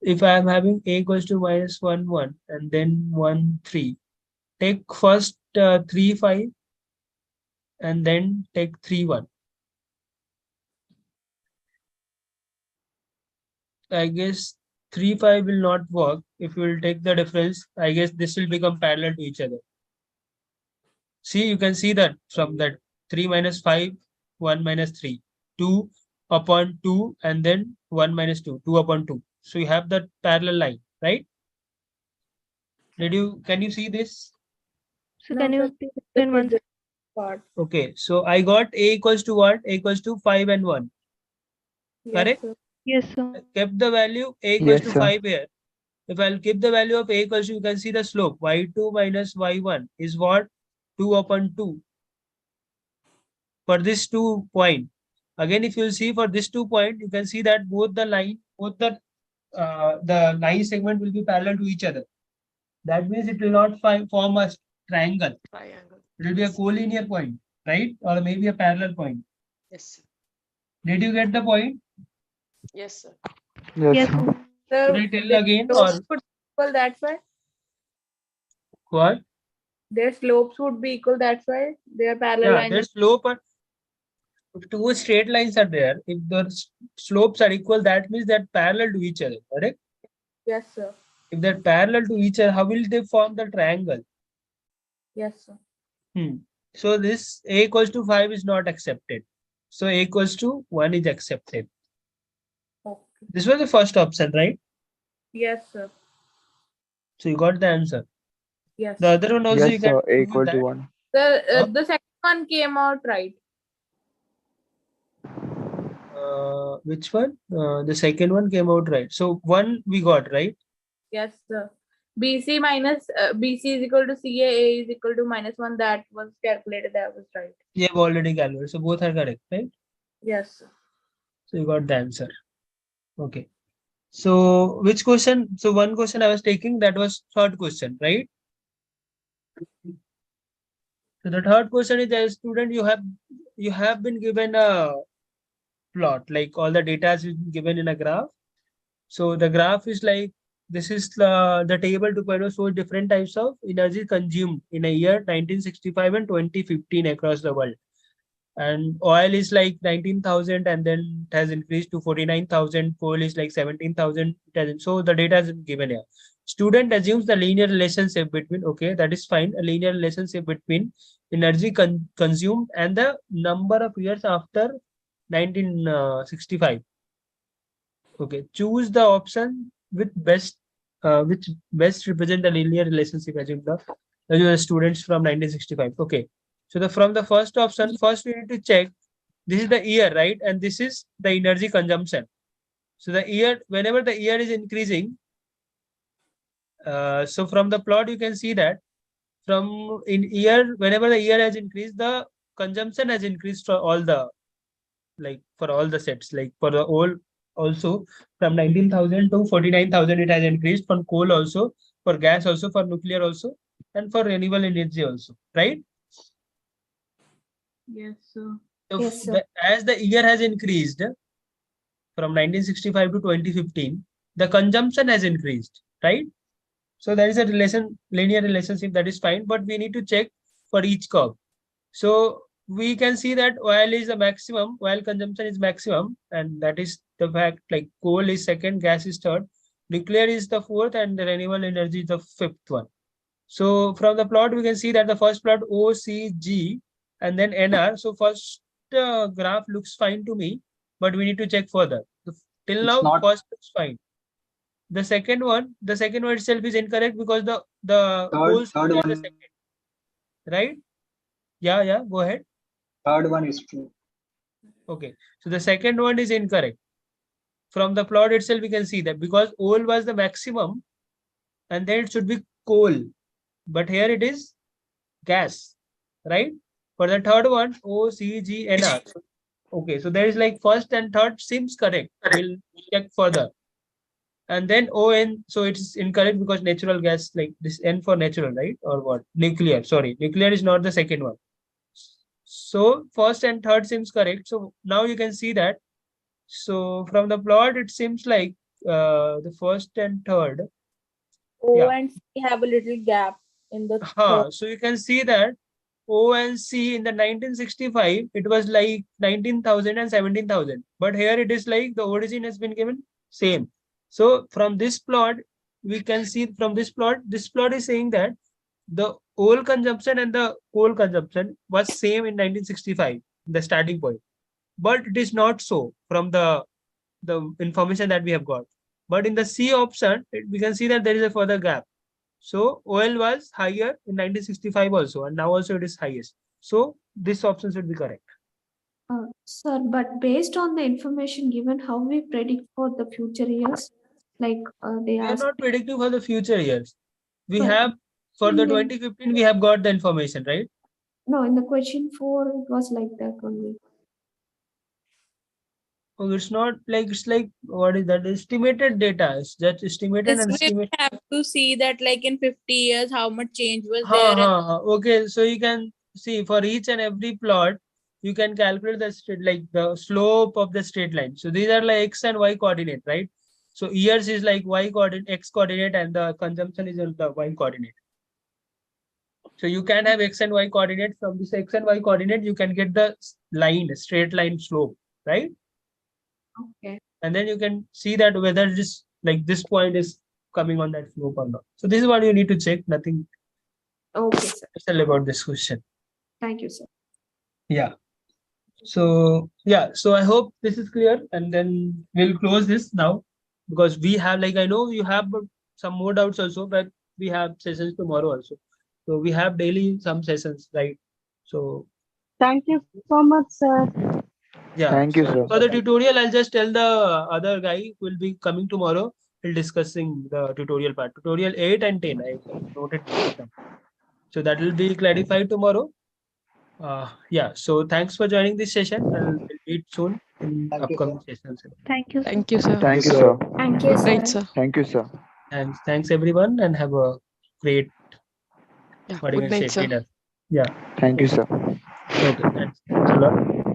If I am having A equals to minus 1 1 and then 1 3. Take first 3 5 and then take 3 1. I guess 3 5 will not work. If we will take the difference, I guess this will become parallel to each other. See, you can see that from that 3 minus 5, 1 minus 3, 2 upon 2, and then 1 minus 2, 2 upon 2. So you have that parallel line, right? Can you see this? So can you explain once? Part. Okay, so I got A equals to what? A equals to 5 and 1. Correct? Yes, sir. I kept the value A equals Yes, to sir. 5 here. If I'll keep the value of A equals to, you can see the slope. Y2 minus Y1 is what? 2 upon 2. For this 2 point. Again, if you see for this 2 point, you can see that both the line segment will be parallel to each other. That means it will not form a triangle. It will be a collinear point, right? Or maybe a parallel point. Yes. Did you get the point? Yes, sir. Yes, sir. Sir, Should I tell again or slopes would be equal, that's why. what? Their slopes would be equal, that's why they are parallel Yeah, lines. their slope are two straight lines are there. If the slopes are equal, that means they're parallel to each other, correct? Yes, sir. If they're parallel to each other, how will they form the triangle? Yes, sir. So this A equals to 5 is not accepted. So A equals to 1 is accepted. Okay. This was the first option, right? Yes, sir. So you got the answer. Yes. The other one also you Yes, can sir. A do equal that. to 1. The second one came out right. Which one? The second one came out right. So 1 we got, right? Yes, sir. BC minus BC is equal to CA, A is equal to -1. That was calculated. That was right. You have already calculated. So both are correct, right? Yes, sir. So you got the answer. Okay. So which question? So one question I was taking, that was third question, right? So the third question is, as a student, you have been given a plot, like all the data is given in a graph. So the graph is like, this is the table to show different types of energy consumed in a year 1965 and 2015 across the world. and oil is like 19,000 and then it has increased to 49,000. Coal is like 17,000. So the data is given here. Student assumes the linear relationship between, okay, that is fine, a linear relationship between energy consumed and the number of years after 1965. Okay, choose the option with best, which best represent the linear relationship assume the students from 1965. Okay, so from the first option, first we need to check this is the year, right? And this is the energy consumption. So the year, whenever the year is increasing, so from the plot you can see that from in year, whenever the year has increased, the consumption has increased for all the, like for all the sets, like for the whole also from 19,000 to 49,000 it has increased, for coal also, for gas also, for nuclear also, and for renewable energy also, right? Yes, sir. So Yes, sir. as the year has increased from 1965 to 2015, the consumption has increased, right? So there is a linear relationship, that is fine, but we need to check for each curve. So we can see that oil is the maximum, oil consumption is maximum, and that is the fact, like coal is second, gas is third, nuclear is the fourth, and the renewable energy is the fifth one. So from the plot, we can see that the first plot OCG and then NR. So first graph looks fine to me, but we need to check further. Till now, first looks fine. The second one itself is incorrect because the whole Third is the one. second, right? Yeah, go ahead. Third one is true. Okay, so the second one is incorrect. From the plot itself, we can see that because oil was the maximum, and then it should be coal, but here it is gas, right? For the third one, OCGNR. Okay, so there is like first and third seems correct. We'll check further. And then ON, so it's incorrect because natural gas, like this N for natural, right? Or what? Nuclear, sorry. Nuclear is not the second one. So first and third seems correct. So now you can see that. So from the plot, it seems like the first and third. O and C have a little gap in the third. So you can see that O and C in the 1965, it was like 19,000 and 17,000. But here it is like the origin has been given same. So from this plot, we can see from this plot is saying that the oil consumption and the coal consumption was same in 1965, the starting point. But it is not so from the information that we have got. But in the C option, we can see that there is a further gap. So oil was higher in 1965 also, and now also it is highest. So this option should be correct. Sir, but based on the information given, how we predict for the future years? Like they We are ask. not predicting for the future years. We But have for the in the- 2015 we have got the information, right? No, in the question 4 it was like that only. Oh, it's not like, it's like, what is that? Estimated data. It's just estimated and We estimated. have to see that like in 50 years how much change was there. Okay, so you can see for each and every plot, you can calculate the straight, like the slope of the straight line. So these are like x and y coordinate, right? So years is like y coordinate, x coordinate, and the consumption is in the y coordinate. So you can have x and y coordinate. From this x and y coordinate, you can get the line, straight line slope, right? Okay. And then you can see that whether it is like this point is coming on that slope or not. So this is what you need to check. Nothing Okay, sir. special about this question. Thank you, sir. Yeah. So yeah, so I hope this is clear, and then we'll close this now because we have, like, I know you have some more doubts also, but we have sessions tomorrow also. So we have daily some sessions, right? So Thank you so much, sir. yeah. Thank you, sir. For the tutorial, I'll just tell the other guy who will be coming tomorrow. He'll discussing the tutorial part. Tutorial 8 and 10. I noted them. So that will be clarified tomorrow. Yeah. So thanks for joining this session, and we'll meet soon in upcoming sessions. Thank you. Thank you, sir. Thank you, sir. Thank you, Great, sir. sir. Thank you, sir. Thanks everyone, and have a great Good night, sir. dinner. Yeah. Thank you, sir. Okay. Thanks a lot.